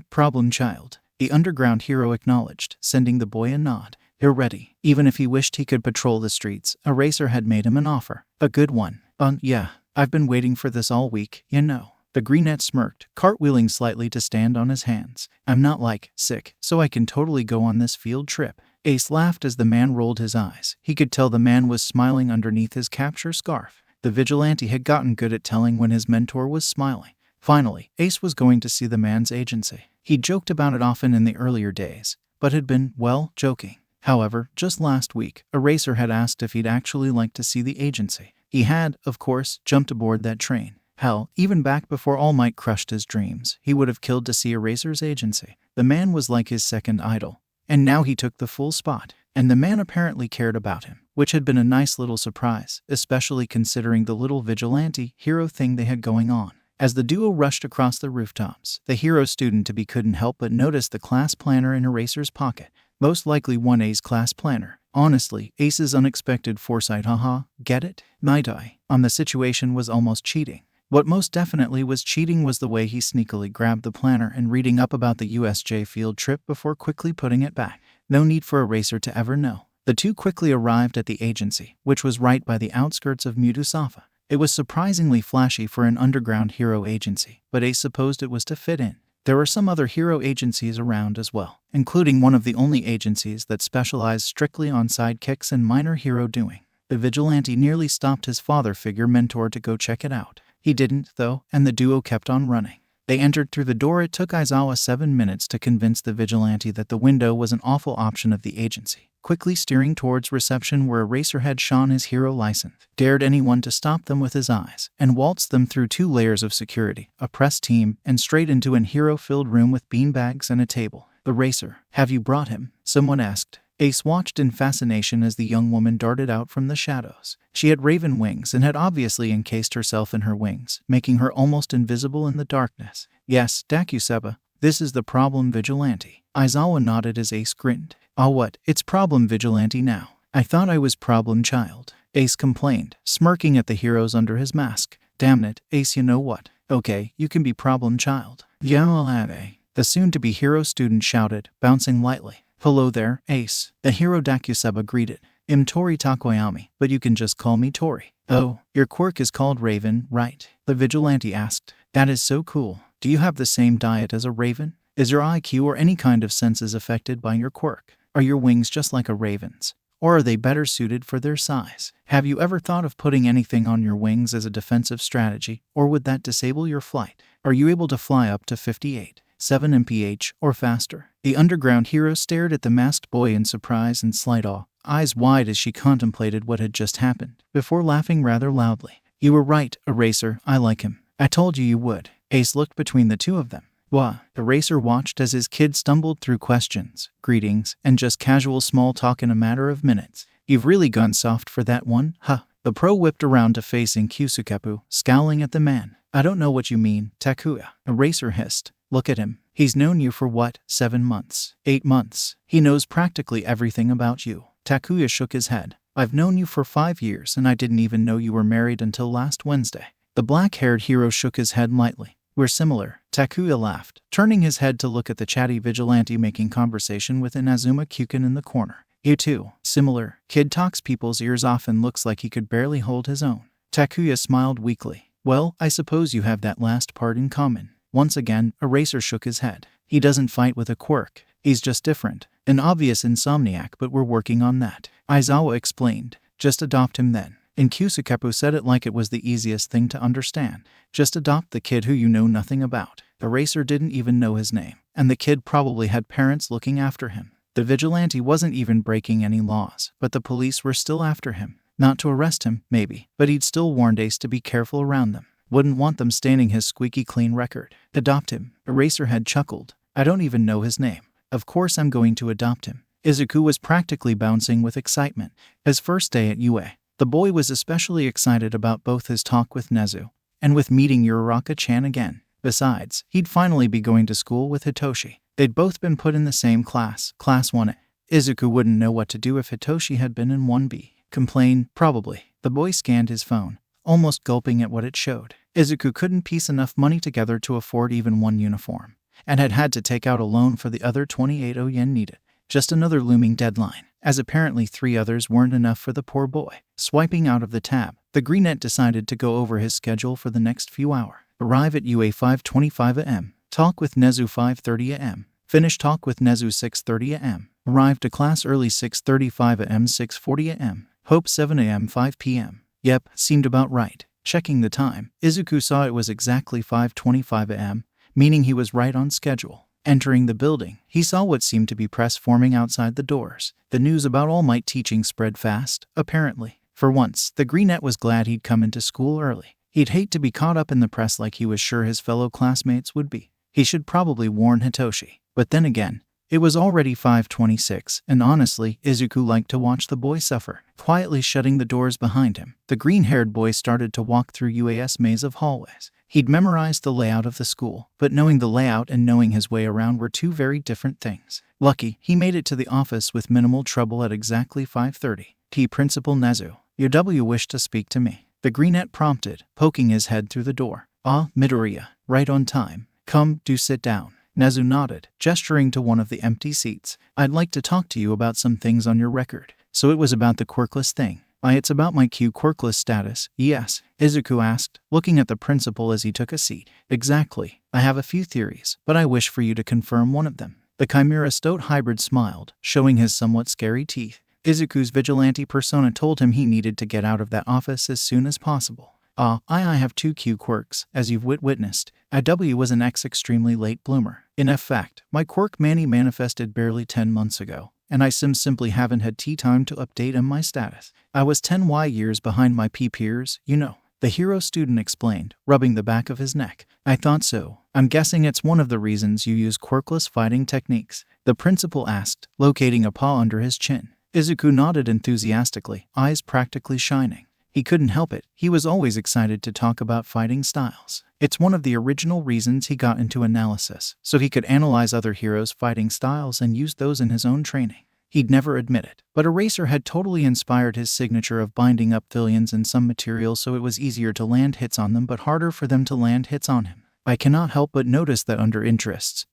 Problem child. The underground hero acknowledged, sending the boy a nod. You're ready. Even if he wished he could patrol the streets, Eraser had made him an offer. A good one. Yeah. I've been waiting for this all week, you know. The Greenette smirked, cartwheeling slightly to stand on his hands. I'm not sick, so I can totally go on this field trip. Ace laughed as the man rolled his eyes. He could tell the man was smiling underneath his capture scarf. The vigilante had gotten good at telling when his mentor was smiling. Finally, Ace was going to see the man's agency. He joked about it often in the earlier days, but had been, well, joking. However, just last week, Eraser had asked if he'd actually like to see the agency. He had, of course, jumped aboard that train. Hell, even back before All Might crushed his dreams, he would have killed to see Eraser's agency. The man was like his second idol, and now he took the full spot. And the man apparently cared about him, which had been a nice little surprise, especially considering the little vigilante hero thing they had going on. As the duo rushed across the rooftops, the hero student-to-be couldn't help but notice the class planner in Eraser's pocket. Most likely 1A's class planner. Honestly, Ace's unexpected foresight, haha, get it? Might I? On the situation was almost cheating. What most definitely was cheating was the way he sneakily grabbed the planner and reading up about the USJ field trip before quickly putting it back. No need for Eraser to ever know. The two quickly arrived at the agency, which was right by the outskirts of Mudusafa. It was surprisingly flashy for an underground hero agency, but Ace supposed it was to fit in. There were some other hero agencies around as well, including one of the only agencies that specialized strictly on sidekicks and minor hero doing. The vigilante nearly stopped his father figure mentor to go check it out. He didn't, though, and the duo kept on running. They entered through the door. It took Aizawa 7 minutes to convince the vigilante that the window was an awful option of the agency. Quickly steering towards reception where Eraserhead shone his hero license, dared anyone to stop them with his eyes, and waltzed them through 2 layers of security, a press team, and straight into an hero-filled room with beanbags and a table. "Eraser, have you brought him?" someone asked. Ace watched in fascination as the young woman darted out from the shadows. She had raven wings and had obviously encased herself in her wings, making her almost invisible in the darkness. "Yes, Deku-seba, this is the problem, Vigilante." Aizawa nodded as Ace grinned. "Ah, what? It's problem Vigilante now. I thought I was problem child," Ace complained, smirking at the heroes under his mask. "Damn it, Ace, you know what? Okay, you can be problem child." "Yeah, the soon-to-be hero student shouted, bouncing lightly. "Hello there, Ace," the hero Deku-seba greeted. "I'm Tori Takoyami, but you can just call me Tori." "Oh, your quirk is called Raven, right?" the vigilante asked. "That is so cool. Do you have the same diet as a raven? Is your IQ or any kind of senses affected by your quirk? Are your wings just like a raven's? Or are they better suited for their size? Have you ever thought of putting anything on your wings as a defensive strategy, or would that disable your flight? Are you able to fly up to 58.7 mph or faster?" The underground hero stared at the masked boy in surprise and slight awe, eyes wide as she contemplated what had just happened, before laughing rather loudly. "You were right, Eraser, I like him. I told you you would." Ace looked between the two of them. "Wah." Eraser watched as his kid stumbled through questions, greetings, and just casual small talk in a matter of minutes. "You've really gone soft for that one, huh?" The pro whipped around to facing Kyusukepu, scowling at the man. "I don't know what you mean, Takuya," Eraser hissed. "Look at him. He's known you for what, 7 months? 8 months? He knows practically everything about you." Takuya shook his head. "I've known you for 5 years and I didn't even know you were married until last Wednesday." The black-haired hero shook his head lightly. "We're similar," Takuya laughed, turning his head to look at the chatty vigilante making conversation with Inazuma Kyukin in the corner. "You too. Similar. Kid talks people's ears off and looks like he could barely hold his own." Takuya smiled weakly. "Well, I suppose you have that last part in common." Once again, Eraser shook his head. "He doesn't fight with a quirk. He's just different. An obvious insomniac, but we're working on that," Aizawa explained. "Just adopt him then." And Kyusukepu said it like it was the easiest thing to understand. Just adopt the kid who you know nothing about. Eraser didn't even know his name, and the kid probably had parents looking after him. The vigilante wasn't even breaking any laws, but the police were still after him. Not to arrest him, maybe, but he'd still warned Ace to be careful around them. Wouldn't want them staining his squeaky clean record. "Adopt him," Eraserhead chuckled. "I don't even know his name. Of course I'm going to adopt him." Izuku was practically bouncing with excitement. His first day at UA. The boy was especially excited about both his talk with Nezu and with meeting Uraraka-chan again. Besides, he'd finally be going to school with Hitoshi. They'd both been put in the same class, Class 1A. Izuku wouldn't know what to do if Hitoshi had been in 1B. Complain? Probably. The boy scanned his phone, almost gulping at what it showed. Izuku couldn't piece enough money together to afford even one uniform, and had to take out a loan for the other 28 yen needed. Just another looming deadline, as apparently 3 others weren't enough for the poor boy. Swiping out of the tab, the greenette decided to go over his schedule for the next few hours. Arrive at UA 5:25 am. Talk with Nezu 5:30 am. Finish talk with Nezu 6:30 am. Arrive to class early 6:35 am 6:40 am. Hope 7 am 5 p.m. Yep, seemed about right. Checking the time, Izuku saw it was exactly 5:25 am, meaning he was right on schedule. Entering the building, he saw what seemed to be press forming outside the doors. The news about All Might teaching spread fast, apparently. For once, the greenette was glad he'd come into school early. He'd hate to be caught up in the press like he was sure his fellow classmates would be. He should probably warn Hitoshi. But then again, it was already 5:26, and honestly, Izuku liked to watch the boy suffer. Quietly shutting the doors behind him, the green-haired boy started to walk through UA's maze of hallways. He'd memorized the layout of the school, but knowing the layout and knowing his way around were 2 very different things. Lucky, he made it to the office with minimal trouble at exactly 5:30. Principal Nezu, your W wished to speak to me, the greenette prompted, poking his head through the door. "Ah, Midoriya, right on time. Come, do sit down." Nezu nodded, gesturing to one of the empty seats. "I'd like to talk to you about some things on your record." "So it was about the quirkless thing?" It's about my Q quirkless status, yes," Izuku asked, looking at the principal as he took a seat. "Exactly. I have a few theories, but I wish for you to confirm one of them." The Chimera Stoat hybrid smiled, showing his somewhat scary teeth. Izuku's vigilante persona told him he needed to get out of that office as soon as possible. I have two Q quirks, as you've witnessed. W was an X extremely late bloomer. In fact, my quirk manifested barely 10 months ago, and I simply haven't had time to update my status. I was 10 years behind my peers, you know. The hero student explained, rubbing the back of his neck. I thought so. I'm guessing it's one of the reasons you use quirkless fighting techniques. The principal asked, locating a paw under his chin. Izuku nodded enthusiastically, eyes practically shining. He couldn't help it. He was always excited to talk about fighting styles. It's one of the original reasons he got into analysis, so he could analyze other heroes' fighting styles and use those in his own training. He'd never admit it, but Eraser had totally inspired his signature of binding up villains in some materials so it was easier to land hits on them but harder for them to land hits on him. I cannot help but notice that under interests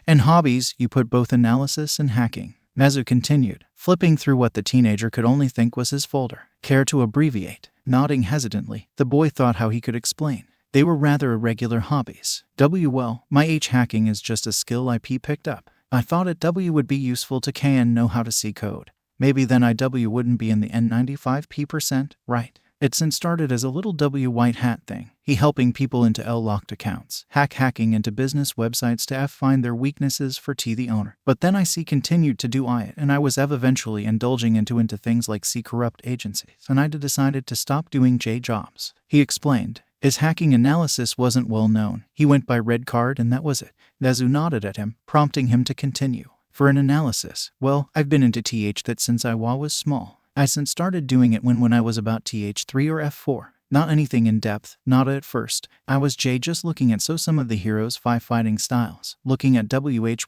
and hobbies, you put both analysis and hacking. Nezu continued, flipping through what the teenager could only think was his folder. Care to abbreviate? Nodding hesitantly, the boy thought how he could explain. They were rather irregular hobbies. Well, my hacking is just a skill I picked up. I thought it would be useful to KN know how to see code. Maybe then wouldn't be in the N95%, right? It started as a little white hat thing. He helping people into L-locked accounts, hacking into business websites to find their weaknesses for the owner. But then I continued to do it, and I was eventually indulging into things like corrupt agencies, and I decided to stop doing jobs. He explained. His hacking analysis wasn't well known. He went by red card and that was it. Nezu nodded at him, prompting him to continue. For an analysis, well, I've been into that since I was small. I started doing it when I was about 3 or F4. Not anything in depth, not at first. I was just looking at some of the heroes' fighting styles, looking at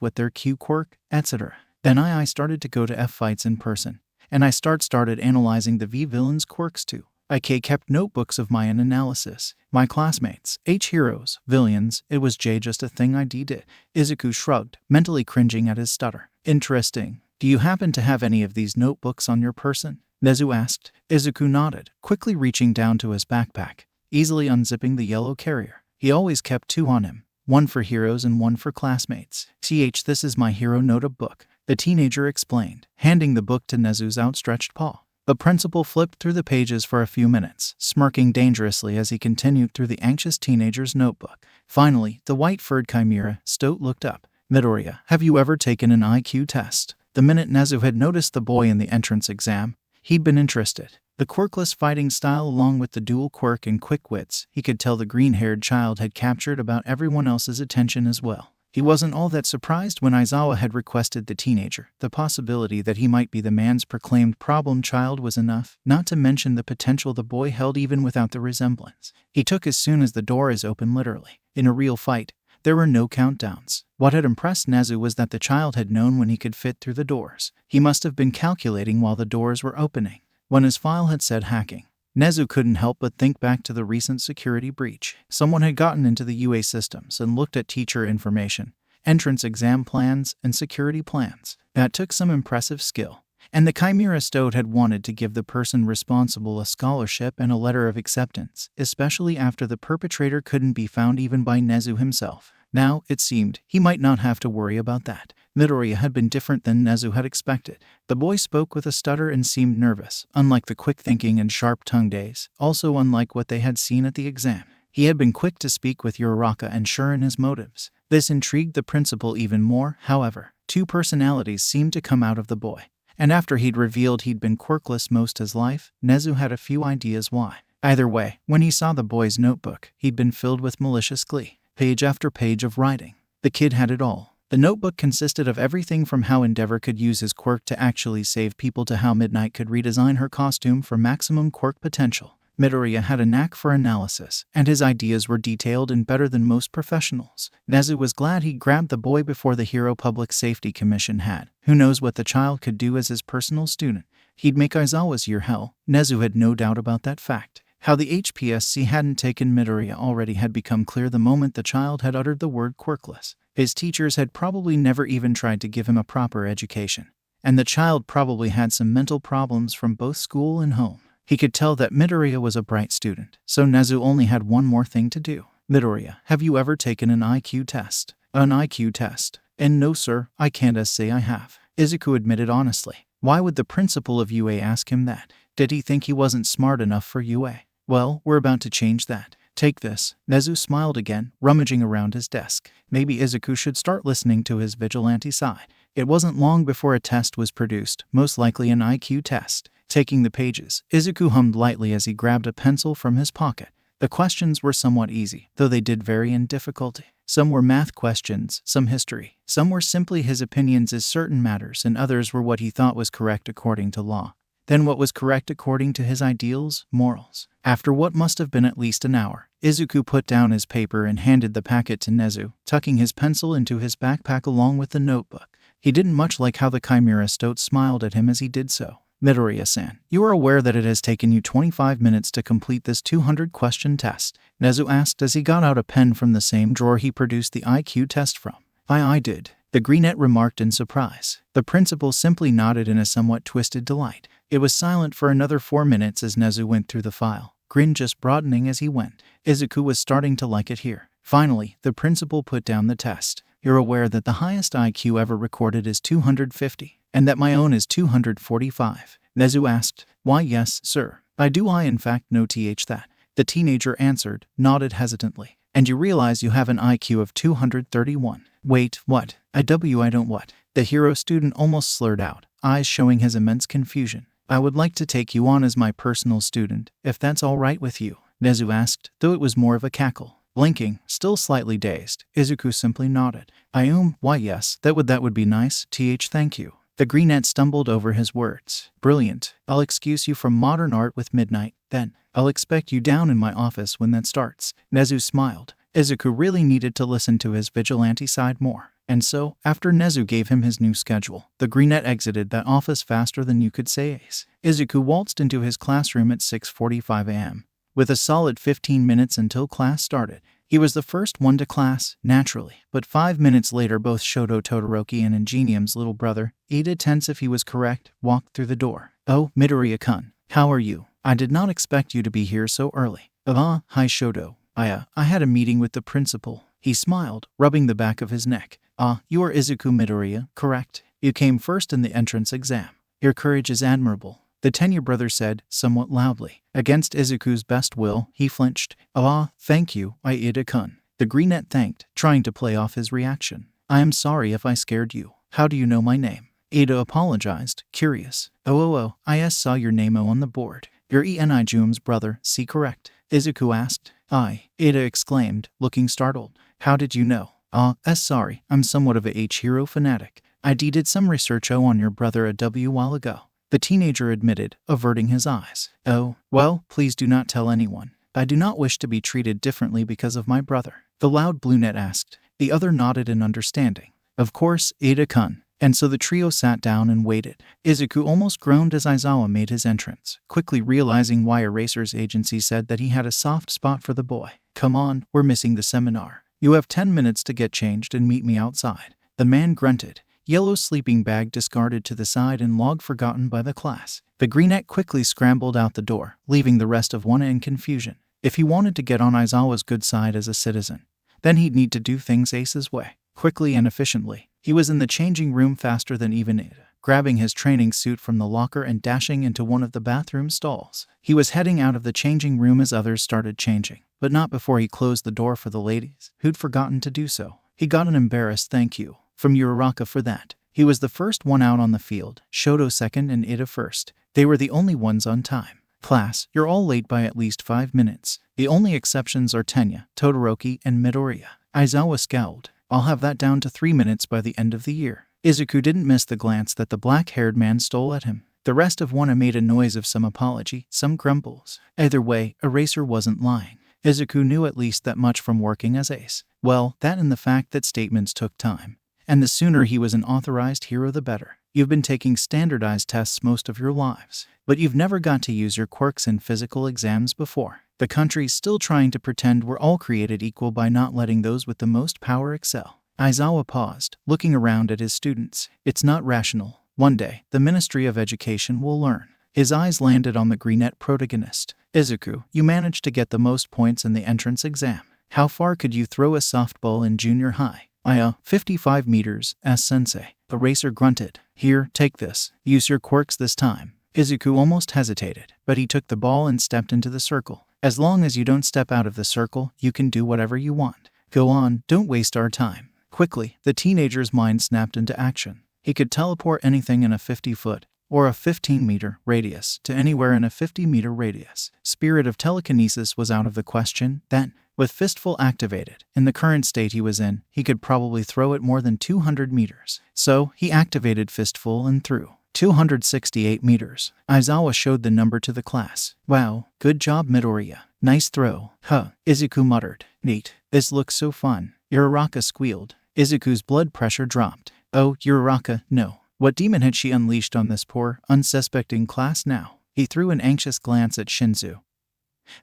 with their Q quirk, etc. Then I started to go to F fights in person, and I started analyzing the V villains' quirks too. I kept notebooks of my analysis. My classmates, heroes, villains, it was just a thing I did. Izuku shrugged, mentally cringing at his stutter. Interesting. Do you happen to have any of these notebooks on your person? Nezu asked. Izuku nodded, quickly reaching down to his backpack, easily unzipping the yellow carrier. He always kept two on him, one for heroes and one for classmates. This is my hero notebook, the teenager explained, handing the book to Nezu's outstretched paw. The principal flipped through the pages for a few minutes, smirking dangerously as he continued through the anxious teenager's notebook. Finally, the white-furred chimera, Stoat, looked up. Midoriya, have you ever taken an IQ test? The minute Nezu had noticed the boy in the entrance exam, he'd been interested. The quirkless fighting style along with the dual quirk and quick wits, he could tell the green-haired child had captured about everyone else's attention as well. He wasn't all that surprised when Aizawa had requested the teenager. The possibility that he might be the man's proclaimed problem child was enough, not to mention the potential the boy held even without the resemblance. He took as soon as the door is open literally. In a real fight, there were no countdowns. What had impressed Nezu was that the child had known when he could fit through the doors. He must have been calculating while the doors were opening. When his file had said hacking, Nezu couldn't help but think back to the recent security breach. Someone had gotten into the UA systems and looked at teacher information, entrance exam plans, and security plans. That took some impressive skill. And the Chimera Stoat had wanted to give the person responsible a scholarship and a letter of acceptance, especially after the perpetrator couldn't be found even by Nezu himself. Now, it seemed, he might not have to worry about that. Midoriya had been different than Nezu had expected. The boy spoke with a stutter and seemed nervous, unlike the quick thinking and sharp-tongued days, also unlike what they had seen at the exam. He had been quick to speak with Uraraka and sure in his motives. This intrigued the principal even more, however. Two personalities seemed to come out of the boy. And after he'd revealed he'd been quirkless most his life, Nezu had a few ideas why. Either way, when he saw the boy's notebook, he'd been filled with malicious glee. Page after page of writing. The kid had it all. The notebook consisted of everything from how Endeavor could use his quirk to actually save people to how Midnight could redesign her costume for maximum quirk potential. Midoriya had a knack for analysis, and his ideas were detailed and better than most professionals. Nezu was glad he grabbed the boy before the Hero Public Safety Commission had. Who knows what the child could do as his personal student. He'd make Aizawa's year hell. Nezu had no doubt about that fact. How the HPSC hadn't taken Midoriya already had become clear the moment the child had uttered the word quirkless. His teachers had probably never even tried to give him a proper education. And the child probably had some mental problems from both school and home. He could tell that Midoriya was a bright student, so Nezu only had one more thing to do. Midoriya, have you ever taken an IQ test? An IQ test? And no sir, I can't say I have. Izuku admitted honestly. Why would the principal of UA ask him that? Did he think he wasn't smart enough for UA? Well, we're about to change that. Take this. Nezu smiled again, rummaging around his desk. Maybe Izuku should start listening to his vigilante side. It wasn't long before a test was produced, most likely an IQ test. Taking the pages, Izuku hummed lightly as he grabbed a pencil from his pocket. The questions were somewhat easy, though they did vary in difficulty. Some were math questions, some history. Some were simply his opinions as certain matters, and others were what he thought was correct according to law. Then what was correct according to his ideals, morals. After what must have been at least an hour, Izuku put down his paper and handed the packet to Nezu, tucking his pencil into his backpack along with the notebook. He didn't much like how the Chimera Stoat smiled at him as he did so. Midoriya-san, you are aware that it has taken you 25 minutes to complete this 200-question test? Nezu asked as he got out a pen from the same drawer he produced the IQ test from. I did, the Greenette remarked in surprise. The principal simply nodded in a somewhat twisted delight. It was silent for another 4 minutes as Nezu went through the file, grin just broadening as he went. Izuku was starting to like it here. Finally, the principal put down the test. You're aware that the highest IQ ever recorded is 250, and that my own is 245? Nezu asked. Why, yes, sir. I in fact know that. The teenager answered, nodded hesitantly. And you realize you have an IQ of 231. Wait, what? I don't what? The hero student almost slurred out, eyes showing his immense confusion. I would like to take you on as my personal student, if that's all right with you, Nezu asked, though it was more of a cackle. Blinking, still slightly dazed, Izuku simply nodded. Why yes, that would be nice, thank you. The Greenette stumbled over his words. Brilliant. I'll excuse you from modern art with midnight, then. I'll expect you down in my office when that starts. Nezu smiled. Izuku really needed to listen to his vigilante side more. And so, after Nezu gave him his new schedule, the Greenette exited that office faster than you could say ace. Izuku waltzed into his classroom at 6:45 a.m. With a solid 15 minutes until class started. He was the first one to class, naturally, but 5 minutes later both Shoto Todoroki and Ingenium's little brother, Ida tense if he was correct, walked through the door. Oh, Midoriya-kun, how are you? I did not expect you to be here so early. Hi Shoto. I had a meeting with the principal. He smiled, rubbing the back of his neck. You are Izuku Midoriya, correct? You came first in the entrance exam. Your courage is admirable. The tenure brother said, somewhat loudly. Against Izuku's best will, he flinched. Thank you, Ida-kun. The Greenette thanked, trying to play off his reaction. I am sorry if I scared you. How do you know my name? Ida apologized, curious. I saw your name on the board. You're Ijume's brother, see correct? Izuku asked. Ida exclaimed, looking startled. How did you know? Sorry, I'm somewhat of a H-hero fanatic. I did some research on your brother a while ago. The teenager admitted, averting his eyes. Oh, well, please do not tell anyone. I do not wish to be treated differently because of my brother. The loud brunette asked. The other nodded in understanding. Of course, Ida-kun. And so the trio sat down and waited. Izuku almost groaned as Aizawa made his entrance, quickly realizing why Eraser's agency said that he had a soft spot for the boy. Come on, we're missing the seminar. You have 10 minutes to get changed and meet me outside. The man grunted. Yellow sleeping bag discarded to the side and log forgotten by the class. The Greenette quickly scrambled out the door, leaving the rest of one in confusion. If he wanted to get on Aizawa's good side as a citizen, then he'd need to do things Ace's way, quickly and efficiently. He was in the changing room faster than even Ida, grabbing his training suit from the locker and dashing into one of the bathroom stalls. He was heading out of the changing room as others started changing, but not before he closed the door for the ladies, who'd forgotten to do so. He got an embarrassed thank you from Uraraka for that. He was the first one out on the field, Shoto second and Ida first. They were the only ones on time. Class, you're all late by at least 5 minutes. The only exceptions are Tenya, Todoroki, and Midoriya. Aizawa scowled. I'll have that down to 3 minutes by the end of the year. Izuku didn't miss the glance that the black-haired man stole at him. The rest of one made a noise of some apology, some grumbles. Either way, Eraser wasn't lying. Izuku knew at least that much from working as Ace. Well, that and the fact that statements took time. And the sooner he was an authorized hero the better. You've been taking standardized tests most of your lives, but you've never got to use your quirks in physical exams before. The country's still trying to pretend we're all created equal by not letting those with the most power excel. Aizawa paused, looking around at his students. It's not rational. One day, the Ministry of Education will learn. His eyes landed on the Greenette protagonist. Izuku, you managed to get the most points in the entrance exam. How far could you throw a softball in junior high? 55 meters, sensei. Eraser grunted. Here, take this. Use your quirks this time. Izuku almost hesitated, but he took the ball and stepped into the circle. As long as you don't step out of the circle, you can do whatever you want. Go on, don't waste our time. Quickly, the teenager's mind snapped into action. He could teleport anything in a 50-foot or a 15-meter radius to anywhere in a 50-meter radius. Spirit of telekinesis was out of the question then. With Fistful activated, in the current state he was in, he could probably throw it more than 200 meters. So, he activated Fistful and threw 268 meters. Aizawa showed the number to the class. Wow, good job Midoriya. Nice throw. Huh. Izuku muttered. Neat. This looks so fun. Uraraka squealed. Izuku's blood pressure dropped. Oh, Uraraka, no. What demon had she unleashed on this poor, unsuspecting class now? He threw an anxious glance at Shinzu,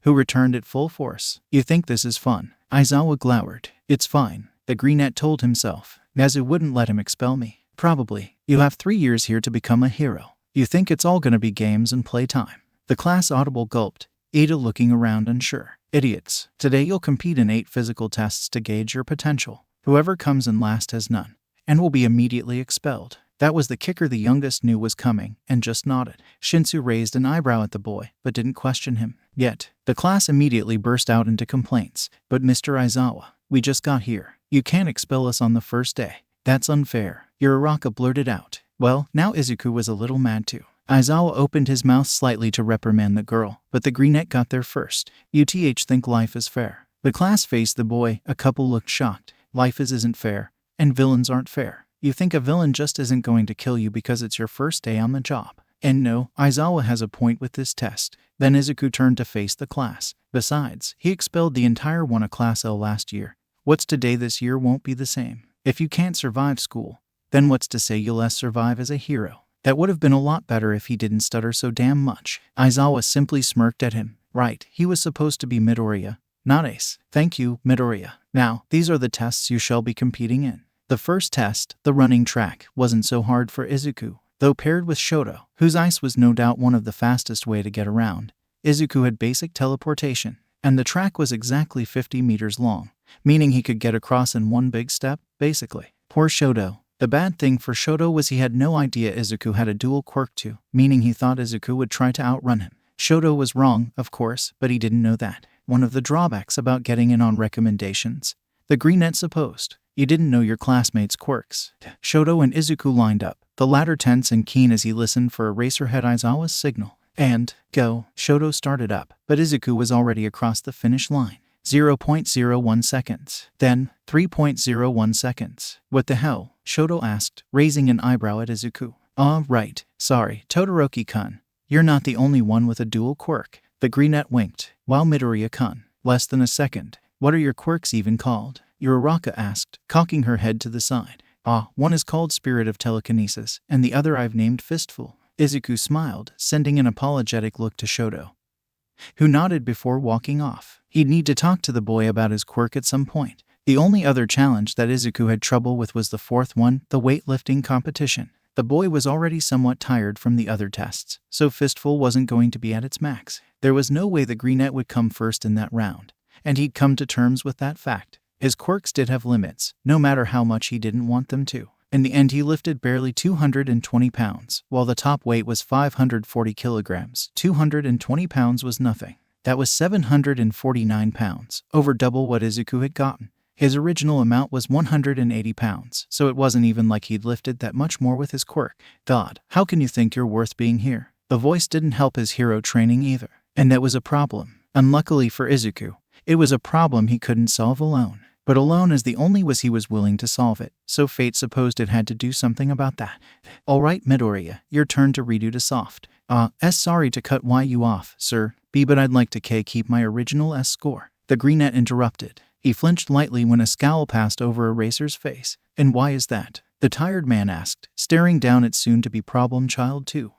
who returned at full force. You think this is fun? Aizawa glowered. It's fine, the greenette told himself. Nezu wouldn't let him expel me. Probably. You have 3 years here to become a hero. You think it's all gonna be games and playtime. The class audible gulped, Ada looking around unsure. Idiots. Today you'll compete in 8 physical tests to gauge your potential. Whoever comes in last has none, and will be immediately expelled. That was the kicker the youngest knew was coming, and just nodded. Shinsu raised an eyebrow at the boy, but didn't question him. Yet, the class immediately burst out into complaints. But Mr. Aizawa, we just got here. You can't expel us on the first day. That's unfair. Uraraka blurted out. Well, now Izuku was a little mad too. Aizawa opened his mouth slightly to reprimand the girl, but the greenette got there first. UTH think life is fair. The class faced the boy, a couple looked shocked. Life isn't fair, and villains aren't fair. You think a villain just isn't going to kill you because it's your first day on the job. And no, Aizawa has a point with this test. Then Izuku turned to face the class. Besides, he expelled the entire one of Class L last year. What's today this year won't be the same. If you can't survive school, then what's to say you'll survive as a hero? That would have been a lot better if he didn't stutter so damn much. Aizawa simply smirked at him. Right, he was supposed to be Midoriya, not Ace. Thank you, Midoriya. Now, these are the tests you shall be competing in. The first test, the running track, wasn't so hard for Izuku, though paired with Shoto, whose ice was no doubt one of the fastest way to get around. Izuku had basic teleportation, and the track was exactly 50 meters long, meaning he could get across in one big step, basically. Poor Shoto. The bad thing for Shoto was he had no idea Izuku had a dual quirk too, meaning he thought Izuku would try to outrun him. Shoto was wrong, of course, but he didn't know that. One of the drawbacks about getting in on recommendations, the greenette supposed. You didn't know your classmates' quirks. Shoto and Izuku lined up, the latter tense and keen as he listened for Eraserhead Aizawa's signal. And, go, Shoto started up, but Izuku was already across the finish line. 0.01 seconds. Then, 3.01 seconds. What the hell? Shoto asked, raising an eyebrow at Izuku. Right. Sorry, Todoroki-kun. You're not the only one with a dual quirk. The greenette winked. While Midoriya-kun. Less than a second. What are your quirks even called? Uraraka asked, cocking her head to the side. One is called Spirit of Telekinesis, and the other I've named Fistful. Izuku smiled, sending an apologetic look to Shoto, who nodded before walking off. He'd need to talk to the boy about his quirk at some point. The only other challenge that Izuku had trouble with was the fourth one, the weightlifting competition. The boy was already somewhat tired from the other tests, so Fistful wasn't going to be at its max. There was no way the greenette would come first in that round, and he'd come to terms with that fact. His quirks did have limits, no matter how much he didn't want them to. In the end he lifted barely 220 pounds, while the top weight was 540 kilograms. 220 pounds was nothing. That was 749 pounds, over double what Izuku had gotten. His original amount was 180 pounds, so it wasn't even like he'd lifted that much more with his quirk. God, how can you think you're worth being here? The voice didn't help his hero training either, and that was a problem. Unluckily for Izuku, it was a problem he couldn't solve alone. But alone as the only was he was willing to solve it, so fate supposed it had to do something about that. Alright Midoriya, your turn to redo to soft. Sorry to cut you off, sir, but I'd like to keep my original S score. The greenette interrupted. He flinched lightly when a scowl passed over Eraser's face. And why is that? The tired man asked, staring down at soon-to-be problem child too.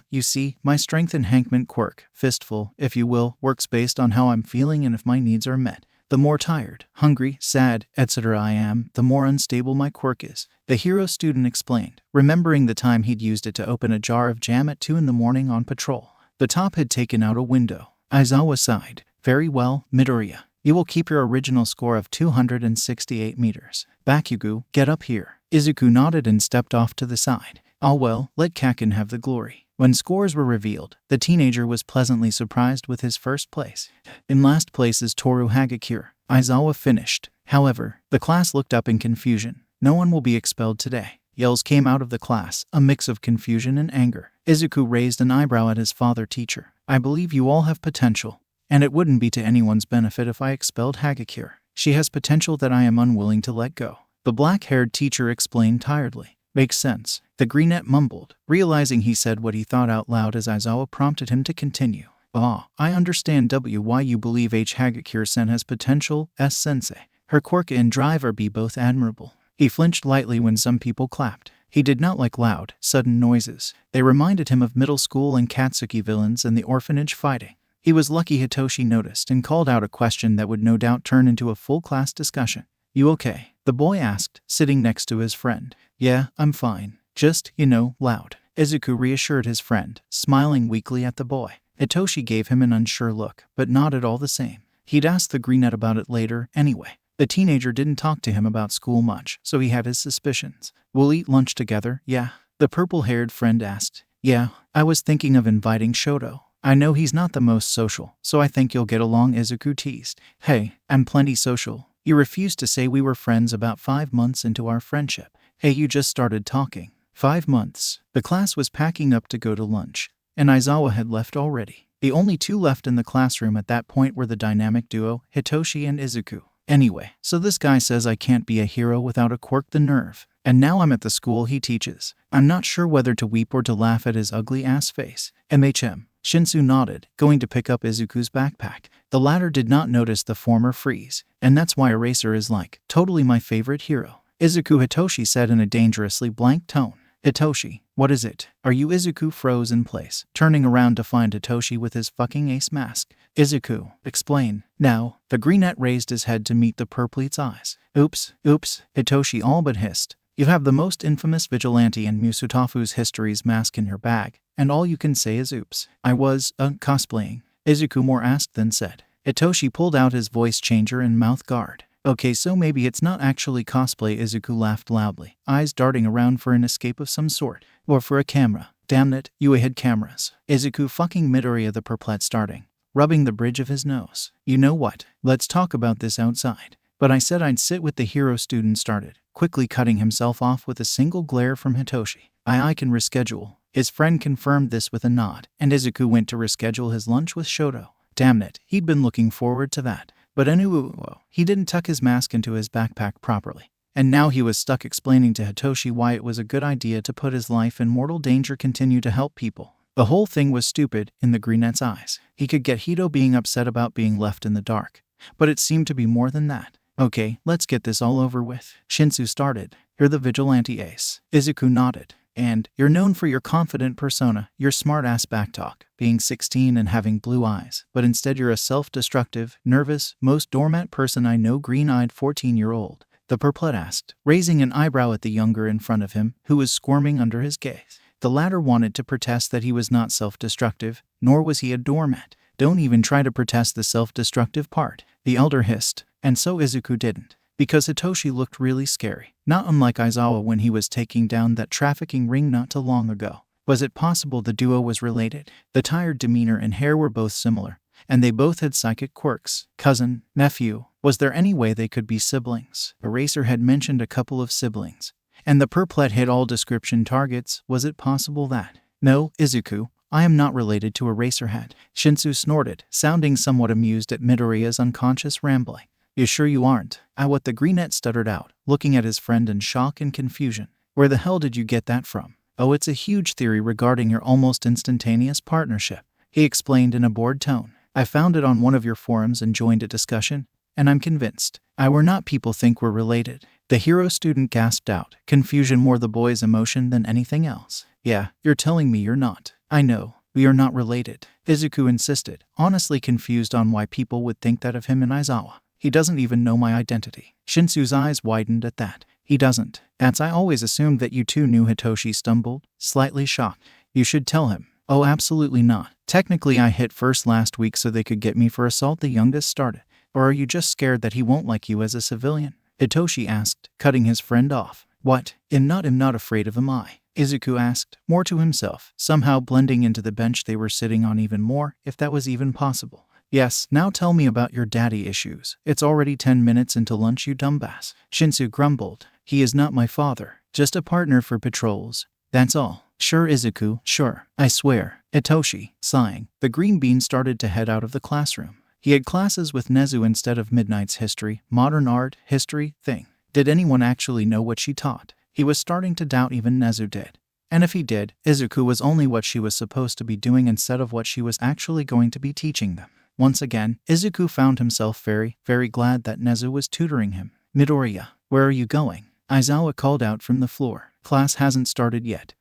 You see, my strength enhancement quirk, Fistful, if you will, works based on how I'm feeling and if my needs are met. The more tired, hungry, sad, etc. I am, the more unstable my quirk is. The hero student explained, remembering the time he'd used it to open a jar of jam at 2 in the morning on patrol. The top had taken out a window. Aizawa sighed. Very well, Midoriya. You will keep your original score of 268 meters. Bakugo, get up here. Izuku nodded and stepped off to the side. Well, let Kakin have the glory. When scores were revealed, the teenager was pleasantly surprised with his first place. In last place is Toru Hagakure. Aizawa finished. However, the class looked up in confusion. No one will be expelled today. Yells came out of the class, a mix of confusion and anger. Izuku raised an eyebrow at his father teacher. I believe you all have potential, and it wouldn't be to anyone's benefit if I expelled Hagakure. She has potential that I am unwilling to let go. The black-haired teacher explained tiredly. Makes sense. The greenette mumbled, realizing he said what he thought out loud as Aizawa prompted him to continue. Ah, I understand why you believe Hagakure-sen has potential, sensei. Her quirk and drive are both admirable. He flinched lightly when some people clapped. He did not like loud, sudden noises. They reminded him of middle school and Katsuki villains and the orphanage fighting. He was lucky Hitoshi noticed and called out a question that would no doubt turn into a full class discussion. You okay? The boy asked, sitting next to his friend. Yeah, I'm fine. Just, loud. Izuku reassured his friend, smiling weakly at the boy. Hitoshi gave him an unsure look, but nodded all the same. He'd ask the greenette about it later, anyway. The teenager didn't talk to him about school much, so he had his suspicions. We'll eat lunch together, yeah? The purple-haired friend asked. Yeah, I was thinking of inviting Shoto. I know he's not the most social, so I think you'll get along, Izuku teased. Hey, I'm plenty social. You refused to say we were friends about 5 months into our friendship. Hey, you just started talking. 5 months. The class was packing up to go to lunch, and Aizawa had left already. The only two left in the classroom at that point were the dynamic duo, Hitoshi and Izuku. Anyway, so this guy says I can't be a hero without a quirk, the nerve. And now I'm at the school he teaches. I'm not sure whether to weep or to laugh at his ugly ass face. Shinsu nodded, going to pick up Izuku's backpack. The latter did not notice the former freeze, and that's why Eraser is totally my favorite hero. Izuku, Hitoshi said in a dangerously blank tone. Hitoshi, what is it? Are you? Izuku froze in place, turning around to find Hitoshi with his fucking ace mask. Izuku, explain. Now, the greenette raised his head to meet the purplete's eyes. Oops, Hitoshi all but hissed. You have the most infamous vigilante in Musutafu's history's mask in your bag, and all you can say is oops. I was, cosplaying. Izuku more asked than said. Hitoshi pulled out his voice changer and mouth guard. Okay, so maybe it's not actually cosplay. Izuku laughed loudly, eyes darting around for an escape of some sort. Or for a camera. Damn it, you had cameras. Izuku fucking Midoriya, the perplexed starting, rubbing the bridge of his nose. You know what? Let's talk about this outside. But I said I'd sit with the hero, student started, quickly cutting himself off with a single glare from Hitoshi. I can reschedule. His friend confirmed this with a nod, and Izuku went to reschedule his lunch with Shoto. Damn it, he'd been looking forward to that. But anyway, he didn't tuck his mask into his backpack properly. And now he was stuck explaining to Hitoshi why it was a good idea to put his life in mortal danger, continue to help people. The whole thing was stupid in the greenette's eyes. He could get Hito being upset about being left in the dark, but it seemed to be more than that. Okay, let's get this all over with. Shinsu started. You're the vigilante ace. Izuku nodded. And you're known for your confident persona, your smart-ass backtalk, being 16 and having blue eyes, but instead you're a self-destructive, nervous, most doormat person I know, green-eyed 14-year-old. The perplet asked, raising an eyebrow at the younger in front of him, who was squirming under his gaze. The latter wanted to protest that he was not self-destructive, nor was he a doormat. Don't even try to protest the self-destructive part, the elder hissed, and so Izuku didn't. Because Hitoshi looked really scary, not unlike Aizawa when he was taking down that trafficking ring not too long ago. Was it possible the duo was related? The tired demeanor and hair were both similar, and they both had psychic quirks. Cousin, nephew, was there any way they could be siblings? Eraser had mentioned a couple of siblings, and the perplet hit all description targets. Was it possible that? No, Izuku, I am not related to Eraserhead. Shinsu snorted, sounding somewhat amused at Midoriya's unconscious rambling. You sure you aren't? What the greenette stuttered out, looking at his friend in shock and confusion. Where the hell did you get that from? Oh, it's a huge theory regarding your almost instantaneous partnership, he explained in a bored tone. I found it on one of your forums and joined a discussion, and I'm convinced. We're not people think we're related. The hero student gasped out, confusion more the boy's emotion than anything else. Yeah, you're telling me you're not. I know, we are not related, Izuku insisted, honestly confused on why people would think that of him and Aizawa. He doesn't even know my identity. Shinsu's eyes widened at that. He doesn't. I always assumed that you two knew. Hitoshi stumbled, slightly shocked. You should tell him. Oh, absolutely not. Technically I hit first last week so they could get me for assault, the youngest started. Or are you just scared that he won't like you as a civilian? Hitoshi asked, cutting his friend off. What? I'm not afraid of him. Izuku asked, more to himself, somehow blending into the bench they were sitting on even more, if that was even possible. Yes, now tell me about your daddy issues. It's already 10 minutes into lunch, you dumbass. Shinsu grumbled. He is not my father, just a partner for patrols. That's all. Sure, Izuku, sure. I swear. Itoshi, sighing, the green bean started to head out of the classroom. He had classes with Nezu instead of Midnight's history, modern art, history thing. Did anyone actually know what she taught? He was starting to doubt even Nezu did. And if he did, Izuku was only what she was supposed to be doing instead of what she was actually going to be teaching them. Once again, Izuku found himself very, very glad that Nezu was tutoring him. Midoriya, where are you going? Aizawa called out from the floor. Class hasn't started yet.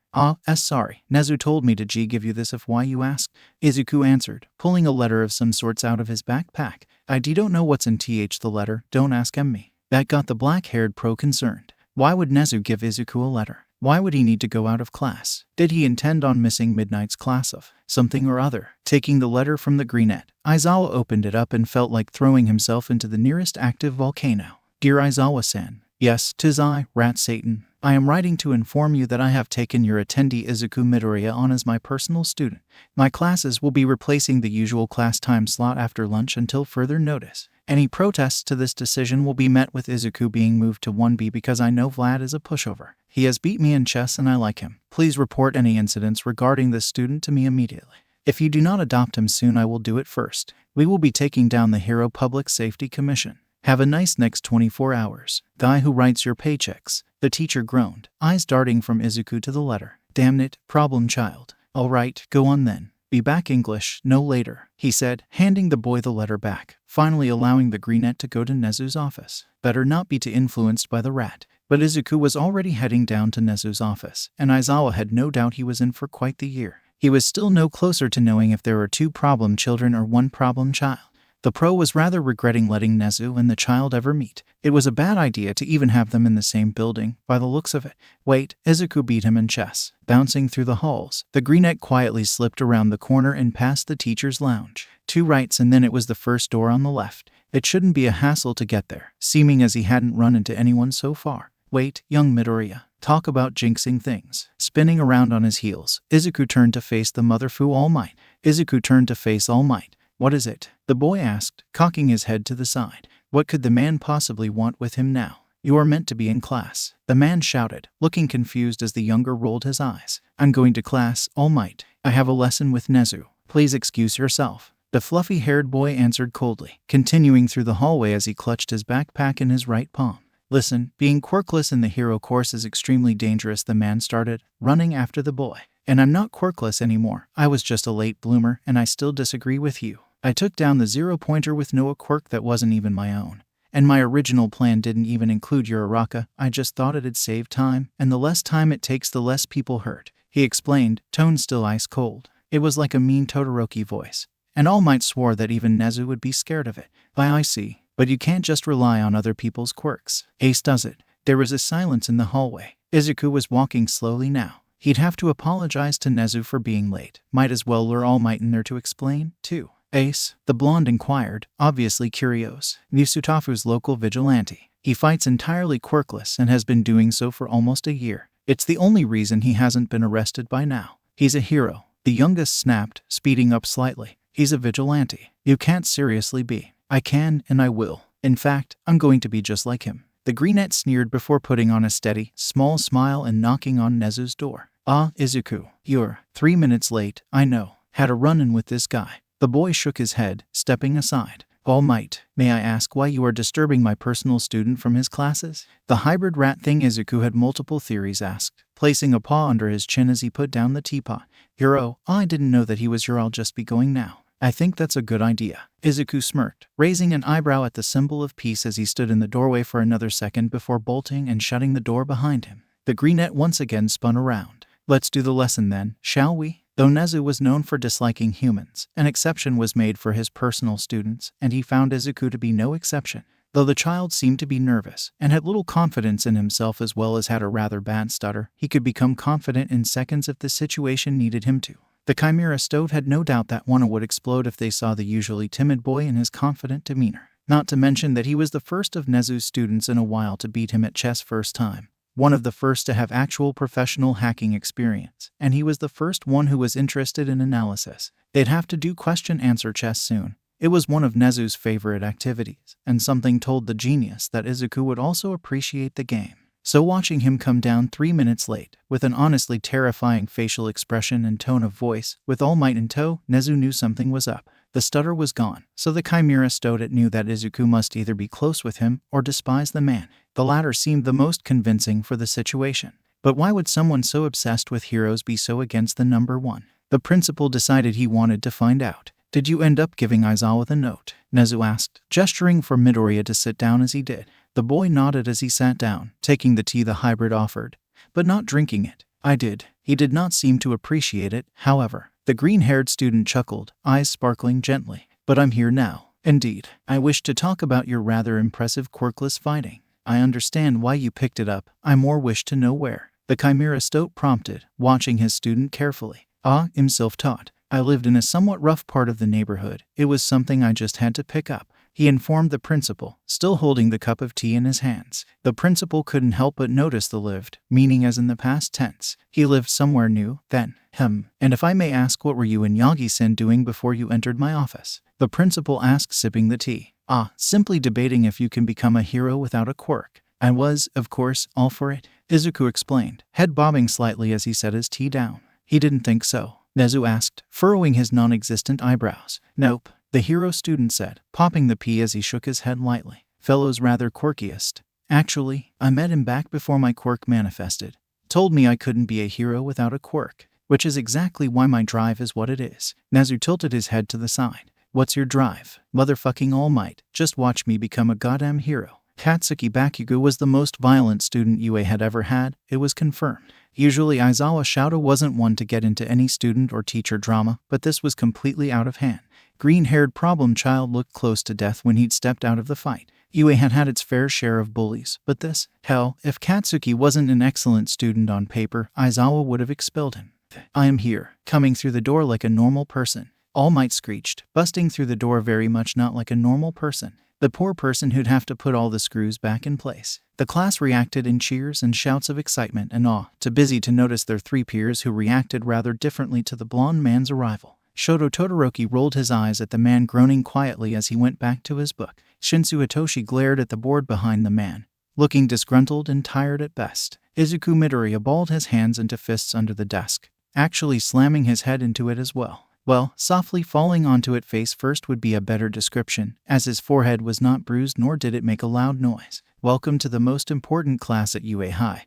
Sorry. Nezu told me to give you this if why you asked. Izuku answered, pulling a letter of some sorts out of his backpack. I don't know what's in the letter, don't ask me. That got the black-haired pro concerned. Why would Nezu give Izuku a letter? Why would he need to go out of class? Did he intend on missing Midnight's class of something or other? Taking the letter from the greenette, Aizawa opened it up and felt like throwing himself into the nearest active volcano. Dear Aizawa-san, yes, 'tis I, Rat Satan. I am writing to inform you that I have taken your attendee Izuku Midoriya on as my personal student. My classes will be replacing the usual class time slot after lunch until further notice. Any protests to this decision will be met with Izuku being moved to 1B because I know Vlad is a pushover. He has beat me in chess and I like him. Please report any incidents regarding this student to me immediately. If you do not adopt him soon, I will do it first. We will be taking down the Hero Public Safety Commission. Have a nice next 24 hours. Guy who writes your paychecks. The teacher groaned, eyes darting from Izuku to the letter. Damn it, problem child. All right, go on then. Be back English, no later, he said, handing the boy the letter back, finally allowing the greenette to go to Nezu's office. Better not be too influenced by the rat. But Izuku was already heading down to Nezu's office, and Aizawa had no doubt he was in for quite the year. He was still no closer to knowing if there were 2 problem children or 1 problem child. The pro was rather regretting letting Nezu and the child ever meet. It was a bad idea to even have them in the same building, by the looks of it. Wait, Izuku beat him in chess. Bouncing through the halls, the greenette quietly slipped around the corner and past the teacher's lounge. 2 rights and then it was the first door on the left. It shouldn't be a hassle to get there, seeming as he hadn't run into anyone so far. Wait, young Midoriya. Talk about jinxing things. Spinning around on his heels, Izuku turned to face the motherfu All Might. Izuku turned to face All Might. What is it? The boy asked, cocking his head to the side. What could the man possibly want with him now? You are meant to be in class. The man shouted, looking confused as the younger rolled his eyes. I'm going to class, All Might. I have a lesson with Nezu. Please excuse yourself. The fluffy-haired boy answered coldly, continuing through the hallway as he clutched his backpack in his right palm. Listen, being quirkless in the hero course is extremely dangerous, the man started, running after the boy. And I'm not quirkless anymore. I was just a late bloomer, and I still disagree with you. I took down the 0-pointer with no quirk that wasn't even my own. And my original plan didn't even include your Araka. I just thought it'd save time, and the less time it takes, the less people hurt. He explained, tone still ice cold. It was like a mean Todoroki voice. And All Might swore that even Nezu would be scared of it. I see. But you can't just rely on other people's quirks. Ace does it. There was a silence in the hallway. Izuku was walking slowly now. He'd have to apologize to Nezu for being late. Might as well lure All Might in there to explain, too. Ace, the blonde inquired, obviously curious. Yusutafu's local vigilante. He fights entirely quirkless and has been doing so for almost a year. It's the only reason he hasn't been arrested by now. He's a hero. The youngest snapped, speeding up slightly. He's a vigilante. You can't seriously be. I can, and I will. In fact, I'm going to be just like him. The greenette sneered before putting on a steady, small smile and knocking on Nezu's door. Izuku, you're 3 minutes late, I know. Had a run-in with this guy. The boy shook his head, stepping aside. All Might, may I ask why you are disturbing my personal student from his classes? The hybrid rat thing, Izuku had multiple theories asked, placing a paw under his chin as he put down the teapot. I didn't know that he was your. I'll just be going now. I think that's a good idea. Izuku smirked, raising an eyebrow at the symbol of peace as he stood in the doorway for another second before bolting and shutting the door behind him. The greenette once again spun around. Let's do the lesson then, shall we? Though Nezu was known for disliking humans, an exception was made for his personal students, and he found Izuku to be no exception. Though the child seemed to be nervous and had little confidence in himself as well as had a rather bad stutter, he could become confident in seconds if the situation needed him to. The Chimera Stove had no doubt that one would explode if they saw the usually timid boy in his confident demeanor. Not to mention that he was the first of Nezu's students in a while to beat him at chess first time. one of the first to have actual professional hacking experience, and he was the first one who was interested in analysis. They'd have to do question-answer chess soon. It was one of Nezu's favorite activities, and something told the genius that Izuku would also appreciate the game. So watching him come down 3 minutes late, with an honestly terrifying facial expression and tone of voice, with All Might in tow, Nezu knew something was up. The stutter was gone, so the Chimera Stoat knew that Izuku must either be close with him or despise the man. The latter seemed the most convincing for the situation. But why would someone so obsessed with heroes be so against the number one? The principal decided he wanted to find out. Did you end up giving Aizawa the note? Nezu asked, gesturing for Midoriya to sit down as he did. The boy nodded as he sat down, taking the tea the hybrid offered, but not drinking it. I did. He did not seem to appreciate it, however. The green-haired student chuckled, eyes sparkling gently. But I'm here now. Indeed. I wish to talk about your rather impressive quirkless fighting. I understand why you picked it up. I more wish to know where. The Chimera Stoat prompted, watching his student carefully. I'm self-taught. I lived in a somewhat rough part of the neighborhood. It was something I just had to pick up, he informed the principal, still holding the cup of tea in his hands. The principal couldn't help but notice the lived, meaning as in the past tense. He lived somewhere new, then. And if I may ask, what were you and Yagi-sen doing before you entered my office? The principal asked, sipping the tea. Simply debating if you can become a hero without a quirk. I was, of course, all for it, Izuku explained, head bobbing slightly as he set his tea down. He didn't think so, Nezu asked, furrowing his non-existent eyebrows. Nope, the hero student said, popping the pea as he shook his head lightly. Fellow's rather quirkiest. Actually, I met him back before my quirk manifested. Told me I couldn't be a hero without a quirk, which is exactly why my drive is what it is. Nezu tilted his head to the side. What's your drive? Motherfucking All Might. Just watch me become a goddamn hero. Katsuki Bakugo was the most violent student UA had ever had, it was confirmed. Usually Aizawa Shouto wasn't one to get into any student or teacher drama, but this was completely out of hand. Green-haired problem child looked close to death when he'd stepped out of the fight. UA had had its fair share of bullies, but this, hell, if Katsuki wasn't an excellent student on paper, Aizawa would have expelled him. I am here, coming through the door like a normal person. All Might screeched, busting through the door very much not like a normal person. The poor person who'd have to put all the screws back in place. The class reacted in cheers and shouts of excitement and awe, too busy to notice their three peers who reacted rather differently to the blonde man's arrival. Shoto Todoroki rolled his eyes at the man groaning quietly as he went back to his book. Shinsu Hitoshi glared at the board behind the man, looking disgruntled and tired at best. Izuku Midoriya balled his hands into fists under the desk, actually slamming his head into it as well. Well, softly falling onto it face first would be a better description, as his forehead was not bruised nor did it make a loud noise. Welcome to the most important class at UA High.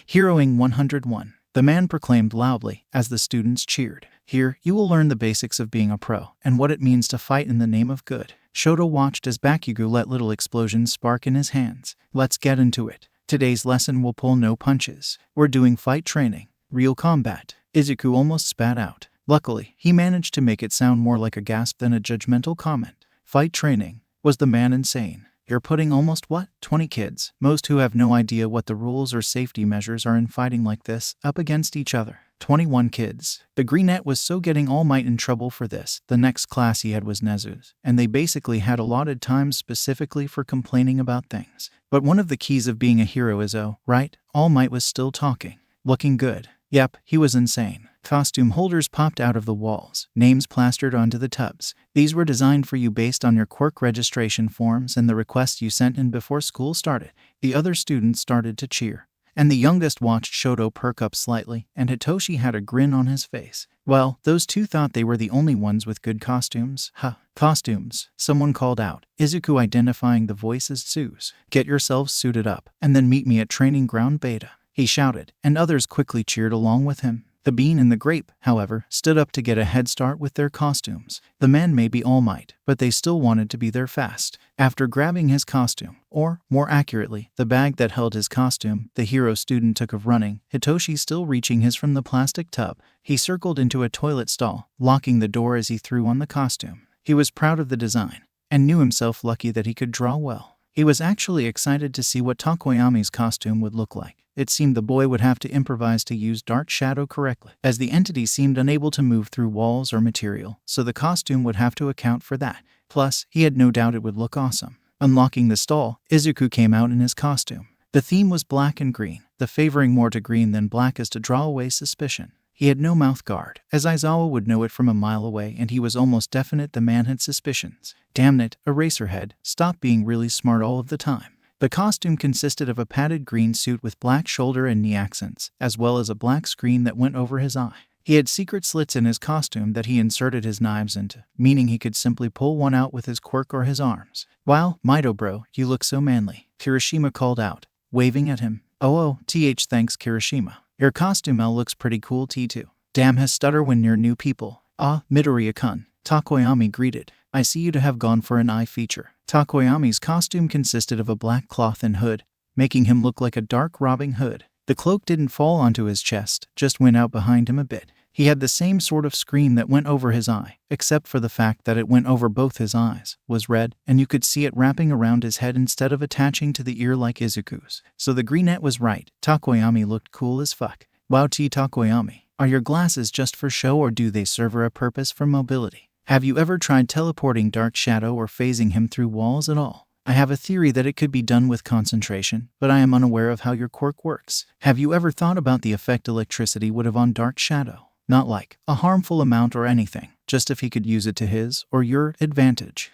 Heroing 101, the man proclaimed loudly, as the students cheered. Here, you will learn the basics of being a pro, and what it means to fight in the name of good. Shoto watched as Bakugo let little explosions spark in his hands. Let's get into it. Today's lesson will pull no punches. We're doing fight training. Real combat. Izuku almost spat out. Luckily, he managed to make it sound more like a gasp than a judgmental comment. Fight training. Was the man insane? You're putting almost 20 kids, most who have no idea what the rules or safety measures are in fighting like this, up against each other. 21 kids. The Greenette was so getting All Might in trouble for this. The next class he had was Nezu's, and they basically had allotted times specifically for complaining about things. But one of the keys of being a hero is right? All Might was still talking. Looking good. Yep, he was insane. Costume holders popped out of the walls, names plastered onto the tubs. These were designed for you based on your quirk registration forms and the requests you sent in before school started. The other students started to cheer, and the youngest watched Shoto perk up slightly, and Hitoshi had a grin on his face. Well, those two thought they were the only ones with good costumes. Costumes, someone called out, Izuku identifying the voice as Tsu's. Get yourselves suited up, and then meet me at Training Ground Beta, he shouted, and others quickly cheered along with him. The bean and the grape, however, stood up to get a head start with their costumes. The man may be All Might, but they still wanted to be there fast. After grabbing his costume, or, more accurately, the bag that held his costume, the hero student took of running, Hitoshi still reaching his from the plastic tub. He circled into a toilet stall, locking the door as he threw on the costume. He was proud of the design, and knew himself lucky that he could draw well. He was actually excited to see what Takoyami's costume would look like. It seemed the boy would have to improvise to use Dark Shadow correctly, as the entity seemed unable to move through walls or material, so the costume would have to account for that. Plus, he had no doubt it would look awesome. Unlocking the stall, Izuku came out in his costume. The theme was black and green. the favoring more to green than black as to draw away suspicion. He had no mouth guard, as Aizawa would know it from a mile away, and he was almost definite the man had suspicions. Damn it, Eraserhead, stop being really smart all of the time. The costume consisted of a padded green suit with black shoulder and knee accents, as well as a black screen that went over his eye. He had secret slits in his costume that he inserted his knives into, meaning he could simply pull one out with his quirk or his arms. Wow, Mido bro, you look so manly, Kirishima called out, waving at him. Oh, thanks Kirishima. Your costume looks pretty cool too. Damn, has stutter when near new people. Ah, Midoriya-kun, Takoyami greeted. I see you to have gone for an eye feature. Takoyami's costume consisted of a black cloth and hood, making him look like a dark Robin Hood. The cloak didn't fall onto his chest, just went out behind him a bit. He had the same sort of screen that went over his eye, except for the fact that it went over both his eyes, was red, and you could see it wrapping around his head instead of attaching to the ear like Izuku's. So the greenette was right, Takoyami looked cool as fuck. Wow, Takoyami, are your glasses just for show or do they serve a purpose for mobility? Have you ever tried teleporting Dark Shadow or phasing him through walls at all? I have a theory that it could be done with concentration, but I am unaware of how your quirk works. Have you ever thought about the effect electricity would have on Dark Shadow? Not like a harmful amount or anything, just if he could use it to his or your advantage.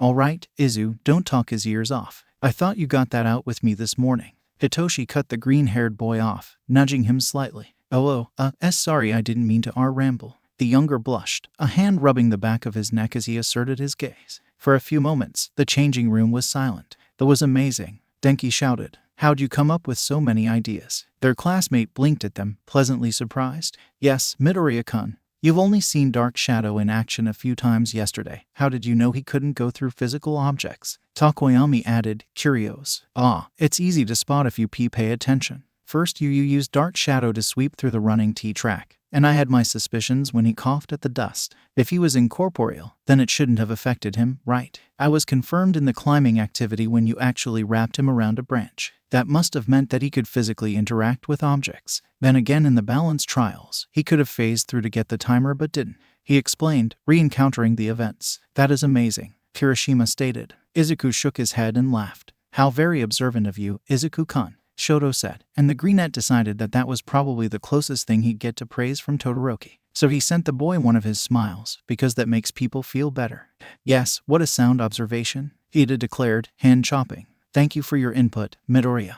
Alright, Izu, don't talk his ears off. I thought you got that out with me this morning. Hitoshi cut the green-haired boy off, nudging him slightly. Sorry, I didn't mean to ramble. The younger blushed, a hand rubbing the back of his neck as he asserted his gaze. For a few moments, the changing room was silent. That was amazing, Denki shouted. How'd you come up with so many ideas? Their classmate blinked at them, pleasantly surprised. Yes, Midoriya-kun. You've only seen Dark Shadow in action a few times yesterday. How did you know he couldn't go through physical objects? Takoyami added, curious. It's easy to spot if you pay attention. First you used Dark Shadow to sweep through the running T-track, and I had my suspicions when he coughed at the dust. If he was incorporeal, then it shouldn't have affected him, right? I was confirmed in the climbing activity when you actually wrapped him around a branch. That must have meant that he could physically interact with objects. Then again in the balance trials, he could have phased through to get the timer but didn't. He explained, re-encountering the events. That is amazing, Kirishima stated. Izuku shook his head and laughed. How very observant of you, Izuku-kun, Shoto said, and the greenette decided that that was probably the closest thing he'd get to praise from Todoroki. So he sent the boy one of his smiles, because that makes people feel better. Yes, what a sound observation, Ida declared, hand-chopping. Thank you for your input, Midoriya.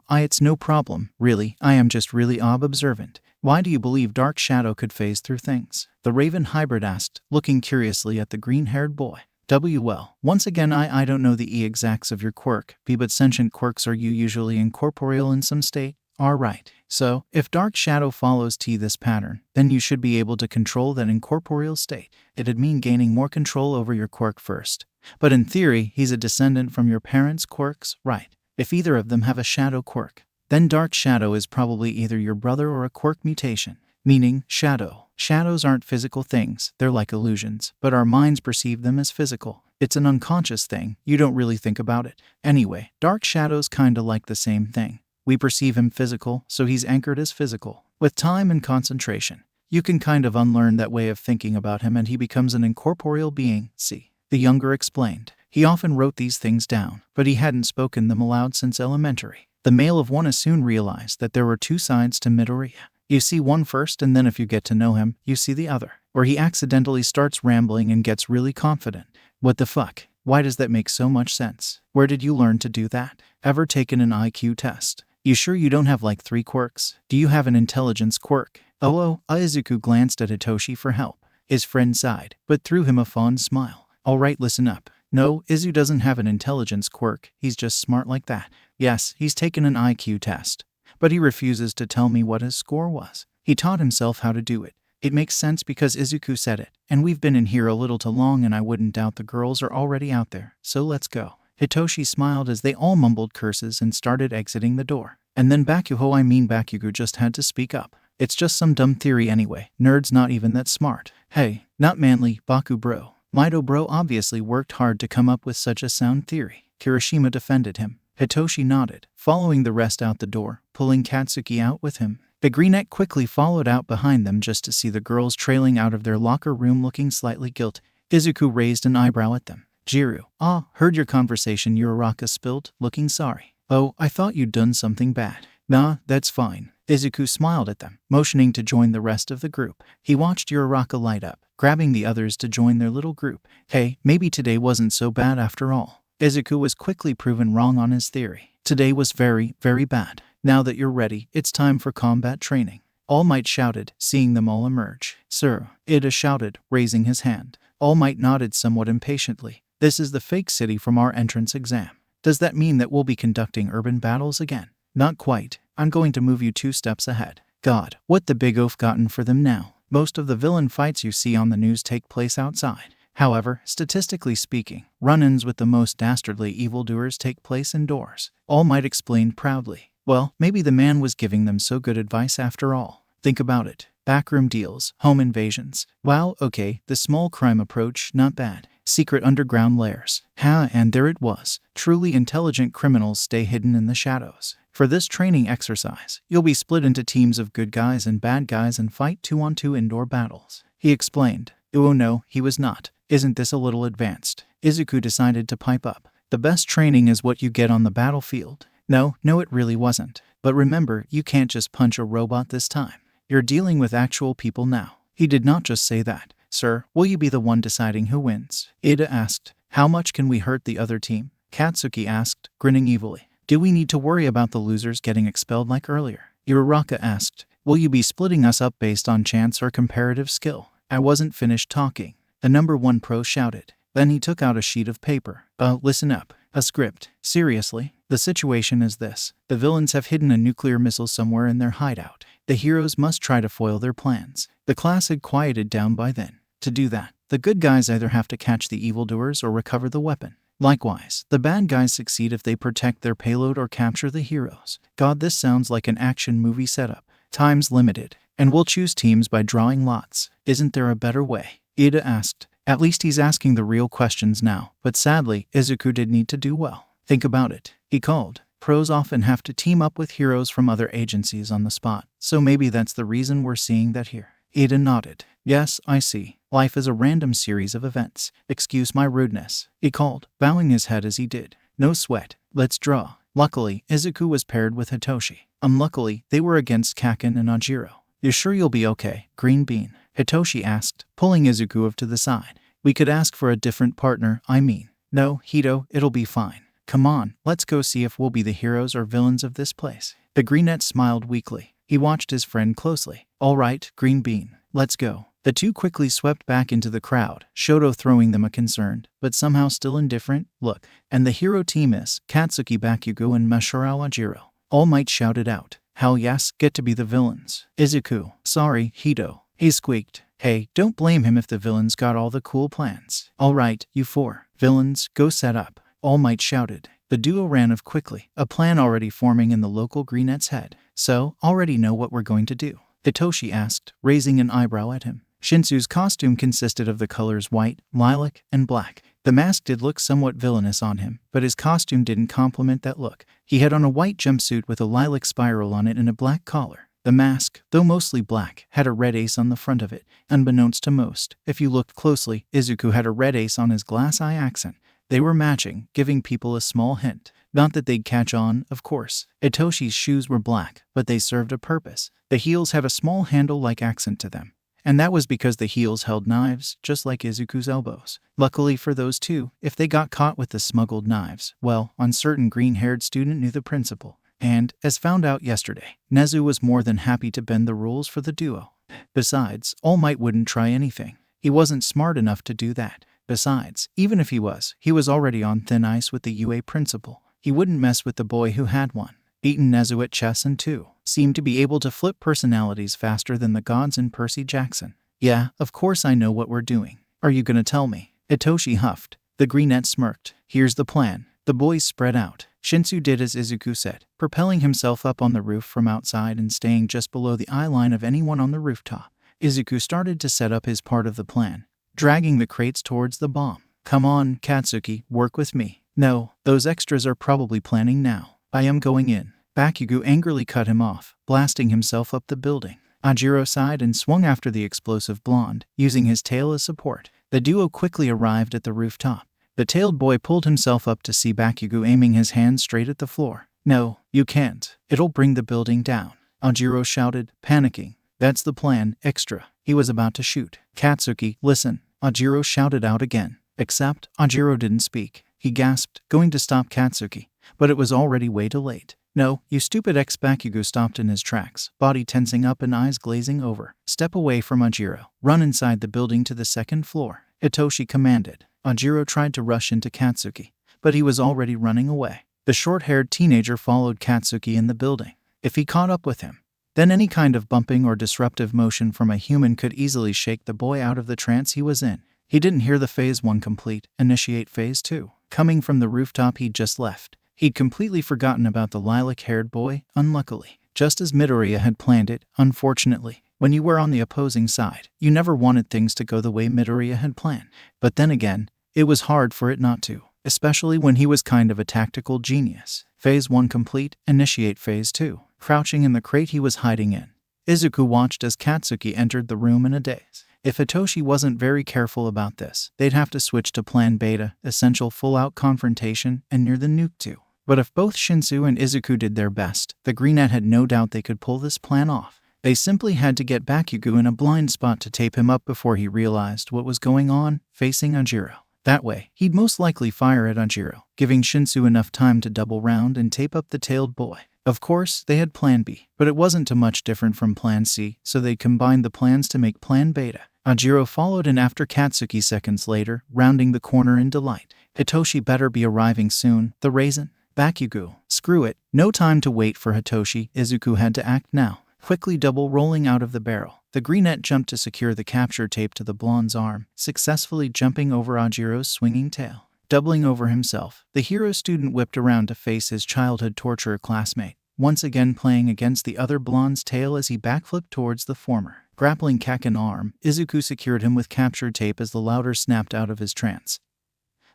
It's no problem, really, I am just really observant. Why do you believe Dark Shadow could phase through things? The Raven hybrid asked, looking curiously at the green-haired boy. Well, once again I don't know the exacts of your quirk, but sentient quirks are you usually incorporeal in some state? Right. So, if Dark Shadow follows this pattern, then you should be able to control that incorporeal state. It'd mean gaining more control over your quirk first. But in theory, he's a descendant from your parents' quirks, right? If either of them have a shadow quirk, then Dark Shadow is probably either your brother or a quirk mutation, meaning shadow. Shadows aren't physical things, they're like illusions, but our minds perceive them as physical. It's an unconscious thing, you don't really think about it. Anyway, Dark Shadow's kinda like the same thing. We perceive him physical, so he's anchored as physical. With time and concentration, you can kind of unlearn that way of thinking about him and he becomes an incorporeal being, see. The younger explained. He often wrote these things down, but he hadn't spoken them aloud since elementary. The male of one soon realized that there were two sides to Midoriya. You see one first and then if you get to know him, you see the other. Or he accidentally starts rambling and gets really confident. What the fuck? Why does that make so much sense? Where did you learn to do that? Ever taken an IQ test? You sure you don't have like 3 quirks? Do you have an intelligence quirk? Izuku glanced at Hitoshi for help. His friend sighed, but threw him a fond smile. Alright, listen up. No, Izu doesn't have an intelligence quirk, he's just smart like that. Yes, he's taken an IQ test, but he refuses to tell me what his score was. He taught himself how to do it. It makes sense because Izuku said it, and we've been in here a little too long and I wouldn't doubt the girls are already out there, so let's go. Hitoshi smiled as they all mumbled curses and started exiting the door. And then Bakugo just had to speak up. It's just some dumb theory anyway, nerd's not even that smart. Hey, not manly, Baku bro. Mido bro obviously worked hard to come up with such a sound theory. Kirishima defended him. Hitoshi nodded, following the rest out the door, pulling Katsuki out with him. The greenette quickly followed out behind them just to see the girls trailing out of their locker room looking slightly guilty. Izuku raised an eyebrow at them. Jiru, heard your conversation Uraraka spilled, looking sorry. Oh, I thought you'd done something bad. Nah, that's fine. Izuku smiled at them, motioning to join the rest of the group. He watched Uraraka light up, grabbing the others to join their little group. Hey, maybe today wasn't so bad after all. Izuku was quickly proven wrong on his theory. Today was very, very bad. Now that you're ready, it's time for combat training. All Might shouted, seeing them all emerge. Sir, Ida shouted, raising his hand. All Might nodded somewhat impatiently. This is the fake city from our entrance exam. Does that mean that we'll be conducting urban battles again? Not quite. I'm going to move you 2 steps ahead. God, what the big oaf gotten for them now? Most of the villain fights you see on the news take place outside. However, statistically speaking, run-ins with the most dastardly evildoers take place indoors. All Might explained proudly. Well, maybe the man was giving them so good advice after all. Think about it. Backroom deals, home invasions. Wow, okay, the small crime approach, not bad. Secret underground lairs. And there it was. Truly intelligent criminals stay hidden in the shadows. For this training exercise, you'll be split into teams of good guys and bad guys and fight 2-on-2 indoor battles. He explained. Oh no, he was not. Isn't this a little advanced? Izuku decided to pipe up. The best training is what you get on the battlefield. No, it really wasn't. But remember, you can't just punch a robot this time. You're dealing with actual people now. He did not just say that. Sir, will you be the one deciding who wins? Ida asked. How much can we hurt the other team? Katsuki asked, grinning evilly. Do we need to worry about the losers getting expelled like earlier? Uraraka asked. Will you be splitting us up based on chance or comparative skill? I wasn't finished talking. The number 1 pro shouted. Then he took out a sheet of paper. Listen up. A script. Seriously? The situation is this. The villains have hidden a nuclear missile somewhere in their hideout. The heroes must try to foil their plans. The class had quieted down by then. To do that, the good guys either have to catch the evildoers or recover the weapon. Likewise, the bad guys succeed if they protect their payload or capture the heroes. God, this sounds like an action movie setup. Time's limited, and we'll choose teams by drawing lots. Isn't there a better way? Ida asked. At least he's asking the real questions now, but sadly, Izuku did need to do well. Think about it, he called. Pros often have to team up with heroes from other agencies on the spot, so maybe that's the reason we're seeing that here. Ida nodded. Yes, I see. Life is a random series of events. Excuse my rudeness, he called, bowing his head as he did. No sweat. Let's draw. Luckily, Izuku was paired with Hitoshi. Unluckily, they were against Kaken and Ajiro. You sure you'll be okay, Green Bean? Hitoshi asked, pulling Izuku up to the side. We could ask for a different partner, I mean. No, Hito, it'll be fine. Come on, let's go see if we'll be the heroes or villains of this place. The Greenette smiled weakly. He watched his friend closely. All right, Green Bean, let's go. The two quickly swept back into the crowd, Shoto throwing them a concerned, but somehow still indifferent, look. And the hero team is Katsuki Bakugo and Mashirao Ajiro. All Might shouted out. Hell yes, get to be the villains. Izuku, sorry, Hito. He squeaked. Hey, don't blame him if the villains got all the cool plans. All right, you 4 villains, go set up. All Might shouted. The duo ran off quickly, a plan already forming in the local Greenette's head. So, already know what we're going to do? Hitoshi asked, raising an eyebrow at him. Shinsu's costume consisted of the colors white, lilac, and black. The mask did look somewhat villainous on him, but his costume didn't complement that look. He had on a white jumpsuit with a lilac spiral on it and a black collar. The mask, though mostly black, had a red ace on the front of it. Unbeknownst to most, if you looked closely, Izuku had a red ace on his glass eye accent. They were matching, giving people a small hint. Not that they'd catch on, of course. Hitoshi's shoes were black, but they served a purpose. The heels had a small handle-like accent to them. And that was because the heels held knives, just like Izuku's elbows. Luckily for those two, if they got caught with the smuggled knives, well, uncertain green-haired student knew the principle. And, as found out yesterday, Nezu was more than happy to bend the rules for the duo. Besides, All Might wouldn't try anything. He wasn't smart enough to do that. Besides, even if he was already on thin ice with the UA principal. He wouldn't mess with the boy who had one. Beaten Nezu at chess and 2. Seemed to be able to flip personalities faster than the gods in Percy Jackson. Yeah, of course I know what we're doing. Are you gonna tell me? Hitoshi huffed. The Greenette smirked. Here's the plan. The boys spread out. Shinsu did as Izuku said, propelling himself up on the roof from outside and staying just below the eye line of anyone on the rooftop. Izuku started to set up his part of the plan, dragging the crates towards the bomb. Come on, Katsuki, work with me. No, those extras are probably planning now. I am going in. Bakugo angrily cut him off, blasting himself up the building. Ajiro sighed and swung after the explosive blonde, using his tail as support. The duo quickly arrived at the rooftop. The tailed boy pulled himself up to see Bakugo aiming his hand straight at the floor. No, you can't. It'll bring the building down, Ajiro shouted, panicking. That's the plan, extra. He was about to shoot. Katsuki, listen, Ajiro shouted out again. Except, Ajiro didn't speak. He gasped, going to stop Katsuki, but it was already way too late. No, you stupid ex. Bakugo stopped in his tracks, body tensing up and eyes glazing over. Step away from Ajiro. Run inside the building to the second floor, Itoshi commanded. Ajiro tried to rush into Katsuki, but he was already running away. The short-haired teenager followed Katsuki in the building. If he caught up with him, then any kind of bumping or disruptive motion from a human could easily shake the boy out of the trance he was in. He didn't hear the Phase 1 complete, initiate Phase 2, coming from the rooftop he'd just left. He'd completely forgotten about the lilac-haired boy, unluckily, just as Midoriya had planned it. Unfortunately, when you were on the opposing side, you never wanted things to go the way Midoriya had planned. But then again, it was hard for it not to, especially when he was kind of a tactical genius. Phase 1 complete, initiate Phase 2. Crouching in the crate he was hiding in, Izuku watched as Katsuki entered the room in a daze. If Hitoshi wasn't very careful about this, they'd have to switch to Plan Beta, essential full-out confrontation, and near the nuke too. But if both Shinsu and Izuku did their best, the Greenette had no doubt they could pull this plan off. They simply had to get Bakugo in a blind spot to tape him up before he realized what was going on, facing Ajiro. That way, he'd most likely fire at Ajiro, giving Shinsu enough time to double round and tape up the tailed boy. Of course, they had Plan B, but it wasn't too much different from Plan C, so they combined the plans to make Plan Beta. Ajiro followed in after Katsuki seconds later, rounding the corner in delight. Hitoshi better be arriving soon, the raisin. Bakugo, screw it, no time to wait for Hitoshi, Izuku had to act now. Quickly double rolling out of the barrel, the Greenette jumped to secure the capture tape to the blonde's arm, successfully jumping over Ajiro's swinging tail. Doubling over himself, the hero student whipped around to face his childhood torturer classmate, once again playing against the other blonde's tail as he backflipped towards the former. Grappling Kaken's arm, Izuku secured him with capture tape as the louder snapped out of his trance,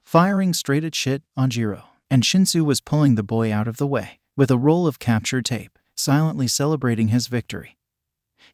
firing straight at Ajiro, and Shinsu was pulling the boy out of the way, with a roll of capture tape, silently celebrating his victory.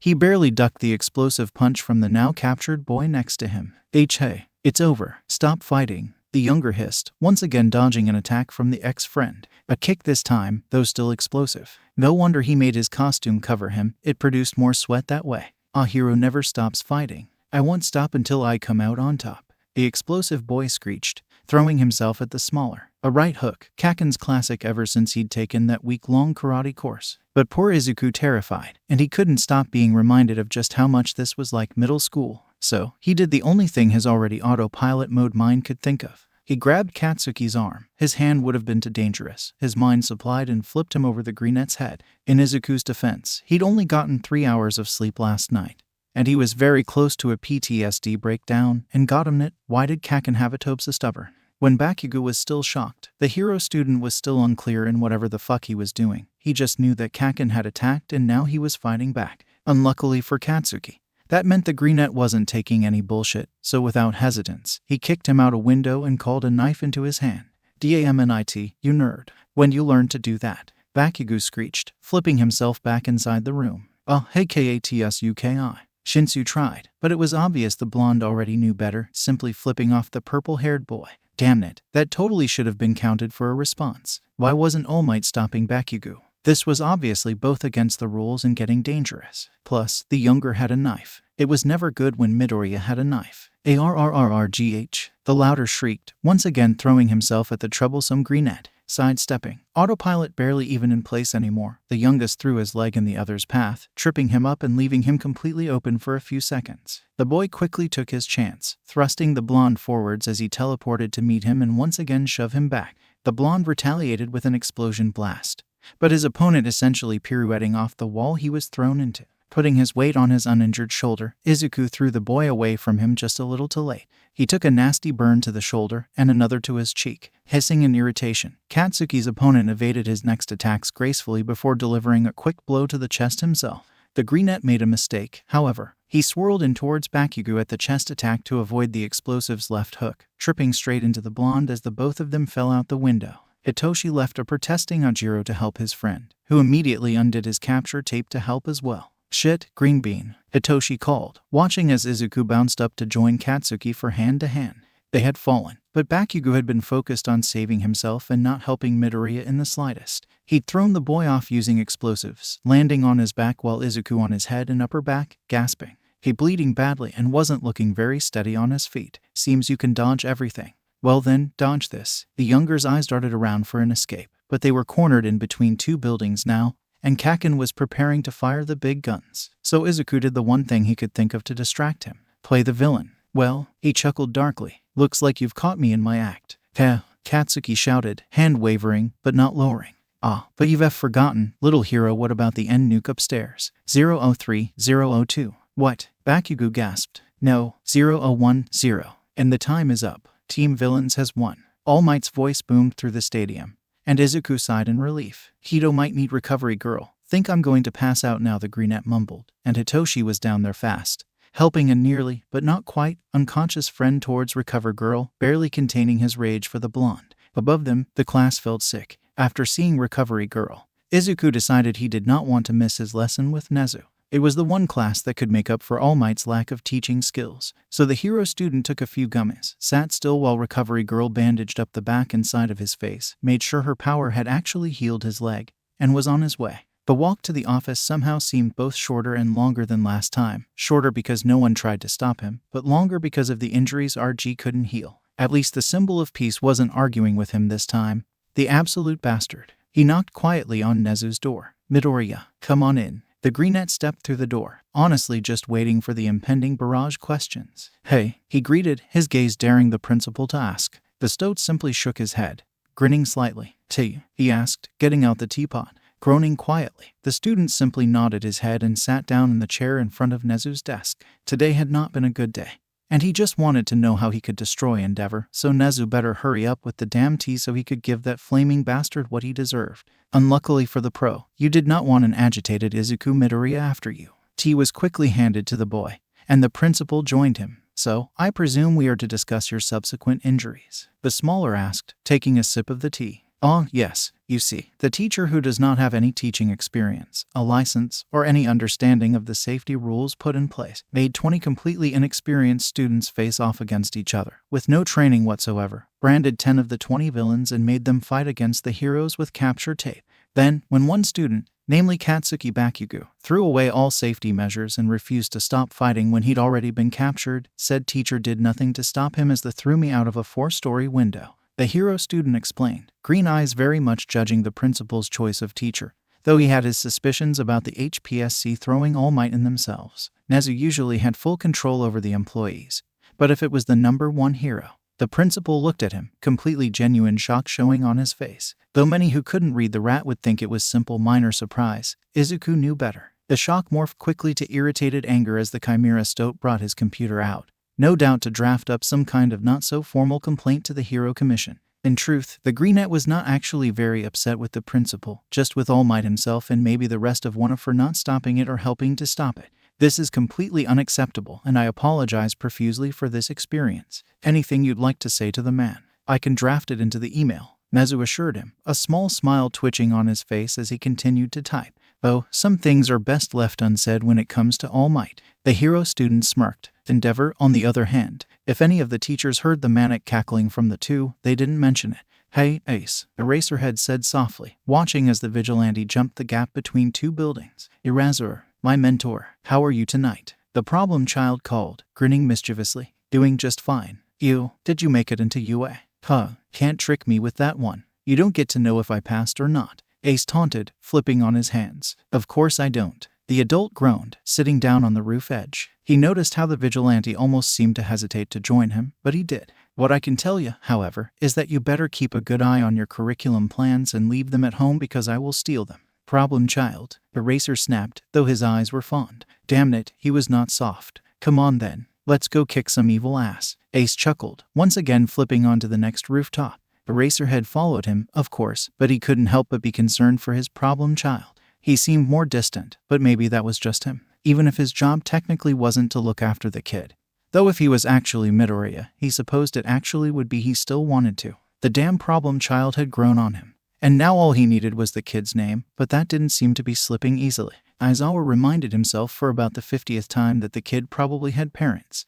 He barely ducked the explosive punch from the now captured boy next to him. Hey, it's over, stop fighting, the younger hissed, once again dodging an attack from the ex-friend. A kick this time, though still explosive. No wonder he made his costume cover him, it produced more sweat that way. A hero never stops fighting. I won't stop until I come out on top, the explosive boy screeched, throwing himself at the smaller. A right hook, Kaken's classic ever since he'd taken that week-long karate course. But poor Izuku terrified, and he couldn't stop being reminded of just how much this was like middle school. So, he did the only thing his already autopilot mode mind could think of. He grabbed Katsuki's arm. His hand would have been too dangerous. His mind supplied and flipped him over the Greenette's head. In Izuku's defense, he'd only gotten 3 hours of sleep last night, and he was very close to a PTSD breakdown, and got him it. Why did Kaken have a tobe so stubborn? When Bakugo was still shocked, the hero student was still unclear in whatever the fuck he was doing. He just knew that Kaken had attacked and now he was fighting back. Unluckily for Katsuki, that meant the Greenette wasn't taking any bullshit, so without hesitance, he kicked him out a window and called a knife into his hand. Damnit, you nerd. When you learned to do that? Bakugo screeched, flipping himself back inside the room. Hey Katsuki. Shinsu tried, but it was obvious the blonde already knew better, simply flipping off the purple-haired boy. Damn it, that totally should have been counted for a response. Why wasn't All Might stopping Bakugo? This was obviously both against the rules and getting dangerous. Plus, the younger had a knife. It was never good when Midoriya had a knife. Arrrrgh, the louder shrieked, once again throwing himself at the troublesome Greenette. Sidestepping, autopilot barely even in place anymore, the youngest threw his leg in the other's path, tripping him up and leaving him completely open for a few seconds. The boy quickly took his chance, thrusting the blonde forwards as he teleported to meet him and once again shove him back. The blonde retaliated with an explosion blast, but his opponent essentially pirouetting off the wall he was thrown into. Putting his weight on his uninjured shoulder, Izuku threw the boy away from him just a little too late. He took a nasty burn to the shoulder and another to his cheek. Hissing in irritation, Katsuki's opponent evaded his next attacks gracefully before delivering a quick blow to the chest himself. The Greenette made a mistake, however. He swirled in towards Bakugo at the chest attack to avoid the explosive's left hook, tripping straight into the blonde as the both of them fell out the window. Hitoshi left a protesting Ajiro to help his friend, who immediately undid his capture tape to help as well. Shit, green bean, Hitoshi called, watching as Izuku bounced up to join Katsuki for hand-to-hand. They had fallen. But Bakugo had been focused on saving himself and not helping Midoriya in the slightest. He'd thrown the boy off using explosives, landing on his back while Izuku on his head and upper back, gasping. He bleeding badly and wasn't looking very steady on his feet. Seems you can dodge everything. Well then, dodge this. The younger's eyes darted around for an escape, but they were cornered in between two buildings now, and Kaken was preparing to fire the big guns. So Izuku did the one thing he could think of to distract him. Play the villain. Well, he chuckled darkly. Looks like you've caught me in my act. Heh, Katsuki shouted, hand wavering, but not lowering. Ah, but you've forgotten, little hero, what about the end nuke upstairs? 003-002. What? Bakugo gasped. No, 0010. And the time is up. Team Villains has won. All Might's voice boomed through the stadium, and Izuku sighed in relief. Hito might need recovery girl. Think I'm going to pass out now, the Greenette mumbled, and Hitoshi was down there fast, helping a nearly, but not quite, unconscious friend towards recover girl, barely containing his rage for the blonde. Above them, the class felt sick. After seeing recovery girl, Izuku decided he did not want to miss his lesson with Nezu. It was the one class that could make up for All Might's lack of teaching skills. So the hero student took a few gummies, sat still while recovery girl bandaged up the back and side of his face, made sure her power had actually healed his leg, and was on his way. The walk to the office somehow seemed both shorter and longer than last time. Shorter because no one tried to stop him, but longer because of the injuries RG couldn't heal. At least the symbol of peace wasn't arguing with him this time. The absolute bastard. He knocked quietly on Nezu's door. Midoriya, come on in. The Greenette stepped through the door, honestly just waiting for the impending barrage questions. Hey, he greeted, his gaze daring the principal to ask. The stoat simply shook his head, grinning slightly. Tea, he asked, getting out the teapot. Groaning quietly, the student simply nodded his head and sat down in the chair in front of Nezu's desk. Today had not been a good day, and he just wanted to know how he could destroy Endeavor, so Nezu better hurry up with the damn tea so he could give that flaming bastard what he deserved. Unluckily for the pro, you did not want an agitated Izuku Midoriya after you. Tea was quickly handed to the boy, and the principal joined him. So, I presume we are to discuss your subsequent injuries? The smaller asked, taking a sip of the tea. Oh, yes, you see, the teacher who does not have any teaching experience, a license, or any understanding of the safety rules put in place, made 20 completely inexperienced students face off against each other, with no training whatsoever, branded 10 of the 20 villains and made them fight against the heroes with capture tape. Then, when one student, namely Katsuki Bakugo, threw away all safety measures and refused to stop fighting when he'd already been captured, said teacher did nothing to stop him as they threw me out of a 4-story window. The hero student explained, green eyes very much judging the principal's choice of teacher, though he had his suspicions about the HPSC throwing All Might in themselves. Nezu usually had full control over the employees, but if it was the number one hero, the principal looked at him, completely genuine shock showing on his face. Though many who couldn't read the rat would think it was simple minor surprise, Izuku knew better. The shock morphed quickly to irritated anger as the Chimera Stoat brought his computer out, no doubt to draft up some kind of not-so-formal complaint to the Hero Commission. In truth, the Greenette was not actually very upset with the principal, just with All Might himself and maybe the rest of WhatIf for not stopping it or helping to stop it. This is completely unacceptable, and I apologize profusely for this experience. Anything you'd like to say to the man? I can draft it into the email, Nezu assured him, a small smile twitching on his face as he continued to type. Though, some things are best left unsaid when it comes to All Might. The hero student smirked. Endeavor, on the other hand, if any of the teachers heard the manic cackling from the two, they didn't mention it. Hey, Ace, Eraserhead said softly, watching as the vigilante jumped the gap between two buildings. Erasure, my mentor, how are you tonight? The problem child called, grinning mischievously. Doing just fine. Did you make it into UA? Huh, can't trick me with that one. You don't get to know if I passed or not. Ace taunted, flipping on his hands. Of course I don't. The adult groaned, sitting down on the roof edge. He noticed how the vigilante almost seemed to hesitate to join him, but he did. What I can tell you, however, is that you better keep a good eye on your curriculum plans and leave them at home because I will steal them. Problem child, Eraser snapped, though his eyes were fond. Damn it, he was not soft. Come on then, let's go kick some evil ass. Ace chuckled, once again flipping onto the next rooftop. Eraserhead followed him, of course, but he couldn't help but be concerned for his problem child. He seemed more distant, but maybe that was just him, even if his job technically wasn't to look after the kid. Though if he was actually Midoriya, he supposed it actually would be he still wanted to. The damn problem child had grown on him, and now all he needed was the kid's name, but that didn't seem to be slipping easily. Aizawa reminded himself for about the 50th time that the kid probably had parents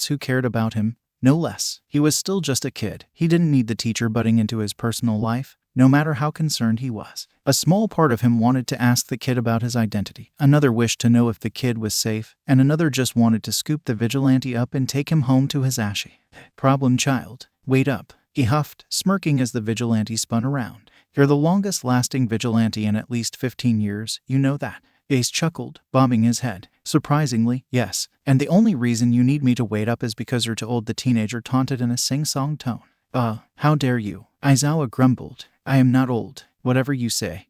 who cared about him, no less. He was still just a kid. He didn't need the teacher butting into his personal life, no matter how concerned he was. A small part of him wanted to ask the kid about his identity, another wished to know if the kid was safe, and another just wanted to scoop the vigilante up and take him home to his ashy. Problem child. Wait up, he huffed, smirking as the vigilante spun around. You're the longest-lasting vigilante in at least 15 years, you know that. Ace chuckled, bobbing his head. Surprisingly, yes, and the only reason you need me to wait up is because you're too old, the teenager taunted in a sing-song tone. How dare you? Aizawa grumbled. I am not old, whatever you say.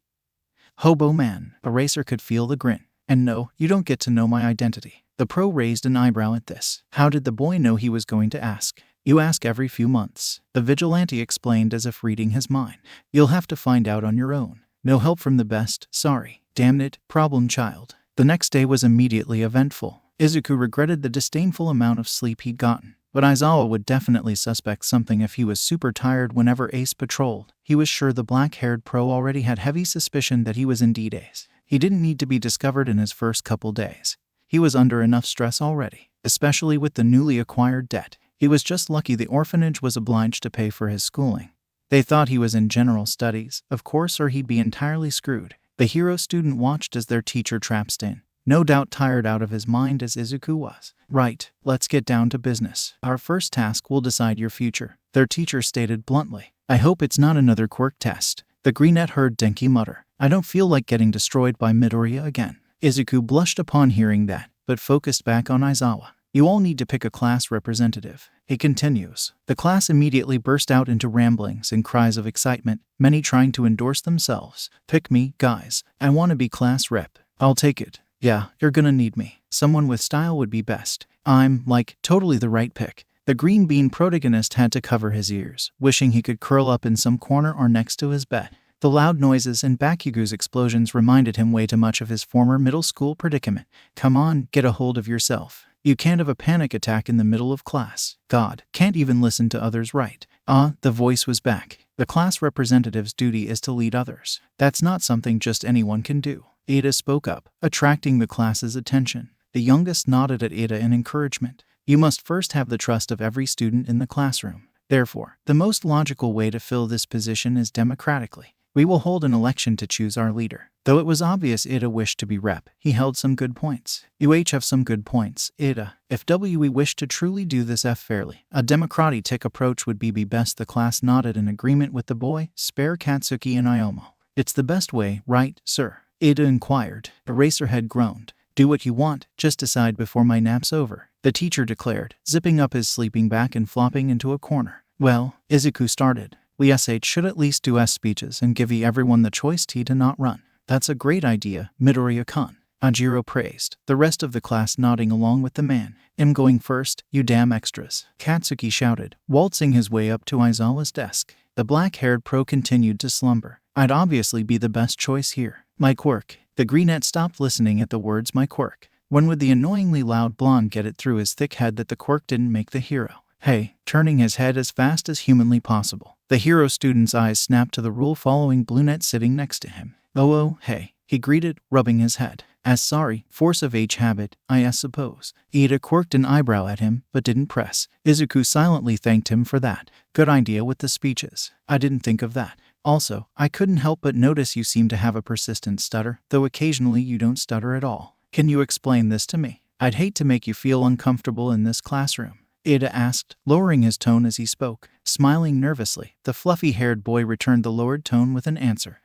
Hobo man. Eraser could feel the grin. And no, you don't get to know my identity. The pro raised an eyebrow at this. How did the boy know he was going to ask? You ask every few months. The vigilante explained as if reading his mind. You'll have to find out on your own. No help from the best, sorry. Damn it, problem child. The next day was immediately eventful. Izuku regretted the disdainful amount of sleep he'd gotten. But Aizawa would definitely suspect something if he was super tired whenever Ace patrolled. He was sure the black-haired pro already had heavy suspicion that he was indeed Ace. He didn't need to be discovered in his first couple days. He was under enough stress already, especially with the newly acquired debt. He was just lucky the orphanage was obliged to pay for his schooling. They thought he was in general studies, of course, or he'd be entirely screwed. The hero student watched as their teacher traipsed in, no doubt tired out of his mind as Izuku was. Right, let's get down to business. Our first task will decide your future, their teacher stated bluntly. I hope it's not another quirk test. The greenette heard Denki mutter. I don't feel like getting destroyed by Midoriya again. Izuku blushed upon hearing that, but focused back on Aizawa. You all need to pick a class representative. He continues. The class immediately burst out into ramblings and cries of excitement, many trying to endorse themselves. Pick me, guys. I want to be class rep. I'll take it. Yeah, you're gonna need me. Someone with style would be best. I'm, totally the right pick. The green bean protagonist had to cover his ears, wishing he could curl up in some corner or next to his bed. The loud noises and Bakugu's explosions reminded him way too much of his former middle school predicament. Come on, get a hold of yourself. You can't have a panic attack in the middle of class. God, can't even listen to others right. The voice was back. The class representative's duty is to lead others. That's not something just anyone can do. Ada spoke up, attracting the class's attention. The youngest nodded at Ada in encouragement. You must first have the trust of every student in the classroom. Therefore, the most logical way to fill this position is democratically. We will hold an election to choose our leader. Though it was obvious Ida wished to be rep, he held some good points. You each have some good points, Ida. If we wish to truly do this fairly, a democratic approach would be best. The class nodded in agreement with the boy, spare Katsuki and Iomo. It's the best way, right, sir? Ida inquired. Eraserhead groaned. Do what you want, just decide before my nap's over, the teacher declared, zipping up his sleeping bag and flopping into a corner. Well, Izuku started. We should at least do speeches and give everyone the choice to not run. That's a great idea, Midoriya-kun. Ajiro praised, the rest of the class nodding along with the man. I'm going first, you damn extras, Katsuki shouted, waltzing his way up to Aizawa's desk. The black-haired pro continued to slumber. I'd obviously be the best choice here. My quirk. The greenette stopped listening at the words my quirk. When would the annoyingly loud blonde get it through his thick head that the quirk didn't make the hero? Hey, turning his head as fast as humanly possible. The hero student's eyes snapped to the rule-following brunette sitting next to him. Oh, hey, he greeted, rubbing his head. Sorry, force of habit, I suppose. Ida quirked an eyebrow at him, but didn't press. Izuku silently thanked him for that. Good idea with the speeches. I didn't think of that. Also, I couldn't help but notice you seem to have a persistent stutter, though occasionally you don't stutter at all. Can you explain this to me? I'd hate to make you feel uncomfortable in this classroom, Ida asked, lowering his tone as he spoke. Smiling nervously, the fluffy-haired boy returned the lowered tone with an answer.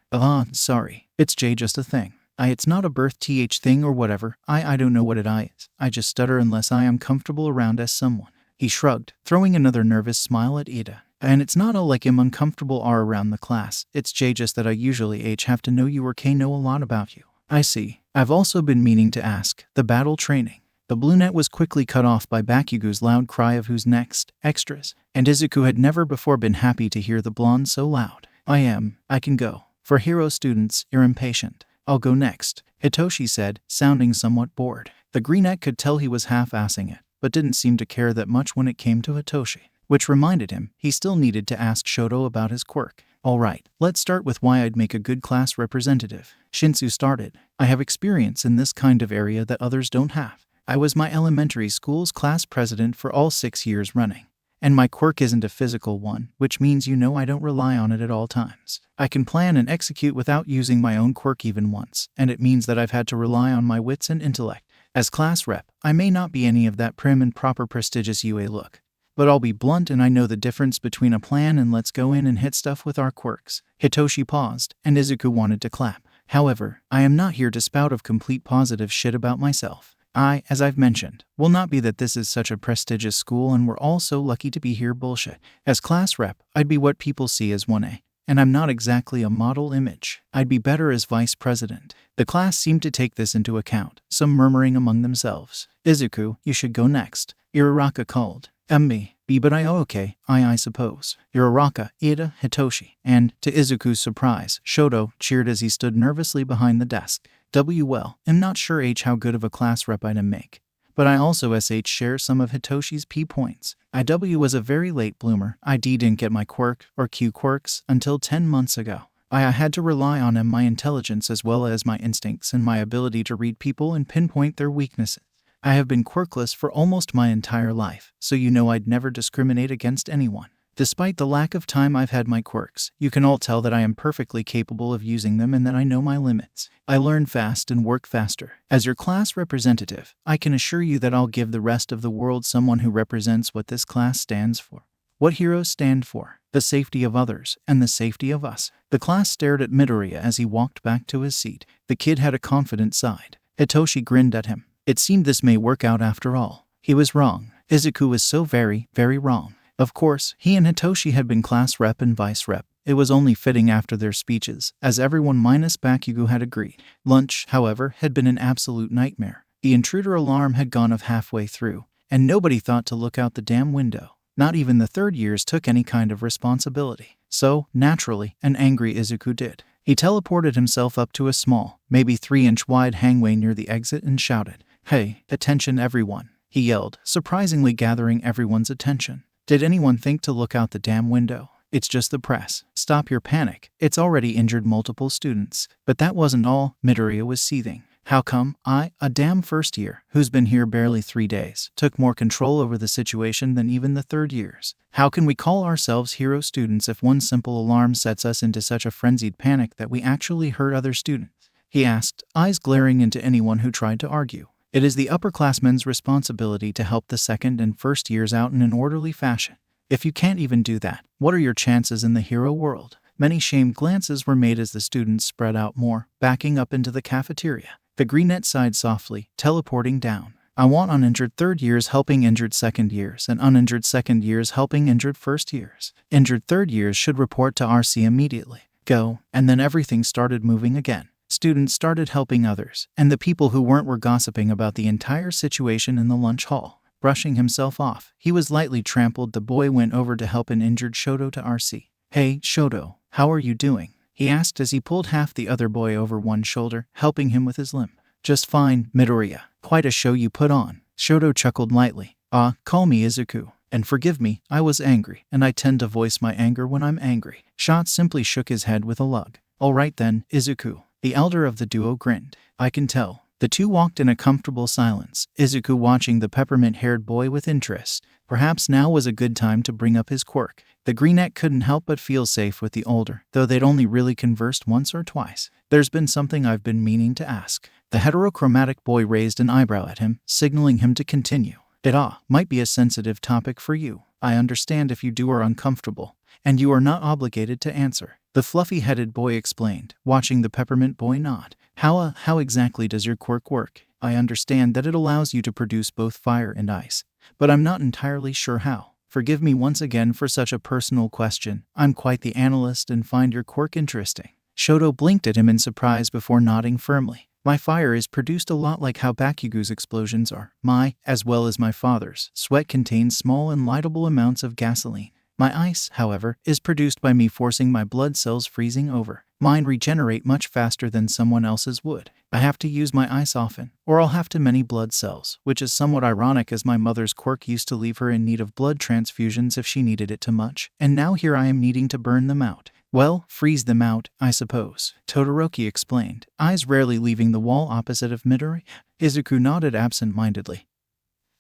Sorry. It's just a thing. It's not a birth thing or whatever. I don't know what it is. I just stutter unless I am comfortable around someone. He shrugged, throwing another nervous smile at Ida. And it's not all like I'm uncomfortable around the class. It's just that I usually have to know you or know a lot about you. I see. I've also been meaning to ask. The battle training. The brunette was quickly cut off by Bakugu's loud cry of who's next, extras. And Izuku had never before been happy to hear the blonde so loud. I can go. For hero students, you're impatient. I'll go next, Hitoshi said, sounding somewhat bored. The greenette could tell he was half-assing it, but didn't seem to care that much when it came to Hitoshi. Which reminded him, he still needed to ask Shoto about his quirk. Alright, let's start with why I'd make a good class representative. Shinsu started. I have experience in this kind of area that others don't have. I was my elementary school's class president for all 6 years running. And my quirk isn't a physical one, which means you know I don't rely on it at all times. I can plan and execute without using my own quirk even once, and it means that I've had to rely on my wits and intellect. As class rep, I may not be any of that prim and proper prestigious UA look. But I'll be blunt and I know the difference between a plan and let's go in and hit stuff with our quirks. Hitoshi paused, and Izuku wanted to clap. However, I am not here to spout of complete positive shit about myself. As I've mentioned, will not be that this is such a prestigious school and we're all so lucky to be here bullshit. As class rep, I'd be what people see as 1A. And I'm not exactly a model image. I'd be better as vice president. The class seemed to take this into account, some murmuring among themselves. Izuku, you should go next. Uraraka called. Me. But okay, I suppose. Uraraka, Ida, Hitoshi, and, to Izuku's surprise, Shoto cheered as he stood nervously behind the desk. Well, I'm not sure how good of a class rep I'd make. But I also share some of Hitoshi's P points. Was a very late bloomer. Didn't get my quirk, or Q quirks, until 10 months ago. I had to rely on my intelligence as well as my instincts and my ability to read people and pinpoint their weaknesses. I have been quirkless for almost my entire life, so you know I'd never discriminate against anyone. Despite the lack of time I've had my quirks, you can all tell that I am perfectly capable of using them and that I know my limits. I learn fast and work faster. As your class representative, I can assure you that I'll give the rest of the world someone who represents what this class stands for. What heroes stand for: the safety of others and the safety of us. The class stared at Midoriya as he walked back to his seat. The kid had a confident side. Hitoshi grinned at him. It seemed this may work out after all. He was wrong. Izuku was so very, very wrong. Of course, he and Hitoshi had been class rep and vice rep. It was only fitting after their speeches, as everyone minus Bakugo had agreed. Lunch, however, had been an absolute nightmare. The intruder alarm had gone off halfway through, and nobody thought to look out the damn window. Not even the third years took any kind of responsibility. So, naturally, an angry Izuku did. He teleported himself up to a small, maybe 3-inch wide hangway near the exit and shouted, "Hey, attention everyone," he yelled, surprisingly gathering everyone's attention. Did anyone think to look out the damn window? It's just the press. Stop your panic. It's already injured multiple students. But that wasn't all. Midoriya was seething. How come I, a damn first year, who's been here barely 3 days, took more control over the situation than even the third years? How can we call ourselves hero students if one simple alarm sets us into such a frenzied panic that we actually hurt other students? He asked, eyes glaring into anyone who tried to argue. It is the upperclassmen's responsibility to help the second and first years out in an orderly fashion. If you can't even do that, what are your chances in the hero world? Many shamed glances were made as the students spread out more, backing up into the cafeteria. The greenette sighed softly, teleporting down. I want uninjured third years helping injured second years and uninjured second years helping injured first years. Injured third years should report to RC immediately. Go. And then everything started moving again. Students started helping others, and the people who weren't were gossiping about the entire situation in the lunch hall. Brushing himself off, he was lightly trampled. The boy went over to help an injured Shoto to RC. "Hey, Shoto, how are you doing?" he asked as he pulled half the other boy over one shoulder, helping him with his limp. "Just fine, Midoriya. Quite a show you put on." Shoto chuckled lightly. Call me Izuku. And forgive me, I was angry, and I tend to voice my anger when I'm angry. Shot simply shook his head with a lug. "All right then, Izuku." The elder of the duo grinned. "I can tell." The two walked in a comfortable silence, Izuku watching the peppermint-haired boy with interest. Perhaps now was a good time to bring up his quirk. The greenette couldn't help but feel safe with the older, though they'd only really conversed once or twice. "There's been something I've been meaning to ask." The heterochromatic boy raised an eyebrow at him, signaling him to continue. "It might be a sensitive topic for you. I understand if you are uncomfortable, and you are not obligated to answer." The fluffy-headed boy explained, watching the peppermint boy nod. How exactly does your quirk work? I understand that it allows you to produce both fire and ice, but I'm not entirely sure how. Forgive me once again for such a personal question. I'm quite the analyst and find your quirk interesting." Shoto blinked at him in surprise before nodding firmly. "My fire is produced a lot like how Bakugo's explosions are. My, as well as my father's, sweat contains small and lightable amounts of gasoline. My ice, however, is produced by me forcing my blood cells freezing over. Mine regenerate much faster than someone else's would. I have to use my ice often, or I'll have too many blood cells, which is somewhat ironic as my mother's quirk used to leave her in need of blood transfusions if she needed it too much, and now here I am needing to burn them out. Well, freeze them out, I suppose," Todoroki explained, eyes rarely leaving the wall opposite of Midori. Izuku nodded absent-mindedly.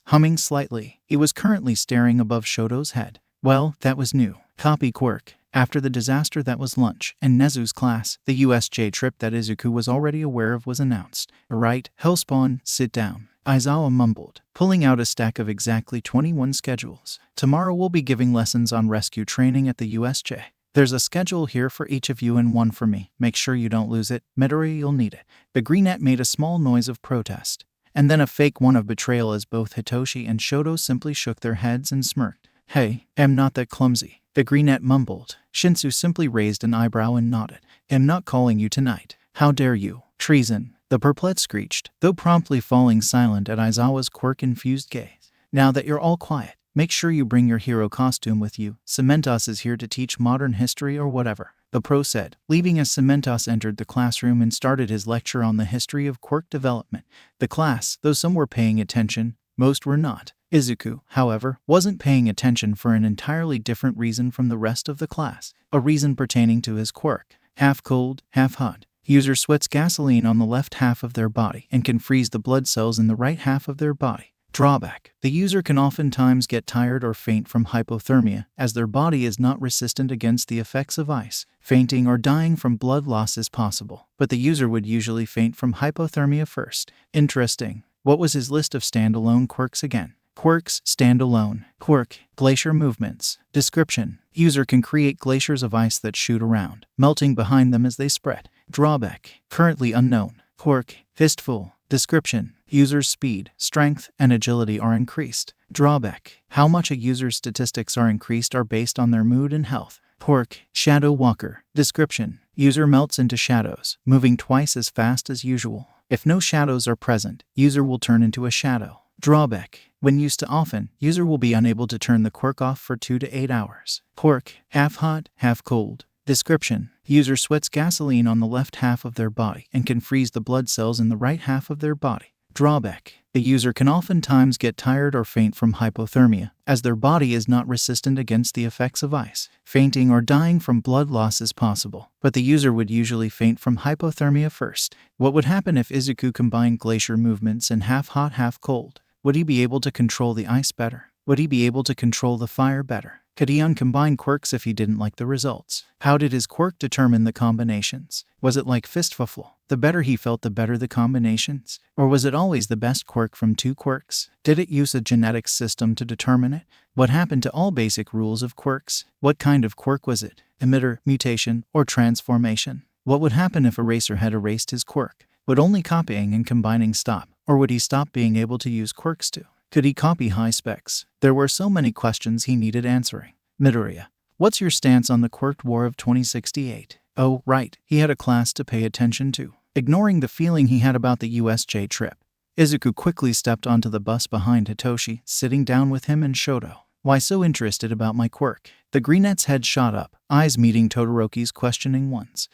humming slightly. He was currently staring above Shoto's head. Well, that was new. Copy quirk. After the disaster that was lunch and Nezu's class, the USJ trip that Izuku was already aware of was announced. Right, Hellspawn, sit down. Aizawa mumbled, pulling out a stack of exactly 21 schedules. Tomorrow we'll be giving lessons on rescue training at the USJ. There's a schedule here for each of you and one for me. Make sure you don't lose it. Midori, you'll need it. The greenette made a small noise of protest, and then a fake one of betrayal as both Hitoshi and Shoto simply shook their heads and smirked. Hey, am not that clumsy. The greenette mumbled. Shinsu simply raised an eyebrow and nodded. Am not calling you tonight. How dare you? Treason. The perplet screeched, though promptly falling silent at Aizawa's quirk-infused gaze. Now that you're all quiet, make sure you bring your hero costume with you. Cementos is here to teach modern history or whatever, the pro said, leaving as Cementos entered the classroom and started his lecture on the history of quirk development. The class, though some were paying attention, most were not. Izuku, however, wasn't paying attention for an entirely different reason from the rest of the class, a reason pertaining to his quirk. Half cold, half hot. User sweats gasoline on the left half of their body and can freeze the blood cells in the right half of their body. Drawback. The user can oftentimes get tired or faint from hypothermia, as their body is not resistant against the effects of ice. Fainting or dying from blood loss is possible, but the user would usually faint from hypothermia first. Interesting. What was his list of standalone quirks again? Quirks, standalone. Quirk, glacier movements. Description. User can create glaciers of ice that shoot around, melting behind them as they spread. Drawback. Currently unknown. Quirk, fistful. Description. User's speed, strength, and agility are increased. Drawback. How much a user's statistics are increased are based on their mood and health. Quirk, shadow walker. Description. User melts into shadows, moving twice as fast as usual. If no shadows are present, user will turn into a shadow. Drawback. When used too often, user will be unable to turn the quirk off for 2 to 8 hours. Quirk, half hot, half cold. Description. User sweats gasoline on the left half of their body and can freeze the blood cells in the right half of their body. Drawback. The user can oftentimes get tired or faint from hypothermia, as their body is not resistant against the effects of ice. Fainting or dying from blood loss is possible, but the user would usually faint from hypothermia first. What would happen if Izuku combined glacier movements and half hot, half cold? Would he be able to control the ice better? Would he be able to control the fire better? Could he uncombine quirks if he didn't like the results? How did his quirk determine the combinations? Was it like fistfuffle? The better he felt, the better the combinations? Or was it always the best quirk from 2 quirks? Did it use a genetics system to determine it? What happened to all basic rules of quirks? What kind of quirk was it? Emitter, mutation, or transformation? What would happen if Eraser had erased his quirk? Would only copying and combining stop? Or would he stop being able to use quirks too? Could he copy high specs? There were so many questions he needed answering. Midoriya, what's your stance on the quirked war of 2068? Oh, right, he had a class to pay attention to. Ignoring the feeling he had about the USJ trip, Izuku quickly stepped onto the bus behind Hitoshi, sitting down with him and Shoto. Why so interested about my quirk? The greenette's head shot up, eyes meeting Todoroki's questioning ones.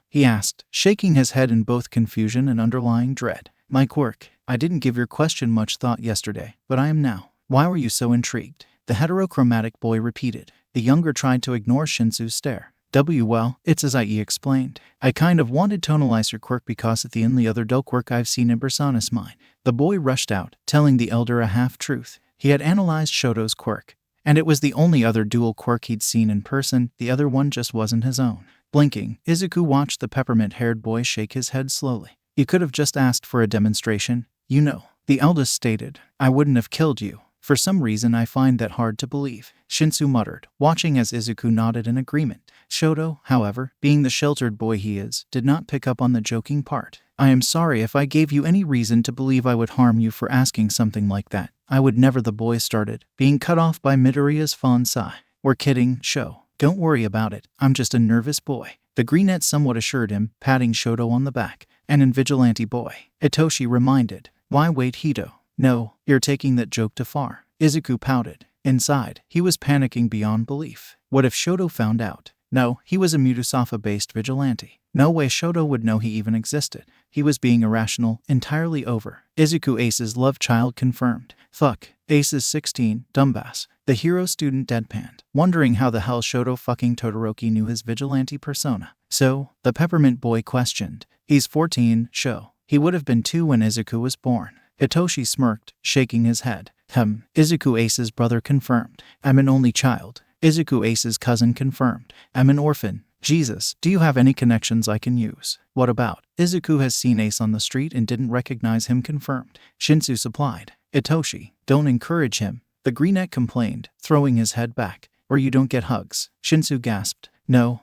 He asked, shaking his head in both confusion and underlying dread. My quirk. I didn't give your question much thought yesterday, but I am now. Why were you so intrigued? The heterochromatic boy repeated. The younger tried to ignore Shinsu's stare. Well, it's as I.e. explained. I kind of wanted to tonalize your quirk because it's the only other dull quirk I've seen in Persona's mine. The boy rushed out, telling the elder a half-truth. He had analyzed Shoto's quirk, and it was the only other dual quirk he'd seen in person. The other one just wasn't his own. Blinking, Izuku watched the peppermint-haired boy shake his head slowly. You could have just asked for a demonstration. You know, the eldest stated. I wouldn't have killed you. For some reason I find that hard to believe, Shinsu muttered, watching as Izuku nodded in agreement. Shoto, however, being the sheltered boy he is, did not pick up on the joking part. I am sorry if I gave you any reason to believe I would harm you for asking something like that. I would never, the boy started, being cut off by Midoriya's fond sigh. We're kidding, Sho. Don't worry about it, I'm just a nervous boy. The greenette somewhat assured him, patting Shoto on the back. An invigilante boy, Hitoshi reminded. Why wait, Hito? No, you're taking that joke too far. Izuku pouted. Inside, he was panicking beyond belief. What if Shoto found out? No, he was a Mutasafa-based vigilante. No way Shoto would know he even existed. He was being irrational, entirely over. Izuku Ace's love child confirmed. Fuck, Ace is 16, dumbass. The hero student deadpanned, wondering how the hell Shoto fucking Todoroki knew his vigilante persona. So, the peppermint boy questioned. He's 14, Sho. He would have been 2 when Izuku was born. Hitoshi smirked, shaking his head. Izuku Ace's brother confirmed. I'm an only child. Izuku Ace's cousin confirmed. I'm an orphan. Jesus, do you have any connections I can use? What about? Izuku has seen Ace on the street and didn't recognize him confirmed. Shinsu supplied. Itoshi, don't encourage him. The greenette complained, throwing his head back. Or you don't get hugs. Shinsu gasped. No,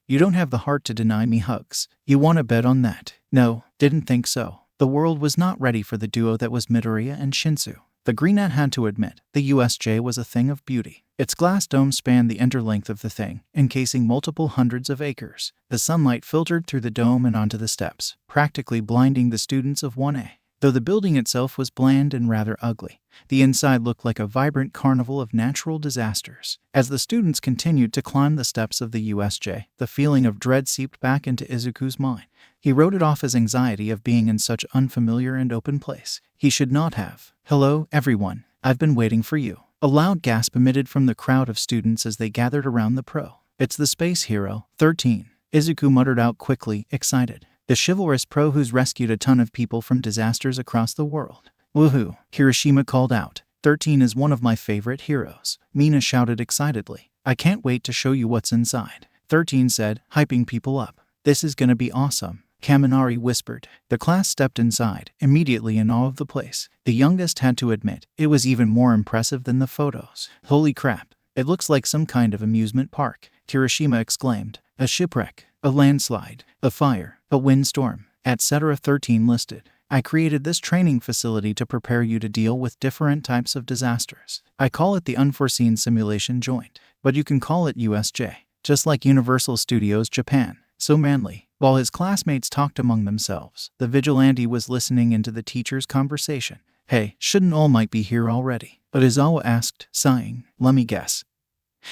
you don't have the heart to deny me hugs. You want to bet on that? No, didn't think so. The world was not ready for the duo that was Midoriya and Shinsu. The greenette had to admit, the USJ was a thing of beauty. Its glass dome spanned the entire length of the thing, encasing multiple hundreds of acres. The sunlight filtered through the dome and onto the steps, practically blinding the students of 1A. Though the building itself was bland and rather ugly, the inside looked like a vibrant carnival of natural disasters. As the students continued to climb the steps of the USJ, the feeling of dread seeped back into Izuku's mind. He wrote it off as anxiety of being in such unfamiliar and open place. He should not have. Hello, everyone. I've been waiting for you. A loud gasp emitted from the crowd of students as they gathered around the pro. It's the space hero, 13. Izuku muttered out quickly, excited. The chivalrous pro who's rescued a ton of people from disasters across the world. Woohoo, Hiroshima called out. 13 is one of my favorite heroes. Mina shouted excitedly. I can't wait to show you what's inside. 13 said, hyping people up. This is gonna be awesome. Kaminari whispered. The class stepped inside, immediately in awe of the place. The youngest had to admit, it was even more impressive than the photos. Holy crap, it looks like some kind of amusement park, Hiroshima exclaimed. A shipwreck, a landslide, a fire, a windstorm, etc. 13 listed. I created this training facility to prepare you to deal with different types of disasters. I call it the Unforeseen Simulation Joint, but you can call it USJ, just like Universal Studios Japan. So manly. While his classmates talked among themselves, the vigilante was listening into the teacher's conversation. Hey, shouldn't All Might be here already? But Aizawa asked, sighing. Let me guess.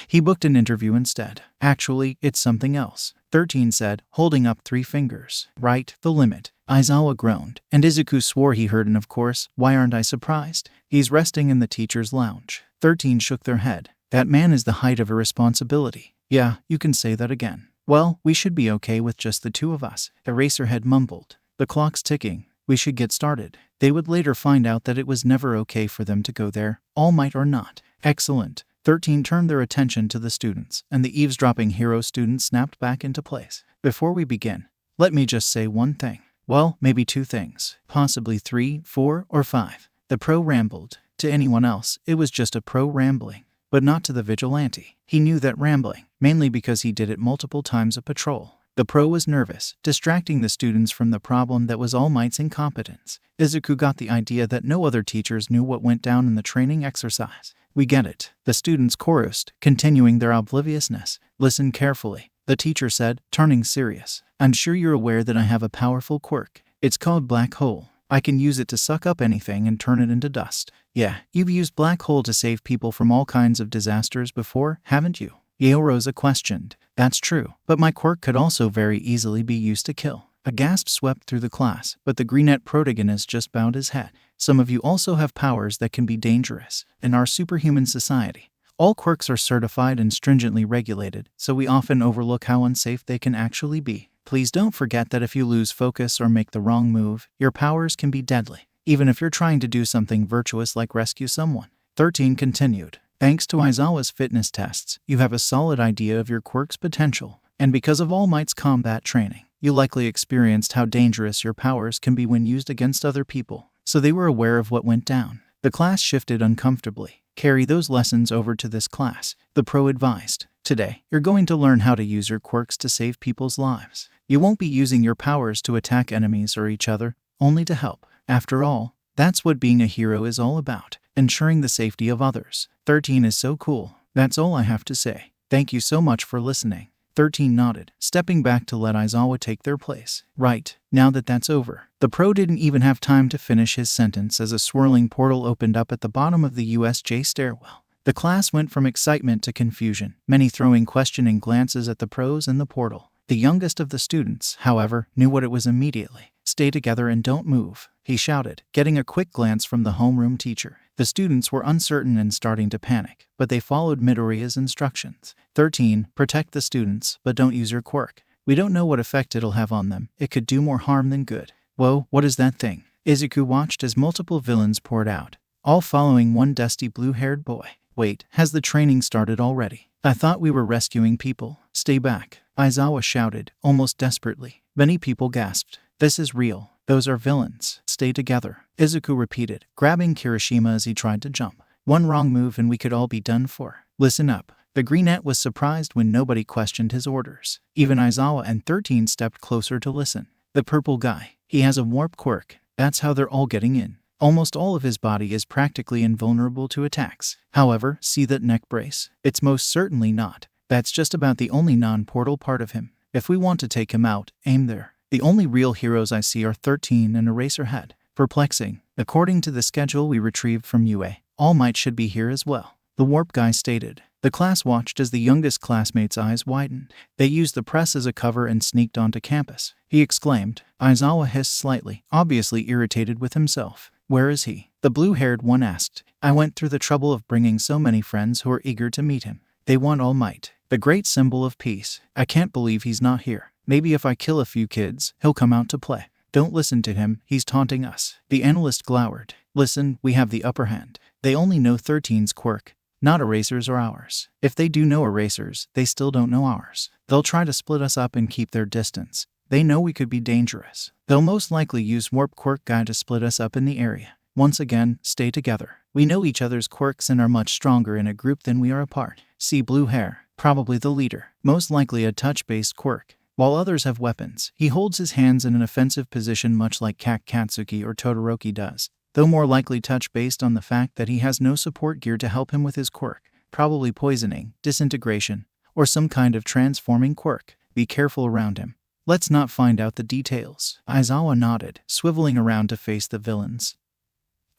He booked an interview instead. Actually, it's something else, 13 said, holding up 3 fingers. Right, the limit. Aizawa groaned, and Izuku swore he heard, and of course, why aren't I surprised? He's resting in the teacher's lounge. 13 shook their head. That man is the height of irresponsibility. Yeah, you can say that again. Well, we should be okay with just the 2 of us, Eraserhead mumbled. The clock's ticking. We should get started. They would later find out that it was never okay for them to go there, All Might or not. Excellent. 13 turned their attention to the students, and the eavesdropping hero student snapped back into place. Before we begin, let me just say one thing. Well, maybe 2 things. Possibly 3, 4, or 5. The pro rambled. To anyone else, it was just a pro rambling. But not to the vigilante. He knew that rambling, mainly because he did it multiple times a patrol. The pro was nervous, distracting the students from the problem that was All Might's incompetence. Izuku got the idea that no other teachers knew what went down in the training exercise. We get it, the students chorused, continuing their obliviousness. Listen carefully, the teacher said, turning serious. I'm sure you're aware that I have a powerful quirk. It's called Black Hole. I can use it to suck up anything and turn it into dust. Yeah, you've used Black Hole to save people from all kinds of disasters before, haven't you? Yaorosa questioned. That's true, but my quirk could also very easily be used to kill. A gasp swept through the class, but the greenette protagonist just bowed his head. Some of you also have powers that can be dangerous. In our superhuman society, all quirks are certified and stringently regulated, so we often overlook how unsafe they can actually be. Please don't forget that if you lose focus or make the wrong move, your powers can be deadly, even if you're trying to do something virtuous like rescue someone. 13 continued. Thanks to Aizawa's fitness tests, you have a solid idea of your quirk's potential, and because of All Might's combat training, you likely experienced how dangerous your powers can be when used against other people, so they were aware of what went down. The class shifted uncomfortably. Carry those lessons over to this class, the pro advised. Today, you're going to learn how to use your quirks to save people's lives. You won't be using your powers to attack enemies or each other, only to help. After all, that's what being a hero is all about, ensuring the safety of others. 13 is so cool. That's all I have to say. Thank you so much for listening. 13 nodded, stepping back to let Aizawa take their place. Right, now that that's over. The pro didn't even have time to finish his sentence as a swirling portal opened up at the bottom of the USJ stairwell. The class went from excitement to confusion, many throwing questioning glances at the pros in the portal. The youngest of the students, however, knew what it was immediately. Stay together and don't move, he shouted, getting a quick glance from the homeroom teacher. The students were uncertain and starting to panic, but they followed Midoriya's instructions. 13. Protect the students, but don't use your quirk. We don't know what effect it'll have on them. It could do more harm than good. Whoa, what is that thing? Izuku watched as multiple villains poured out. all following one dusty blue-haired boy. Wait, has the training started already? I thought we were rescuing people. Stay back, Aizawa shouted, almost desperately. Many people gasped. This is real. Those are villains. Stay together, Izuku repeated, grabbing Kirishima as he tried to jump. One wrong move and we could all be done for. Listen up. The Greenette was surprised when nobody questioned his orders. Even Aizawa and 13 stepped closer to listen. The purple guy. He has a warp quirk. That's how they're all getting in. Almost all of his body is practically invulnerable to attacks. However, see that neck brace? It's most certainly not. That's just about the only non-portal part of him. If we want to take him out, aim there. The only real heroes I see are 13 and Eraserhead. Perplexing. According to the schedule we retrieved from UA, All Might should be here as well, the warp guy stated. The class watched as the youngest classmate's eyes widened. They used the press as a cover and sneaked onto campus, he exclaimed. Aizawa hissed slightly, obviously irritated with himself. Where is he? The blue-haired one asked. I went through the trouble of bringing so many friends who are eager to meet him. They want All Might, the great symbol of peace. I can't believe he's not here. Maybe if I kill a few kids, he'll come out to play. Don't listen to him, he's taunting us. The analyst glowered. Listen, we have the upper hand. They only know 13's quirk, not Eraser's or ours. If they do know Eraser's, they still don't know ours. They'll try to split us up and keep their distance. They know we could be dangerous. They'll most likely use Warp Quirk Guy to split us up in the area. Once again, stay together. We know each other's quirks and are much stronger in a group than we are apart. See blue hair, probably the leader, most likely a touch-based quirk. While others have weapons, he holds his hands in an offensive position much like Katsuki or Todoroki does, though more likely touch based on the fact that he has no support gear to help him with his quirk, probably poisoning, disintegration, or some kind of transforming quirk. Be careful around him. Let's not find out the details. Aizawa nodded, swiveling around to face the villains.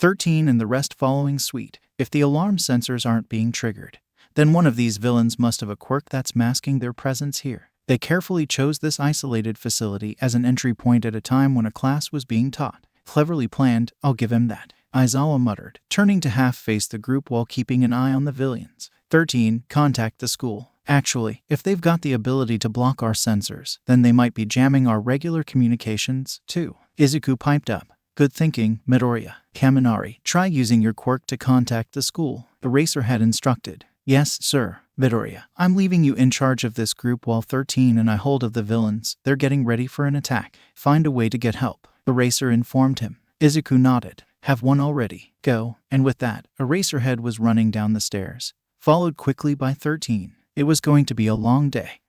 13 and the rest following suit. If the alarm sensors aren't being triggered, then one of these villains must have a quirk that's masking their presence here. They carefully chose this isolated facility as an entry point at a time when a class was being taught. Cleverly planned, I'll give him that, Aizawa muttered, turning to half-face the group while keeping an eye on the villains. 13, contact the school. Actually, if they've got the ability to block our sensors, then they might be jamming our regular communications, too. Izuku piped up. Good thinking, Midoriya. Kaminari, try using your quirk to contact the school, Eraserhead instructed. Yes, sir, Midoriya. I'm leaving you in charge of this group while 13 and I hold of the villains. They're getting ready for an attack. Find a way to get help, Eraser informed him. Izuku nodded. Have one already. Go. And with that, Eraserhead was running down the stairs, followed quickly by 13. It was going to be a long day.